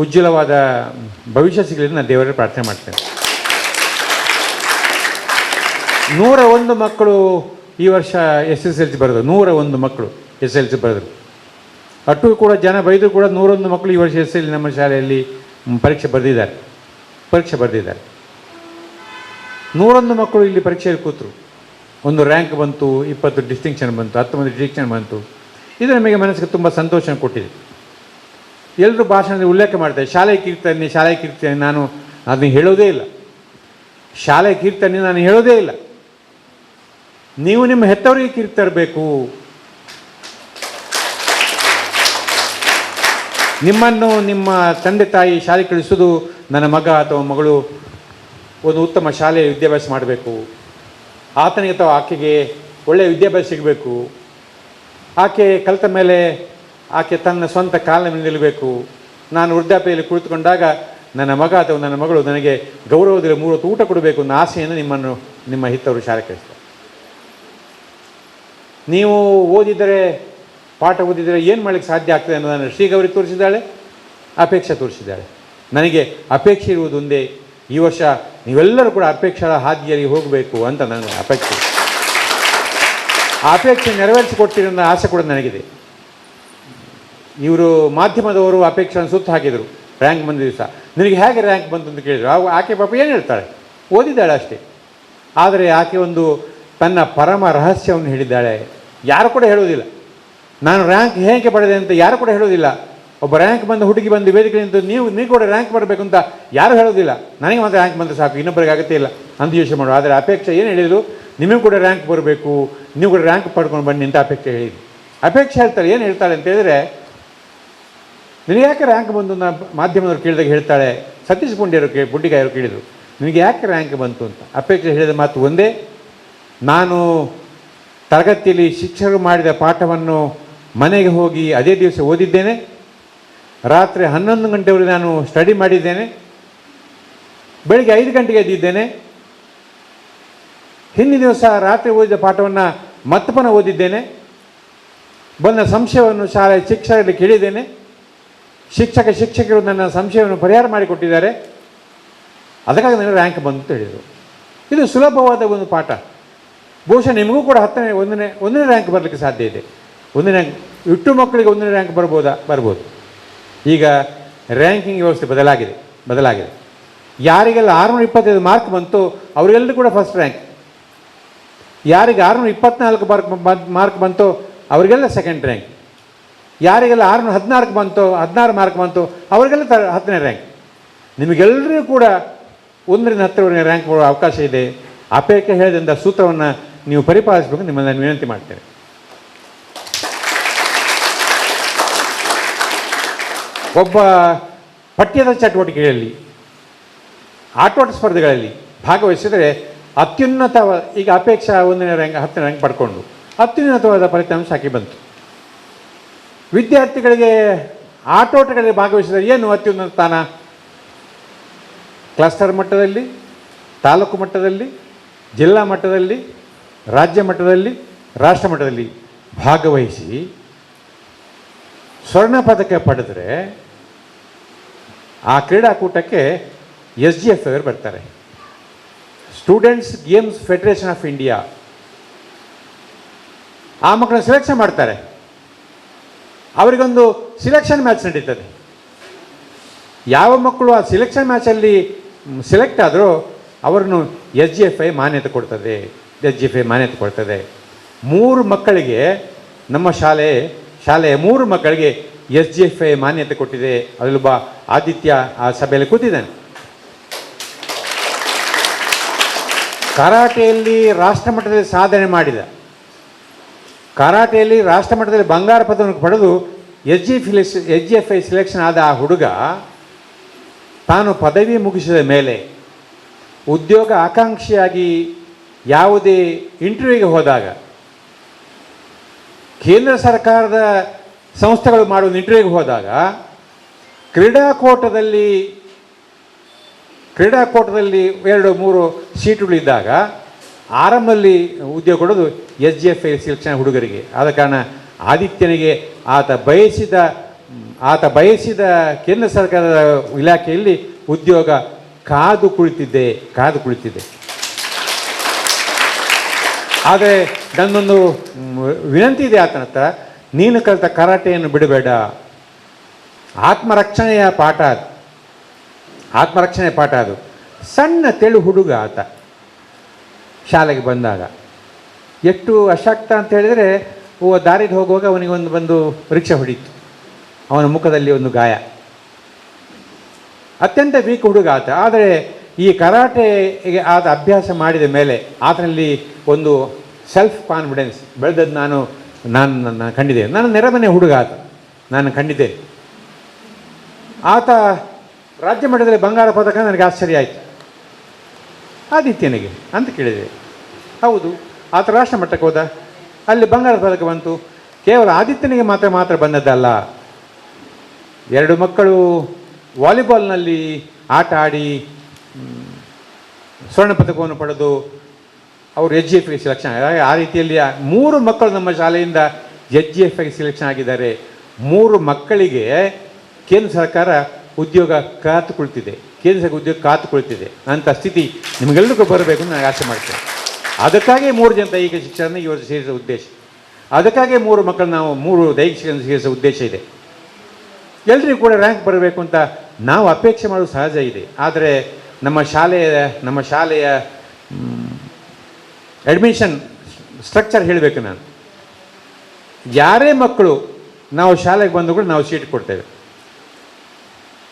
ಉಜ್ವಲವಾದ ಭವಿಷ್ಯ ಸಿಗಲಿ ನಾನು ದೇವರಲ್ಲಿ ಪ್ರಾರ್ಥನೆ ಮಾಡ್ತೇನೆ. 101 ಮಕ್ಕಳು ಈ ವರ್ಷ SSLC ಬರೆದರು. 101 ಮಕ್ಕಳು SSLC ಬರೆದರು. ಅಟ್ಟು ಕೂಡ ಜನ ಬೈದರೂ ಕೂಡ 101 ಮಕ್ಕಳು ಈ ವರ್ಷ SSLC ನಮ್ಮ ಶಾಲೆಯಲ್ಲಿ ಪರೀಕ್ಷೆ ಬರೆದಿದ್ದಾರೆ. 101 ಮಕ್ಕಳು ಇಲ್ಲಿ ಪರೀಕ್ಷೆಯಲ್ಲಿ ಕೂತರು. 1 ರ್ಯಾಂಕ್ ಬಂತು, 20 ಡಿಸ್ಟಿಂಕ್ಷನ್ ಬಂತು, 19 ಡಿಸ್ಟಿಂಕ್ಷನ್ ಬಂತು. ಇದು ನಮಗೆ ಮನಸ್ಸಿಗೆ ತುಂಬ ಸಂತೋಷ ಕೊಟ್ಟಿದೆ. ಎಲ್ಲರೂ ಭಾಷಣದಲ್ಲಿ ಉಲ್ಲೇಖ ಮಾಡ್ತಾರೆ, ಶಾಲೆ ಕೀರ್ತನೆ. ನಾನು ಅದನ್ನು ಹೇಳೋದೇ ಇಲ್ಲ. ಶಾಲೆ ಕೀರ್ತನೆ ನಾನು ಹೇಳೋದೇ ಇಲ್ಲ. ನೀವು ನಿಮ್ಮ ಹೆತ್ತವರಿಗೆ ಕೀರ್ತರಬೇಕು. ನಿಮ್ಮನ್ನು ನಿಮ್ಮ ತಂದೆ ತಾಯಿ ಶಾಲೆ ಕಳಿಸೋದು, ನನ್ನ ಮಗ ಅಥವಾ ಮಗಳು ಒಂದು ಉತ್ತಮ ಶಾಲೆಯ ವಿದ್ಯಾಭ್ಯಾಸ ಮಾಡಬೇಕು, ಆತನಿಗೆ ಅಥವಾ ಆಕೆಗೆ ಒಳ್ಳೆಯ ವಿದ್ಯಾಭ್ಯಾಸ ಸಿಗಬೇಕು, ಆಕೆ ಕಲಿತ ಮೇಲೆ ಆಕೆ ತನ್ನ ಸ್ವಂತ ಕಾಲಿನ ಮೇಲೆ ನಿಲ್ಲಬೇಕು. ನಾನು ವೃದ್ಧಾಪ್ಯದಲ್ಲಿ ಕುಳಿತುಕೊಂಡಾಗ ನನ್ನ ಮಗ ಅಥವಾ ನನ್ನ ಮಗಳು ನನಗೆ ಗೌರವದಲ್ಲಿ 3 ಹೊತ್ತು ಊಟ ಕೊಡಬೇಕು ಅನ್ನೋ ಆಸೆಯನ್ನು ನಿಮ್ಮ ಹಿತ್ತವರು ಶಾಲೆ ಕಳಿಸ್ತಾರೆ. ನೀವು ಪಾಠ ಓದಿದರೆ ಏನು ಮಾಡಲಿಕ್ಕೆ ಸಾಧ್ಯ ಆಗ್ತದೆ ಅನ್ನೋದನ್ನು ಶ್ರೀಗೌರಿ ತೋರಿಸಿದ್ದಾಳೆ, ಅಪೇಕ್ಷೆ ತೋರಿಸಿದ್ದಾಳೆ. ನನಗೆ ಅಪೇಕ್ಷೆ ಇರುವುದೊಂದೇ, ಈ ವರ್ಷ ನೀವೆಲ್ಲರೂ ಕೂಡ ಅಪೇಕ್ಷೆಗಳ ಹಾದಿಯಲ್ಲಿ ಹೋಗಬೇಕು ಅಂತ ನನಗೆ ಅಪೇಕ್ಷೆ. ಆ ಅಪೇಕ್ಷೆ ನೆರವೇರಿಸಿಕೊಟ್ಟಿರೋ ಆಸೆ ಕೂಡ ನನಗಿದೆ. ಇವರು ಮಾಧ್ಯಮದವರು ಅಪೇಕ್ಷೆಯನ್ನು ಸುತ್ತು ಹಾಕಿದರು. ರ್ಯಾಂಕ್ ಬಂದ ದಿವಸ ನಿನಗೆ ಹೇಗೆ ರ್ಯಾಂಕ್ ಬಂತು ಅಂತ ಕೇಳಿದರು. ಆಕೆ ಪಾಪ ಏನು ಹೇಳ್ತಾಳೆ, ಓದಿದ್ದಾಳೆ ಅಷ್ಟೇ. ಆದರೆ ಆಕೆ ಒಂದು ತನ್ನ ಪರಮ ರಹಸ್ಯವನ್ನು ಹೇಳಿದ್ದಾಳೆ. ಯಾರು ಕೂಡ ಹೇಳೋದಿಲ್ಲ. ನಾನು ರ್ಯಾಂಕ್ ಹೇಗೆ ಪಡೆದೆ ಅಂತ ಯಾರು ಕೂಡ ಹೇಳೋದಿಲ್ಲ. ಒಬ್ಬ ರ್ಯಾಂಕ್ ಬಂದು ಹುಡುಗಿ ಬಂದು ವೇದಿಕೆ ನಿಂತು ನೀವು ಕೂಡ ರ್ಯಾಂಕ್ ಬರಬೇಕು ಅಂತ ಯಾರು ಹೇಳೋದಿಲ್ಲ. ನನಗೆ ಮಾತ್ರ ರ್ಯಾಂಕ್ ಬಂದರೆ ಸಾಕು, ಇನ್ನೊಬ್ಬರಿಗೆ ಅಗತ್ಯ ಇಲ್ಲ ಅಂತ ಯೋಚನೆ ಮಾಡು. ಆದರೆ ಅಪೇಕ್ಷೆ ಏನು ಹೇಳಿದರು, ನಿಮಗೂ ಕೂಡ ರ್ಯಾಂಕ್ ಬರಬೇಕು, ನೀವು ಕೂಡ ರ್ಯಾಂಕ್ ಪಡ್ಕೊಂಡು ಬನ್ನಿ ಅಂತ ಅಪೇಕ್ಷೆ ಹೇಳಿದ್ರು. ಅಪೇಕ್ಷೆ ಹೇಳ್ತಾಳೆ, ಏನು ಹೇಳ್ತಾಳೆ ಅಂತ ಹೇಳಿದರೆ, ನಿನಗೆ ಯಾಕೆ ರ್ಯಾಂಕ್ ಬಂದು ಮಾಧ್ಯಮದವ್ರು ಕೇಳಿದಾಗ ಹೇಳ್ತಾಳೆ, ಸತೀಶ್ ಬುಂಡಿಗಾಯರು ಕೇಳಿದರು, ನಿಮಗೆ ಯಾಕೆ ರ್ಯಾಂಕ್ ಬಂತು ಅಂತ. ಅಪೇಕ್ಷೆ ಹೇಳಿದ ಮಾತು ಒಂದೇ, ನಾನು ತರಗತಿಯಲ್ಲಿ ಶಿಕ್ಷಕರು ಮಾಡಿದ ಪಾಠವನ್ನು ಮನೆಗೆ ಹೋಗಿ ಅದೇ ದಿವಸ ಓದಿದ್ದೇನೆ, ರಾತ್ರಿ 11 ಗಂಟೆವರೆಗೆ ನಾನು ಸ್ಟಡಿ ಮಾಡಿದ್ದೇನೆ, ಬೆಳಿಗ್ಗೆ 5 ಗಂಟೆಗೆ ಎದ್ದಿದ್ದೇನೆ, ಹಿಂದಿನ ದಿವಸ ರಾತ್ರಿ ಓದಿದ ಪಾಠವನ್ನು ಮತ್ತೆ ಪುನಃ ಓದಿದ್ದೇನೆ, ಬಂದ ಸಂಶಯವನ್ನು ಶಾಲೆಯ ಶಿಕ್ಷಕರಲ್ಲಿ ಕೇಳಿದ್ದೇನೆ, ಶಿಕ್ಷಕರು ನನ್ನ ಸಂಶಯವನ್ನು ಪರಿಹಾರ ಮಾಡಿಕೊಟ್ಟಿದ್ದಾರೆ, ಅದಕ್ಕಾಗಿ ನನಗೆ ರ್ಯಾಂಕ್ ಬಂತು ಅಂತ ಹೇಳಿದರು. ಇದು ಸುಲಭವಾದ ಒಂದು ಪಾಠ. ಬಹುಶಃ ನಿಮಗೂ ಕೂಡ ಒಂದನೇ ರ್ಯಾಂಕ್ ಬರಲಿಕ್ಕೆ ಸಾಧ್ಯ ಇದೆ. 1ನೇ ರ್ಯಾಂಕ್ ಇಟ್ಟು ಮಕ್ಕಳಿಗೆ 1ನೇ ರ್ಯಾಂಕ್ ಬರ್ಬೋದು. ಈಗ ರ್ಯಾಂಕಿಂಗ್ ವ್ಯವಸ್ಥೆ ಬದಲಾಗಿದೆ. ಯಾರಿಗೆಲ್ಲ 625 ಮಾರ್ಕ್ ಬಂತು ಅವರಿಗೆಲ್ಲರೂ ಕೂಡ ಫಸ್ಟ್ ರ್ಯಾಂಕ್, ಯಾರಿಗೆ 624 ಮಾರ್ಕ್ ಬಂತು ಅವರಿಗೆಲ್ಲ ಸೆಕೆಂಡ್ ರ್ಯಾಂಕ್, ಯಾರಿಗೆಲ್ಲ 16 ಮಾರ್ಕ್ ಬಂತು ಅವರಿಗೆಲ್ಲ 10ನೇ ರ್ಯಾಂಕ್. ನಿಮಗೆಲ್ಲರಿಗೂ ಕೂಡ 1ರಿಂದ 10ರವರೆಗೆ ರ್ಯಾಂಕ್ ಬರುವ ಅವಕಾಶ ಇದೆ. ಅಪೇಕ್ಷೆ ಹೇಳಿದಂಥ ಸೂತ್ರವನ್ನು ನೀವು ಪರಿಪಾಲಿಸಬೇಕು ನಿಮ್ಮನ್ನು ನಾನು ವಿನಂತಿ ಮಾಡ್ತೇನೆ. ಒಬ್ಬ ಪಠ್ಯದ ಚಟುವಟಿಕೆಗಳಲ್ಲಿ ಆಟೋಟ ಸ್ಪರ್ಧೆಗಳಲ್ಲಿ ಭಾಗವಹಿಸಿದರೆ ಅತ್ಯುನ್ನತ, ಈಗ ಅಪೇಕ್ಷಾ 1ನೇ ರ್ಯಾಂಕ್ 10ನೇ ರ್ಯಾಂಕ್ ಪಡ್ಕೊಂಡು ಅತ್ಯುನ್ನತವಾದ ಫಲಿತಾಂಶ ಹಾಕಿ ಬಂತು. ವಿದ್ಯಾರ್ಥಿಗಳಿಗೆ ಆಟೋಟಗಳಲ್ಲಿ ಭಾಗವಹಿಸಿದರೆ ಏನು ಅತ್ಯುನ್ನತ ಸ್ಥಾನ? ಕ್ಲಸ್ಟರ್ ಮಟ್ಟದಲ್ಲಿ, ತಾಲೂಕು ಮಟ್ಟದಲ್ಲಿ, ಜಿಲ್ಲಾ ಮಟ್ಟದಲ್ಲಿ, ರಾಜ್ಯ ಮಟ್ಟದಲ್ಲಿ, ರಾಷ್ಟ್ರ ಮಟ್ಟದಲ್ಲಿ ಭಾಗವಹಿಸಿ ಸ್ವರ್ಣ ಪದಕ ಪಡೆದರೆ ಆ ಕ್ರೀಡಾಕೂಟಕ್ಕೆ SGF ಅವರು ಬರ್ತಾರೆ, students games federation of India. ಆ ಮಕ್ಕಳನ್ನ ಸೆಲೆಕ್ಷನ್ ಮಾಡ್ತಾರೆ, ಅವರಿಗೊಂದು ಸಿಲೆಕ್ಷನ್ ಮ್ಯಾಚ್ ನಡೀತದೆ. ಯಾವ ಮಕ್ಕಳು ಆ ಸಿಲೆಕ್ಷನ್ ಮ್ಯಾಚಲ್ಲಿ ಸೆಲೆಕ್ಟ್ ಆದರೂ ಅವರನ್ನು SGFI ಮಾನ್ಯತೆ ಕೊಡ್ತದೆ. 3 ಮಕ್ಕಳಿಗೆ ನಮ್ಮ ಶಾಲೆಯ 3 ಮಕ್ಕಳಿಗೆ SGFI ಮಾನ್ಯತೆ ಕೊಟ್ಟಿದೆ. ಅದರಲ್ಲೊಬ್ಬ ಆದಿತ್ಯ ಆ ಸಭೆಯಲ್ಲಿ ಕೂತಿದ್ದಾನೆ. ಕರಾಟೆಯಲ್ಲಿ ರಾಷ್ಟ್ರಮಟ್ಟದಲ್ಲಿ ಸಾಧನೆ ಮಾಡಿದ, ಕರಾಟೆಯಲ್ಲಿ ರಾಷ್ಟ್ರಮಟ್ಟದಲ್ಲಿ ಬಂಗಾರ ಪದಕವನ್ನು ಪಡೆದು SGFI ಸೆಲೆಕ್ಷನ್ ಆದ ಆ ಹುಡುಗ ತಾನು ಪದವಿ ಮುಗಿಸಿದ ಮೇಲೆ ಉದ್ಯೋಗ ಆಕಾಂಕ್ಷಿಯಾಗಿ ಯಾವುದೇ ಇಂಟರ್ವ್ಯೂಗೆ ಹೋದಾಗ, ಕೇಂದ್ರ ಸರ್ಕಾರದ ಸಂಸ್ಥೆಗಳು ಮಾಡುವ ಇಂಟರ್ವ್ಯೂಗೆ ಹೋದಾಗ ಕ್ರೀಡಾಕೂಟದಲ್ಲಿ 2-3 ಸೀಟುಗಳಿದ್ದಾಗ ಆರಂಭದಲ್ಲಿ ಉದ್ಯೋಗ ಕೊಡೋದು SGFI ಸೆಲೆಕ್ಷನ್ ಹುಡುಗರಿಗೆ. ಆದ ಕಾರಣ ಆದಿತ್ಯನಿಗೆ ಆತ ಬಯಸಿದ ಕೇಂದ್ರ ಸರ್ಕಾರದ ಇಲಾಖೆಯಲ್ಲಿ ಉದ್ಯೋಗ ಕಾದು ಕುಳಿತಿದ್ದೆ. ಆದರೆ ನನ್ನೊಂದು ವಿನಂತಿ ಇದೆ ಆತನ ಹತ್ರ, ನೀನು ಕಲಿತ ಕರಾಟೆಯನ್ನು ಬಿಡಬೇಡ. ಆತ್ಮರಕ್ಷಣೆಯ ಪಾಠ ಅದು. ಸಣ್ಣ ತೆಳು ಹುಡುಗ ಆತ ಶಾಲೆಗೆ ಬಂದಾಗ ಎಷ್ಟು ಅಶಕ್ತ ಅಂತ ಹೇಳಿದರೆ, ದಾರಿಗೆ ಹೋಗುವಾಗ ಅವನಿಗೆ ಬಂದು ರಿಕ್ಷಾ ಹೊಡೀತು, ಅವನ ಮುಖದಲ್ಲಿ ಒಂದು ಗಾಯ. ಅತ್ಯಂತ ವೀಕ್ ಹುಡುಗ ಆತ. ಆದರೆ ಈ ಕರಾಟೆಗೆ ಆತ ಅಭ್ಯಾಸ ಮಾಡಿದ ಮೇಲೆ ಆತನಲ್ಲಿ ಒಂದು ಸೆಲ್ಫ್ ಕಾನ್ಫಿಡೆನ್ಸ್ ಬೆಳೆದದ್ದು ನಾನು ಕಂಡಿದ್ದೇನೆ. ನನ್ನ ನೆರೆಮನೆ ಹುಡುಗ ಆತ, ನಾನು ಕಂಡಿದ್ದೇನೆ. ಆತ ರಾಜ್ಯ ಮಟ್ಟದಲ್ಲಿ ಬಂಗಾರ ಪದಕ, ನನಗೆ ಆಶ್ಚರ್ಯ ಆಯಿತು. ಆದಿತ್ಯನಿಗೆ ಅಂತ ಕೇಳಿದೆ. ಹೌದು, ಆತ ರಾಷ್ಟ್ರ ಮಟ್ಟಕ್ಕೆ ಹೋದ, ಅಲ್ಲಿ ಬಂಗಾರ ಪದಕ ಬಂತು. ಕೇವಲ ಆದಿತ್ಯನಿಗೆ ಮಾತ್ರ ಬಂದದ್ದಲ್ಲ, 2 ಮಕ್ಕಳು ವಾಲಿಬಾಲ್ನಲ್ಲಿ ಆಟ ಆಡಿ ಸ್ವರ್ಣ ಪದಕವನ್ನು ಪಡೆದು ಅವರು SGFI ಸೆಲೆಕ್ಷನ್. ಆ ರೀತಿಯಲ್ಲಿ 3 ಮಕ್ಕಳು ನಮ್ಮ ಶಾಲೆಯಿಂದ SGFI ಸೆಲೆಕ್ಷನ್ ಆಗಿದ್ದಾರೆ. 3 ಮಕ್ಕಳಿಗೆ ಕೇಂದ್ರ ಸರ್ಕಾರ ಉದ್ಯೋಗ ಕಾತು ಕುಳಿತಿದೆ ಅಂಥ ಸ್ಥಿತಿ ನಿಮಗೆಲ್ಲರಿಗೂ ಬರಬೇಕು ಅಂತ ನಾನು ಆಸೆ ಮಾಡ್ತೇನೆ. ಅದಕ್ಕಾಗಿ 3 ಜನ ದೈಹಿಕ ಶಿಕ್ಷಣ ಇವತ್ತು ಸೇರಿಸೋ ಉದ್ದೇಶ, ಅದಕ್ಕಾಗಿ 3 ಮಕ್ಕಳು ನಾವು 3 ದೈಹಿಕ ಶಿಕ್ಷಣ ಸೇರಿಸೋ ಉದ್ದೇಶ ಇದೆ. ಎಲ್ಲರಿಗೂ ಕೂಡ ರ್ಯಾಂಕ್ ಬರಬೇಕು ಅಂತ ನಾವು ಅಪೇಕ್ಷೆ ಮಾಡೋದು ಸಹಜ ಇದೆ. ಆದರೆ ನಮ್ಮ ಶಾಲೆಯ ಅಡ್ಮಿಷನ್ ಸ್ಟ್ರಕ್ಚರ್ ಹೇಳಬೇಕು ನಾನು. ಯಾರೇ ಮಕ್ಕಳು ನಾವು ಶಾಲೆಗೆ ಬಂದು ಕೂಡ ನಾವು ಸೀಟ್ ಕೊಡ್ತೇವೆ.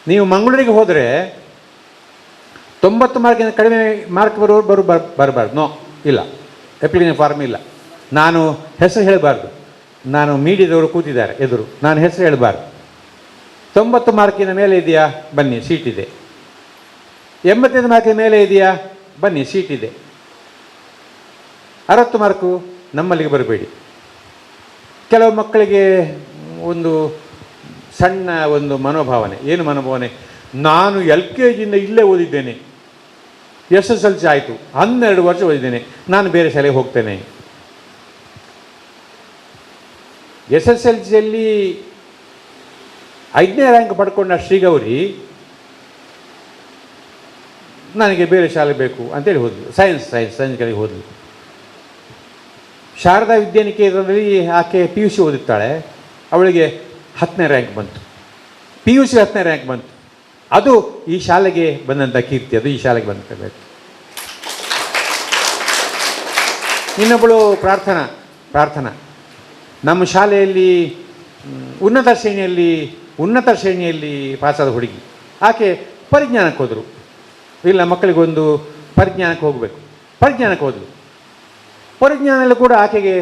ನೀವು ಮಂಗಳೂರಿಗೆ ಹೋದರೆ 90 ಮಾರ್ಕಿನ ಕಡಿಮೆ ಮಾರ್ಕ್ ಬರಬಾರ್ದು. ನೋ, ಇಲ್ಲ, ಅಪ್ಲಿಕೇಶನ್ ಫಾರ್ಮ್ ಇಲ್ಲ. ನಾನು ಹೆಸರು ಹೇಳಬಾರ್ದು, ನಾನು ಮೀಡಿಯಾದವರು ಕೂತಿದ್ದಾರೆ ಎದುರು, ನಾನು ಹೆಸರು ಹೇಳಬಾರ್ದು. 90 ಮಾರ್ಕಿನ ಮೇಲೆ ಇದೆಯಾ, ಬನ್ನಿ, ಸೀಟ್ ಇದೆ. 85 ಮಾರ್ಕಿನ ಮೇಲೆ ಇದೆಯಾ? ಬನ್ನಿ, ಸೀಟ್ ಇದೆ. 60 ಮಾರ್ಕು ನಮ್ಮಲ್ಲಿಗೆ ಬರಬೇಡಿ. ಕೆಲವು ಮಕ್ಕಳಿಗೆ ಒಂದು ಸಣ್ಣ ಒಂದು ಮನೋಭಾವನೆ. ಏನು ಮನೋಭಾವನೆ? ನಾನು LKGಯಿಂದ ಇಲ್ಲೇ ಓದಿದ್ದೇನೆ, SSLC ಆಯಿತು, 12 ವರ್ಷ ಓದಿದ್ದೇನೆ, ನಾನು ಬೇರೆ ಶಾಲೆಗೆ ಹೋಗ್ತೇನೆ. SSLCಯಲ್ಲಿ 5ನೇ ರ್ಯಾಂಕ್ ಪಡ್ಕೊಂಡ ಶ್ರೀಗೌರಿ ನನಗೆ ಬೇರೆ ಶಾಲೆ ಬೇಕು ಅಂತೇಳಿ ಹೋದ್ಲು. ಸೈನ್ಸ್ ಕಡೆಗೆ ಹೋದ್ಲು. ಶಾರದಾ ವಿದ್ಯಾನಿಕೇತನದಲ್ಲಿ ಆಕೆ PUC ಓದುತ್ತಾಳೆ. ಅವಳಿಗೆ 10ನೇ ರ್ಯಾಂಕ್ ಬಂತು, PUC 10ನೇ ರ್ಯಾಂಕ್ ಬಂತು. ಅದು ಈ ಶಾಲೆಗೆ ಬಂದಂಥ ಕೀರ್ತಿ, ಅದು ಈ ಶಾಲೆಗೆ ಬಂದ. ಇನ್ನೊಬ್ಬಳು ಪ್ರಾರ್ಥನಾ ನಮ್ಮ ಶಾಲೆಯಲ್ಲಿ ಉನ್ನತ ಶ್ರೇಣಿಯಲ್ಲಿ ಪಾಸಾದ ಹುಡುಗಿ. ಆಕೆ ಪರಿಜ್ಞಾನಕ್ಕೆ ಹೋದರು. ಇಲ್ಲ, ಮಕ್ಕಳಿಗೊಂದು ಪರಿಜ್ಞಾನಕ್ಕೆ ಹೋಗಬೇಕು, ಪರಿಜ್ಞಾನಕ್ಕೆ ಹೋದರು. ಪರಿಜ್ಞಾನದಲ್ಲೂ ಕೂಡ ಆಕೆಗೆ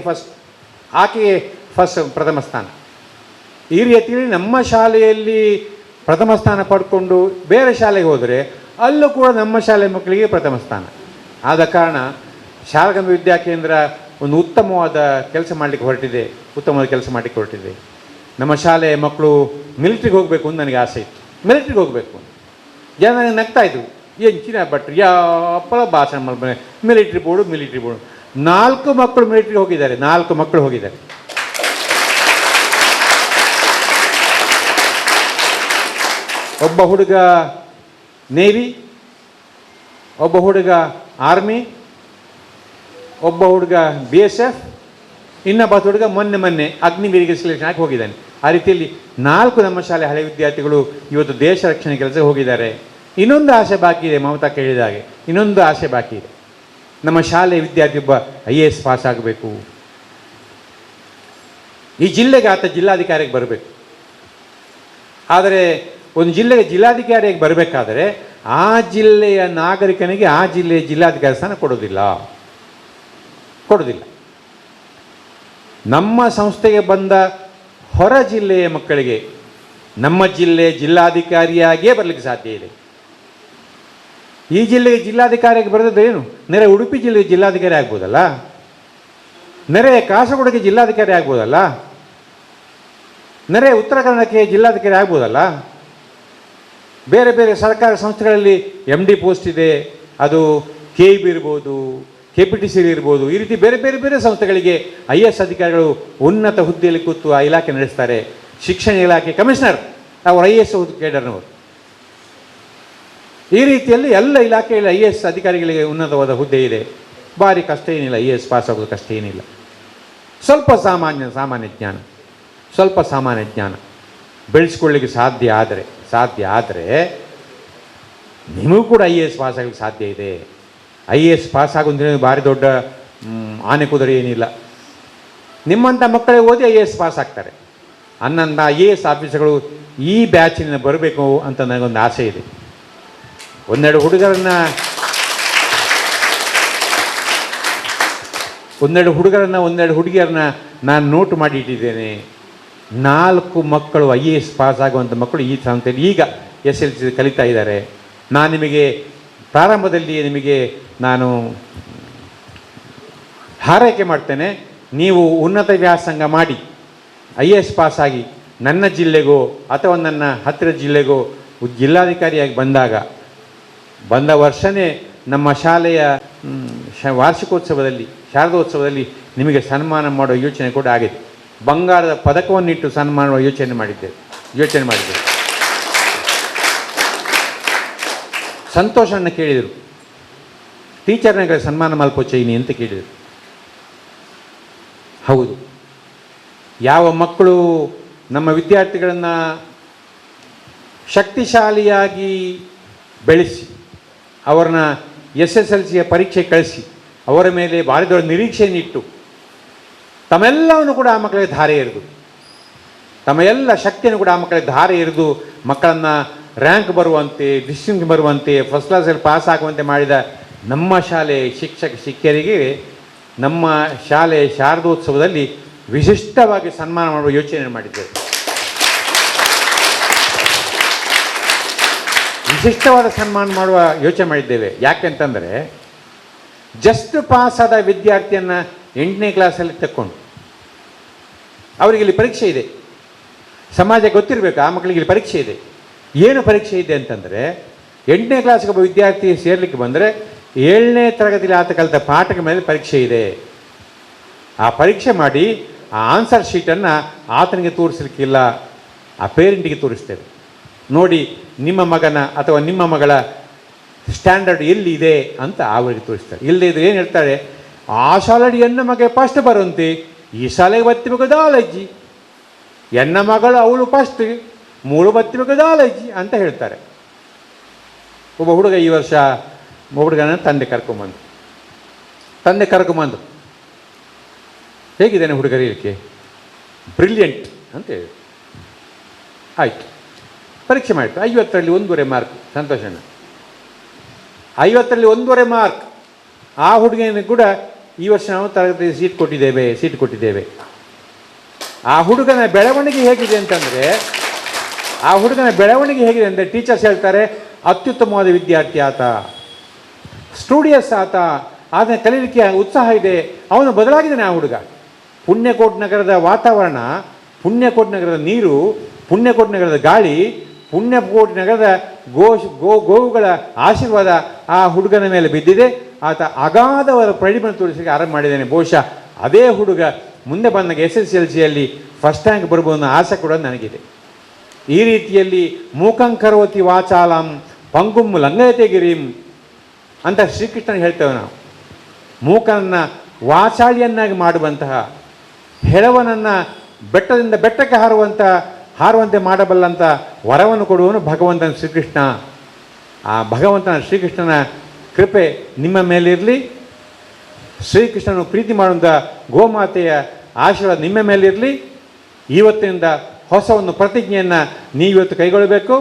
ಫಸ್ಟ್ ಪ್ರಥಮ ಸ್ಥಾನ. ಈ ರೀತಿಯಲ್ಲಿ ನಮ್ಮ ಶಾಲೆಯಲ್ಲಿ ಪ್ರಥಮ ಸ್ಥಾನ ಪಡ್ಕೊಂಡು ಬೇರೆ ಶಾಲೆಗೆ ಹೋದರೆ ಅಲ್ಲೂ ಕೂಡ ನಮ್ಮ ಶಾಲೆ ಮಕ್ಕಳಿಗೆ ಪ್ರಥಮ ಸ್ಥಾನ. ಆದ ಕಾರಣ ಶಾರದಾಂಬೆ ವಿದ್ಯಾಕೇಂದ್ರ ಒಂದು ಉತ್ತಮವಾದ ಕೆಲಸ ಮಾಡಲಿಕ್ಕೆ ಹೊರಟಿದೆ. ನಮ್ಮ ಶಾಲೆಯ ಮಕ್ಕಳು ಮಿಲಿಟ್ರಿಗೆ ಹೋಗಬೇಕು ಅಂತ ನನಗೆ ಆಸೆ ಇತ್ತು. ಮಿಲಿಟ್ರಿಗೆ ಹೋಗಬೇಕು ಜನ ನನಗೆ ನಗ್ತಾಯಿದ್ರು, ಏನು ಚಿನ್ನ ಭಟ್ರು ಯಾಪಲ ಭಾಷಣ ಮಾಡಿ ಮಿಲಿಟ್ರಿ ಬೋರ್ಡು 4 ಮಕ್ಕಳು ಮಿಲಿಟ್ರಿಗೆ ಹೋಗಿದ್ದಾರೆ. 4 ಮಕ್ಕಳು ಹೋಗಿದ್ದಾರೆ. ಒಬ್ಬ ಹುಡುಗ ನೇವಿ, ಒಬ್ಬ ಹುಡುಗ ಆರ್ಮಿ, ಒಬ್ಬ ಹುಡುಗ BSF, ಇನ್ನೊಬ್ಬ ಹುಡುಗ ಮೊನ್ನೆ ಅಗ್ನಿವೀರಿಗೆ ಸೆಲೆಕ್ಷನ್ ಆಗಿ ಹೋಗಿದ್ದಾನೆ. ಆ ರೀತಿಯಲ್ಲಿ 4 ನಮ್ಮ ಶಾಲೆ ಹಳೆ ವಿದ್ಯಾರ್ಥಿಗಳು ಇವತ್ತು ದೇಶ ರಕ್ಷಣೆ ಕೆಲಸಕ್ಕೆ ಹೋಗಿದ್ದಾರೆ. ಇನ್ನೊಂದು ಆಸೆ ಬಾಕಿ ಇದೆ, ಮಮತಾ ಕೇಳಿದ ಹಾಗೆ ಇನ್ನೊಂದು ಆಸೆ ಬಾಕಿ ಇದೆ. ನಮ್ಮ ಶಾಲೆ ವಿದ್ಯಾರ್ಥಿ ಒಬ್ಬ IAS ಪಾಸ್ ಆಗಬೇಕು. ಈ ಜಿಲ್ಲೆಗೆ ಆತ ಜಿಲ್ಲಾಧಿಕಾರಿಗೆ ಬರಬೇಕು. ಆದರೆ ಒಂದು ಜಿಲ್ಲೆಗೆ ಜಿಲ್ಲಾಧಿಕಾರಿಯಾಗಿ ಬರಬೇಕಾದರೆ ಆ ಜಿಲ್ಲೆಯ ನಾಗರಿಕನಿಗೆ ಆ ಜಿಲ್ಲೆಯ ಜಿಲ್ಲಾಧಿಕಾರಿ ಸ್ಥಾನ ಕೊಡೋದಿಲ್ಲ. ನಮ್ಮ ಸಂಸ್ಥೆಗೆ ಬಂದ ಹೊರ ಜಿಲ್ಲೆಯ ಮಕ್ಕಳಿಗೆ ನಮ್ಮ ಜಿಲ್ಲೆಯ ಜಿಲ್ಲಾಧಿಕಾರಿಯಾಗಿಯೇ ಬರಲಿಕ್ಕೆ ಸಾಧ್ಯ ಇದೆ. ಈ ಜಿಲ್ಲೆಗೆ ಜಿಲ್ಲಾಧಿಕಾರಿಯಾಗಿ ಬರೆದದ್ದೇನು? ನೆರೆ ಉಡುಪಿ ಜಿಲ್ಲೆಗೆ ಜಿಲ್ಲಾಧಿಕಾರಿ ಆಗ್ಬೋದಲ್ಲ, ನೆರೆ ಕಾಸರಗೋಡಿಗೆ ಜಿಲ್ಲಾಧಿಕಾರಿ ಆಗ್ಬೋದಲ್ಲ, ನೆರೆ ಉತ್ತರ ಕನ್ನಡಕ್ಕೆ ಜಿಲ್ಲಾಧಿಕಾರಿ ಆಗ್ಬೋದಲ್ಲ. ಬೇರೆ ಬೇರೆ ಸರ್ಕಾರಿ ಸಂಸ್ಥೆಗಳಲ್ಲಿ MD ಪೋಸ್ಟ್ ಇದೆ, ಅದು KEB ಇರ್ಬೋದು, KPTC ಇರ್ಬೋದು. ಈ ರೀತಿ ಬೇರೆ ಬೇರೆ ಬೇರೆ ಸಂಸ್ಥೆಗಳಿಗೆ IAS ಅಧಿಕಾರಿಗಳು ಉನ್ನತ ಹುದ್ದೆಯಲ್ಲಿ ಕೂತು ಆ ಇಲಾಖೆ ನಡೆಸ್ತಾರೆ. ಶಿಕ್ಷಣ ಇಲಾಖೆ ಕಮಿಷನರ್ ಅವರು IAS ಕೇಡರ್ನವರು. ಈ ರೀತಿಯಲ್ಲಿ ಎಲ್ಲ ಇಲಾಖೆಯಲ್ಲಿ IAS ಅಧಿಕಾರಿಗಳಿಗೆ ಉನ್ನತವಾದ ಹುದ್ದೆ ಇದೆ. ಭಾರಿ ಕಷ್ಟ ಏನಿಲ್ಲ, IAS ಪಾಸ್ ಆಗೋದು ಕಷ್ಟ ಏನಿಲ್ಲ. ಸ್ವಲ್ಪ ಸಾಮಾನ್ಯ ಜ್ಞಾನ ಬೆಳೆಸ್ಕೊಳ್ಳಿಕ್ಕೆ ಸಾಧ್ಯ ಆದರೆ ನಿಮಗೂ ಕೂಡ IAS ಪಾಸ್ ಆಗಲಿಕ್ಕೆ ಸಾಧ್ಯ ಇದೆ. IAS ಪಾಸ್ ಆಗೋದ್ರೆ ಭಾರಿ ದೊಡ್ಡ ಆನೆ ಕುದುರೆ ಏನಿಲ್ಲ. ನಿಮ್ಮಂಥ ಮಕ್ಕಳೇ ಓದಿ IAS ಪಾಸ್ ಆಗ್ತಾರೆ. ಅನ್ನಂಥ IAS ಆಫೀಸರ್ಗಳು ಈ ಬ್ಯಾಚಿನಿಂದ ಬರಬೇಕು ಅಂತ ನನಗೊಂದು ಆಸೆ ಇದೆ. ಒಂದೆರಡು ಹುಡುಗಿಯರನ್ನ ನಾನು ನೋಟ್ ಮಾಡಿ ಇಟ್ಟಿದ್ದೇನೆ. 4 ಮಕ್ಕಳು IAS ಪಾಸ್ ಆಗುವಂಥ ಮಕ್ಕಳು ಈ ಸಂಸ್ಥೆಯಲ್ಲಿ ಈಗ SLC ಕಲಿತಾ ಇದ್ದಾರೆ. ನಾನು ನಿಮಗೆ ಪ್ರಾರಂಭದಲ್ಲಿ ನಾನು ಹಾರೈಕೆ ಮಾಡ್ತೇನೆ. ನೀವು ಉನ್ನತ ವ್ಯಾಸಂಗ ಮಾಡಿ IAS ಪಾಸ್ ಆಗಿ ನನ್ನ ಜಿಲ್ಲೆಗೋ ಅಥವಾ ನನ್ನ ಹತ್ತಿರ ಜಿಲ್ಲೆಗೋ ಜಿಲ್ಲಾಧಿಕಾರಿಯಾಗಿ ಬಂದ ವರ್ಷವೇ ನಮ್ಮ ಶಾಲೆಯ ವಾರ್ಷಿಕೋತ್ಸವದಲ್ಲಿ ಶಾರದೋತ್ಸವದಲ್ಲಿ ನಿಮಗೆ ಸನ್ಮಾನ ಮಾಡುವ ಯೋಚನೆ ಕೂಡ ಆಗಿದೆ. ಬಂಗಾರದ ಪದಕವನ್ನಿಟ್ಟು ಸನ್ಮಾನ ಮಾಡುವ ಯೋಚನೆ ಮಾಡಿದ್ದೆ. ಸಂತೋಷನ್ನು ಕೇಳಿದರು. ಟೀಚರ್ನಾಗ ಸನ್ಮಾನ ಮಲ್ಪೋಚೈನಿ ಅಂತ ಕೇಳಿದರು. ಹೌದು, ಯಾವ ಮಕ್ಕಳು ನಮ್ಮ ವಿದ್ಯಾರ್ಥಿಗಳನ್ನು ಶಕ್ತಿಶಾಲಿಯಾಗಿ ಬೆಳೆಸಿ ಅವರನ್ನ SSLCಯ ಪರೀಕ್ಷೆ ಕಳಿಸಿ ಅವರ ಮೇಲೆ ಭಾರಿ ದೊಡ್ಡ ನಿರೀಕ್ಷೆಯನ್ನಿಟ್ಟು ತಮ್ಮೆಲ್ಲವನ್ನು ಕೂಡ ಆ ಮಕ್ಕಳಿಗೆ ಧಾರೆ ಎರೆದು ತಮ್ಮ ಎಲ್ಲ ಶಕ್ತಿಯನ್ನು ಕೂಡ ಆ ಮಕ್ಕಳಿಗೆ ಧಾರೆ ಎರೆದು ಮಕ್ಕಳನ್ನು ರ್ಯಾಂಕ್ ಬರುವಂತೆ, ಡಿಸ್ಟಿಂಕ್ಷನ್ ಬರುವಂತೆ, ಫಸ್ಟ್ ಕ್ಲಾಸಲ್ಲಿ ಪಾಸ್ ಆಗುವಂತೆ ಮಾಡಿದ ನಮ್ಮ ಶಾಲೆ ಶಿಕ್ಷಕರಿಗೆ ನಮ್ಮ ಶಾಲೆ ಶಾರದೋತ್ಸವದಲ್ಲಿ ವಿಶಿಷ್ಟವಾಗಿ ಸನ್ಮಾನ ಮಾಡುವ ಯೋಚನೆ ಮಾಡಿದ್ದೇವೆ. ವಿಶಿಷ್ಟವಾದ ಸನ್ಮಾನ ಮಾಡುವ ಯೋಚನೆ ಮಾಡಿದ್ದೇವೆ. ಯಾಕೆಂತಂದರೆ ಜಸ್ಟ್ ಪಾಸ್ ಆದ ವಿದ್ಯಾರ್ಥಿಯನ್ನು 8ನೇ ಕ್ಲಾಸಲ್ಲಿ ತಕ್ಕೊಂಡು ಅವರಿಗೆ ಇಲ್ಲಿ ಪರೀಕ್ಷೆ ಇದೆ, ಸಮಾಜ ಗೊತ್ತಿರಬೇಕು ಆ ಮಕ್ಕಳಿಗೆ ಇಲ್ಲಿ ಪರೀಕ್ಷೆ ಇದೆ. ಏನು ಪರೀಕ್ಷೆ ಇದೆ ಅಂತಂದರೆ 8ನೇ ಕ್ಲಾಸ್ಗೆ ಒಬ್ಬ ವಿದ್ಯಾರ್ಥಿ ಸೇರಲಿಕ್ಕೆ ಬಂದರೆ 7ನೇ ತರಗತಿಯಲ್ಲಿ ಆತ ಕಲಿತ ಪಾಠದ ಮೇಲೆ ಪರೀಕ್ಷೆ ಇದೆ. ಆ ಪರೀಕ್ಷೆ ಮಾಡಿ ಆ ಆನ್ಸರ್ ಶೀಟನ್ನು ಆತನಿಗೆ ತೋರಿಸಲಿಕ್ಕಿಲ್ಲ, ಆ ಪೇರೆಂಟಿಗೆ ತೋರಿಸ್ತೇವೆ. ನೋಡಿ ನಿಮ್ಮ ಮಗನ ಅಥವಾ ನಿಮ್ಮ ಮಗಳ ಸ್ಟ್ಯಾಂಡರ್ಡ್ ಎಲ್ಲಿದೆ ಅಂತ ಅವರಿಗೆ ತೋರಿಸ್ತಾರೆ. ಇಲ್ಲದೆ ಇದು ಏನು ಹೇಳ್ತಾರೆ, ಆ ಶಾಲೆಡಿ ಎನ್ನ ಮಗೆ ಫಸ್ಟ್ ಬರುವಂತೆ ಈ ಶಾಲೆಗೆ ಬತ್ತಿಬೇಕು ದಾಲಜ್ಜಿ, ಎನ್ನ ಮಗಳು ಅವಳು ಫಸ್ಟ್ 3 ಬತ್ತಿಬೇಕು ದಾಲಜ್ಜಿ ಅಂತ ಹೇಳ್ತಾರೆ. ಒಬ್ಬ ಹುಡುಗ ಈ ವರ್ಷ ಹುಡುಗನ ತಂದೆ ಕರ್ಕೊಂಬಂದು ಹೇಗಿದ್ದಾನೆ ಹುಡುಗ ಇರಲಿಕ್ಕೆ ಬ್ರಿಲಿಯಂಟ್ ಅಂತ ಹೇಳಿ ಆಯಿತು. ಪರೀಕ್ಷೆ ಮಾಡಿತು, 50ರಲ್ಲಿ 1.5 ಮಾರ್ಕ್. ಸಂತೋಷಣ್ಣ 50ರಲ್ಲಿ 1.5 ಮಾರ್ಕ್. ಆ ಹುಡುಗನಿಗೆ ಕೂಡ ಈ ವರ್ಷ ನಾವು ತರಗತಿ ಸೀಟ್ ಕೊಟ್ಟಿದ್ದೇವೆ. ಆ ಹುಡುಗನ ಬೆಳವಣಿಗೆ ಹೇಗಿದೆ ಅಂದರೆ ಟೀಚರ್ಸ್ ಹೇಳ್ತಾರೆ ಅತ್ಯುತ್ತಮವಾದ ವಿದ್ಯಾರ್ಥಿ ಆತ, ಸ್ಟೂಡಿಯಸ್ ಆತ, ಆತನ ಕಲೀಲಿಕ್ಕೆ ಉತ್ಸಾಹ ಇದೆ, ಅವನು ಬದಲಾಗಿದ್ದಾನೆ. ಆ ಹುಡುಗ ಪುಣ್ಯಕೋಟ್ ನಗರದ ವಾತಾವರಣ, ಪುಣ್ಯಕೋಟ್ ನಗರದ ನೀರು, ಪುಣ್ಯಕೋಟ್ ನಗರದ ಗಾಳಿ, ಪುಣ್ಯಕೋಟ್ ನಗರದ ಗೋವುಗಳ ಆಶೀರ್ವಾದ ಆ ಹುಡುಗನ ಮೇಲೆ ಬಿದ್ದಿದೆ. ಆತ ಅಗಾಧವಾದ ಪ್ರತಿಭೆ ತೋರಿಸಲಿಕ್ಕೆ ಆರಂಭ ಮಾಡಿದ್ದಾನೆ. ಬಹುಶಃ ಅದೇ ಹುಡುಗ ಮುಂದೆ ಬಂದಾಗ SSLCಯಲ್ಲಿ ಫಸ್ಟ್ ರ್ಯಾಂಕ್ ಬರ್ಬೋದು ಅನ್ನೋ ಆಸೆ ಕೂಡ ನನಗಿದೆ. ಈ ರೀತಿಯಲ್ಲಿ ಮೂಕಂ ಕರೋತಿ ವಾಚಾಲಂ ಪಂಗುಂ ಲಂಘಯತೆ ಗಿರಿಂ ಅಂತ ಶ್ರೀಕೃಷ್ಣನಿಗೆ ಹೇಳ್ತೇವೆ ನಾವು. ಮೂಕನನ್ನು ವಾಚಾಳಿಯನ್ನಾಗಿ ಮಾಡುವಂತಹ, ಹೆಳವನನ್ನು ಬೆಟ್ಟದಿಂದ ಬೆಟ್ಟಕ್ಕೆ ಹಾರುವಂತೆ ಮಾಡಬಲ್ಲಂಥ ವರವನ್ನು ಕೊಡುವನು ಭಗವಂತನ ಶ್ರೀಕೃಷ್ಣ. ಆ ಭಗವಂತನ ಶ್ರೀಕೃಷ್ಣನ ಕೃಪೆ ನಿಮ್ಮ ಮೇಲಿರಲಿ. ಶ್ರೀಕೃಷ್ಣನು ಪ್ರೀತಿ ಮಾಡುವಂಥ ಗೋಮಾತೆಯ ಆಶೀರ್ವಾದ ನಿಮ್ಮ ಮೇಲಿರಲಿ. ಇವತ್ತಿನಿಂದ ಹೊಸ ಒಂದು ಪ್ರತಿಜ್ಞೆಯನ್ನು ನೀವಿವತ್ತು ಕೈಗೊಳ್ಳಬೇಕು.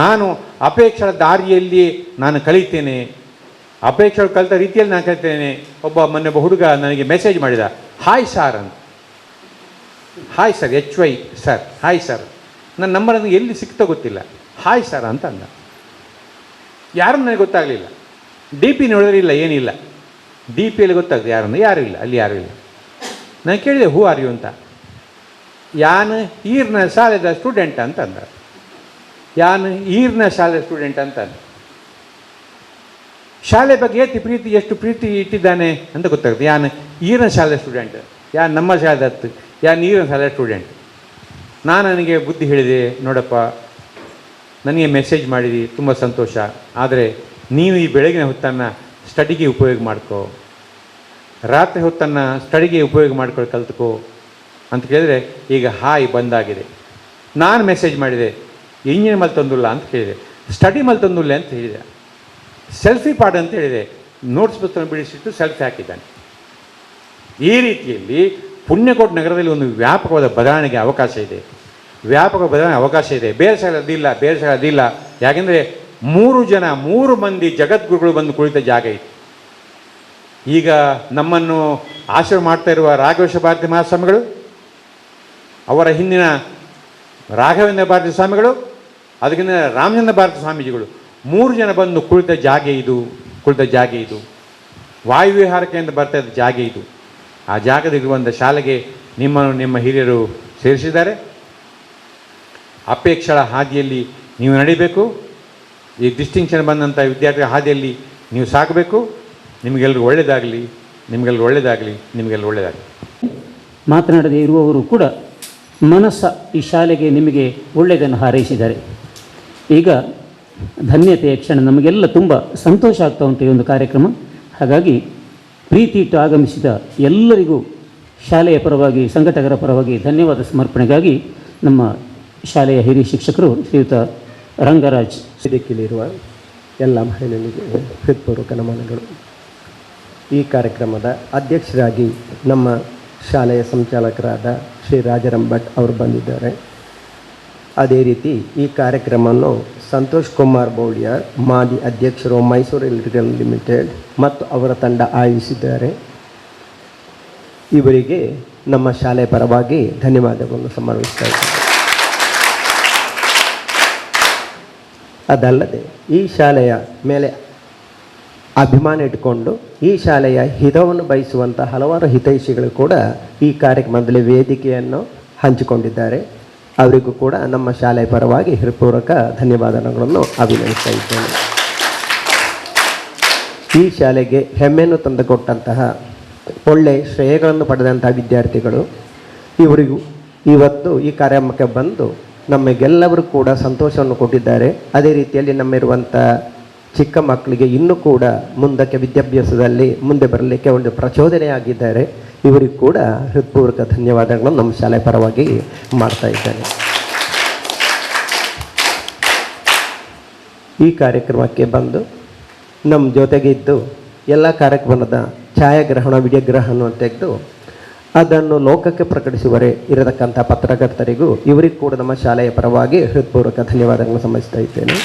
ನಾನು ಅಪೇಕ್ಷೆಯ ದಾರಿಯಲ್ಲಿ ನಾನು ಕಲಿತೇನೆ, ಅಪೇಕ್ಷೆ ಕಲಿತ ರೀತಿಯಲ್ಲಿ ನಾನು ಕಲಿತೇನೆ. ಮೊನ್ನೆ ಒಬ್ಬ ಹುಡುಗ ನನಗೆ ಮೆಸೇಜ್ ಮಾಡಿದ, ಹಾಯ್ ಸಾರ್ ಅಂತ. Hi sir, HY sir, hi sir. ನನ್ನ ನಂಬರನ್ನು ಎಲ್ಲಿ ಸಿಕ್ತೋ ಗೊತ್ತಿಲ್ಲ, ಹಾಯ್ ಸರ್ ಅಂತ ಅಂದ. ಯಾರು ನನಗೆ ಗೊತ್ತಾಗಲಿಲ್ಲ. DP ನೋಡಿದ್ರೆ ಇಲ್ಲ, ಏನಿಲ್ಲ. DPಯಲ್ಲಿ ಗೊತ್ತಾಗ್ತದೆ ಯಾರು ಇಲ್ಲ, ಅಲ್ಲಿ ಯಾರೂ ಇಲ್ಲ. ನಾನು ಕೇಳಿದೆ ಹೂ ಆರ್ ಯು ಅಂತ. ಯಾನು ಈರ್ನ ಶಾಲೆದ ಸ್ಟೂಡೆಂಟ್ ಅಂತ ಅಂದ. ಸ್ಟೂಡೆಂಟ್ ಅಂತ ಅಂದ. ಶಾಲೆ ಬಗ್ಗೆ ಎಷ್ಟು ಪ್ರೀತಿ ಇಟ್ಟಿದ್ದಾನೆ ಅಂತ ಗೊತ್ತಾಗುತ್ತೆ. ಯಾನು ಈರ್ನ ಶಾಲೆ ಸ್ಟೂಡೆಂಟ್, ನಮ್ಮ ಶಾಲೆದತ್ತು, ಈರ್ನ ಶಾಲೆ ಸ್ಟೂಡೆಂಟ್. ನನಗೆ ಬುದ್ಧಿ ಹೇಳಿದೆ, ನೋಡಪ್ಪ ನನಗೆ ಮೆಸೇಜ್ ಮಾಡಿದಿ, ತುಂಬ ಸಂತೋಷ. ಆದರೆ ನೀವು ಈ ಬೆಳಗಿನ ಹೊತ್ತನ್ನು ಸ್ಟಡಿಗೆ ಉಪಯೋಗ ಮಾಡ್ಕೋ, ರಾತ್ರಿ ಹೊತ್ತನ್ನು ಸ್ಟಡಿಗೆ ಉಪಯೋಗ ಮಾಡ್ಕೊಳ್ಳಿ ಕಲ್ತ್ಕೋ ಅಂತ ಕೇಳಿದರೆ ಈಗ ಹಾಯ್ ಬಂದಾಗಿದೆ. ನಾನು ಮೆಸೇಜ್ ಮಾಡಿದೆ, ಇಂಜಿನಿಯರ್ ಮೇಲೆ ತಂದಿಲ್ಲ ಅಂತ ಕೇಳಿದೆ, ಸ್ಟಡಿ ಮೇಲೆ ತಂದಿಲ್ಲ ಅಂತ ಹೇಳಿದೆ, ಸೆಲ್ಫಿ ಪಾಡ್ ಅಂತ ಹೇಳಿದೆ, ನೋಟ್ಸ್ ಪುಸ್ತಕ ಬಿಡಿಸಿಟ್ಟು ಸೆಲ್ಫಿ ಹಾಕಿದ್ದಾನೆ. ಈ ರೀತಿಯಲ್ಲಿ ಪುಣ್ಯಕೋಟ್ ನಗರದಲ್ಲಿ ಒಂದು ವ್ಯಾಪಕವಾದ ಬದಲಾವಣೆಗೆ ಅವಕಾಶ ಇದೆ. ಬೇರೆ ಶಾಲೆ ಅದಿಲ್ಲ. ಯಾಕೆಂದರೆ 3 ಮಂದಿ ಜಗದ್ಗುರುಗಳು ಬಂದು ಕುಳಿತ ಜಾಗ ಇತ್ತು. ಈಗ ನಮ್ಮನ್ನು ಆಶೀರ್ವಾದ ಮಾಡ್ತಾ ಇರುವ ರಾಘವೇಶ್ವರ ಭಾರತಿ ಮಹಾಸ್ವಾಮಿಗಳು, ಅವರ ಹಿಂದಿನ ರಾಘವೇಂದ್ರ ಭಾರತಿ ಸ್ವಾಮಿಗಳು, ಅದಕ್ಕಿಂತ ರಾಮಚಂದ್ರ ಭಾರತಿ ಸ್ವಾಮೀಜಿಗಳು 3 ಜನ ಬಂದು ಕುಳಿತ ಜಾಗ ಇದು. ವಾಯುವಿಹಾರಕ್ಕೆ ಅಂತ ಬರ್ತಾ ಇದ್ದ ಜಾಗ ಇದು. ಆ ಜಾಗದಲ್ಲಿರುವಂಥ ಶಾಲೆಗೆ ನಿಮ್ಮ ಹಿರಿಯರು ಸೇರಿಸಿದ್ದಾರೆ. ಅಪೇಕ್ಷೆಗಳ ಹಾದಿಯಲ್ಲಿ ನೀವು ನಡಿಬೇಕು. ಈ ಡಿಸ್ಟಿಂಕ್ಷನ್ ಬಂದಂಥ ವಿದ್ಯಾರ್ಥಿಗಳ ಹಾದಿಯಲ್ಲಿ ನೀವು ಸಾಕಬೇಕು. ನಿಮಗೆಲ್ಲರೂ ಒಳ್ಳೆಯದಾಗಲಿ. ಮಾತನಾಡದೇ ಇರುವವರು ಕೂಡ ಈ ಶಾಲೆಗೆ ನಿಮಗೆ ಒಳ್ಳೆಯದನ್ನು ಹಾರೈಸಿದ್ದಾರೆ. ಈಗ ಧನ್ಯತೆಯ ಕ್ಷಣ, ನಮಗೆಲ್ಲ ತುಂಬ ಸಂತೋಷ ಆಗ್ತಾ ಉಂಟು ಈ ಒಂದು ಕಾರ್ಯಕ್ರಮ. ಹಾಗಾಗಿ ಪ್ರೀತಿ ಇಟ್ಟು ಆಗಮಿಸಿದ ಎಲ್ಲರಿಗೂ ಶಾಲೆಯ ಪರವಾಗಿ, ಸಂಘಟಕರ ಪರವಾಗಿ ಧನ್ಯವಾದ ಸಮರ್ಪಣೆಗಾಗಿ ನಮ್ಮ ಶಾಲೆಯ ಹಿರಿಯ ಶಿಕ್ಷಕರು ಶ್ರೀಯುತ ರಂಗರಾಜ್. ವೇದಿಕೆಯಲ್ಲಿರುವ ಎಲ್ಲ ಮಹಿಳೆಯರಿಗೆ ಹೃತ್ಪೂರ್ವಕ ನಮನಗಳು. ಈ ಕಾರ್ಯಕ್ರಮದ ಅಧ್ಯಕ್ಷರಾಗಿ ನಮ್ಮ ಶಾಲೆಯ ಸಂಚಾಲಕರಾದ ಶ್ರೀ ರಾಜಾರಾಮ್ ಭಟ್ ಅವರು ಬಂದಿದ್ದಾರೆ. ಅದೇ ರೀತಿ ಈ ಕಾರ್ಯಕ್ರಮವನ್ನು ಸಂತೋಷ್ ಕುಮಾರ್ ಬೌಳಿಯಾರ್, ಮಾಜಿ ಅಧ್ಯಕ್ಷರು ಮೈಸೂರು ಎಲೆಕ್ಟ್ರಿಕಲ್ ಲಿಮಿಟೆಡ್ ಮತ್ತು ಅವರ ತಂಡ ಆಯೋಜಿಸಿದ್ದಾರೆ. ಇವರಿಗೆ ನಮ್ಮ ಶಾಲೆಯ ಪರವಾಗಿ ಧನ್ಯವಾದಗಳನ್ನು ಸಮರ್ಪಿಸ್ತಾ ಇದ್ದೇನೆ. ಅದಲ್ಲದೆ ಈ ಶಾಲೆಯ ಮೇಲೆ ಅಭಿಮಾನ ಇಟ್ಕೊಂಡು ಈ ಶಾಲೆಯ ಹಿತವನ್ನು ಬಯಸುವಂಥ ಹಲವಾರು ಹಿತೈಷಿಗಳು ಕೂಡ ಈ ಕಾರ್ಯಕ್ರಮದಲ್ಲಿ ವೇದಿಕೆಯನ್ನು ಹಂಚಿಕೊಂಡಿದ್ದಾರೆ. ಅವರಿಗೂ ಕೂಡ ನಮ್ಮ ಶಾಲೆಯ ಪರವಾಗಿ ಹೃತ್ಪೂರ್ವಕ ಧನ್ಯವಾದಗಳನ್ನು ಅಭಿನಯಿಸ್ತಾ ಇದ್ದೇನೆ. ಈ ಶಾಲೆಗೆ ಹೆಮ್ಮೆಯನ್ನು ತಂದುಕೊಟ್ಟಂತಹ ಒಳ್ಳೆಯ ಶ್ರೇಯಗಳನ್ನು ಪಡೆದಂತಹ ವಿದ್ಯಾರ್ಥಿಗಳು ಇವರಿಗೂ ಇವತ್ತು ಈ ಕಾರ್ಯಕ್ರಮಕ್ಕೆ ಬಂದು ನಮಗೆಲ್ಲರೂ ಕೂಡ ಸಂತೋಷವನ್ನು ಕೊಟ್ಟಿದ್ದಾರೆ. ಅದೇ ರೀತಿಯಲ್ಲಿ ನಮ್ಮಿರುವಂಥ ಚಿಕ್ಕ ಮಕ್ಕಳಿಗೆ ಇನ್ನೂ ಕೂಡ ಮುಂದಕ್ಕೆ ವಿದ್ಯಾಭ್ಯಾಸದಲ್ಲಿ ಮುಂದೆ ಬರಲಿಕ್ಕೆ ಒಂದು ಪ್ರಚೋದನೆಯಾಗಿದ್ದಾರೆ. ಇವರಿಗೂ ಕೂಡ ಹೃತ್ಪೂರ್ವಕ ಧನ್ಯವಾದಗಳನ್ನು ನಮ್ಮ ಶಾಲೆ ಪರವಾಗಿ ಮಾಡ್ತಾ ಇದ್ದೇನೆ. ಈ ಕಾರ್ಯಕ್ರಮಕ್ಕೆ ಬಂದು ನಮ್ಮ ಜೊತೆಗೆ ಇದ್ದು ಎಲ್ಲ ಕಾರ್ಯಕ್ರಮದ ಛಾಯಾಗ್ರಹಣ ವಿಡಿಯೋಗ್ರಹಣ ತೆಗೆದು ಅದನ್ನು ಲೋಕಕ್ಕೆ ಪ್ರಕಟಿಸುವರೆ ಇರತಕ್ಕಂಥ ಪತ್ರಕರ್ತರಿಗೂ ಇವರಿಗೂ ಕೂಡ ನಮ್ಮ ಶಾಲೆಯ ಪರವಾಗಿ ಹೃತ್ಪೂರ್ವಕ ಧನ್ಯವಾದಗಳನ್ನು ಸಮರ್ಪಿಸ್ತಾ ಇದ್ದೇನೆ.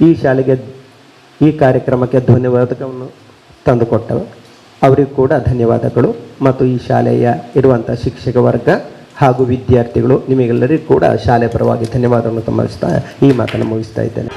ಈ ಶಾಲೆಗೆ ಈ ಕಾರ್ಯಕ್ರಮಕ್ಕೆ ಧನ್ಯವಾದವನ್ನು ತಂದುಕೊಟ್ಟವು ಅವರಿಗೂ ಕೂಡ ಧನ್ಯವಾದಗಳು. ಮತ್ತು ಈ ಶಾಲೆಯ ಇರುವಂಥ ಶಿಕ್ಷಕ ವರ್ಗ ಹಾಗೂ ವಿದ್ಯಾರ್ಥಿಗಳು ನಿಮಗೆಲ್ಲರಿಗೂ ಕೂಡ ಶಾಲೆ ಪರವಾಗಿ ಧನ್ಯವಾದವನ್ನು ಸಮರ್ಪಿಸ್ತಾ ಈ ಮಾತನ್ನು ಮುಗಿಸ್ತಾ ಇದ್ದೇನೆ.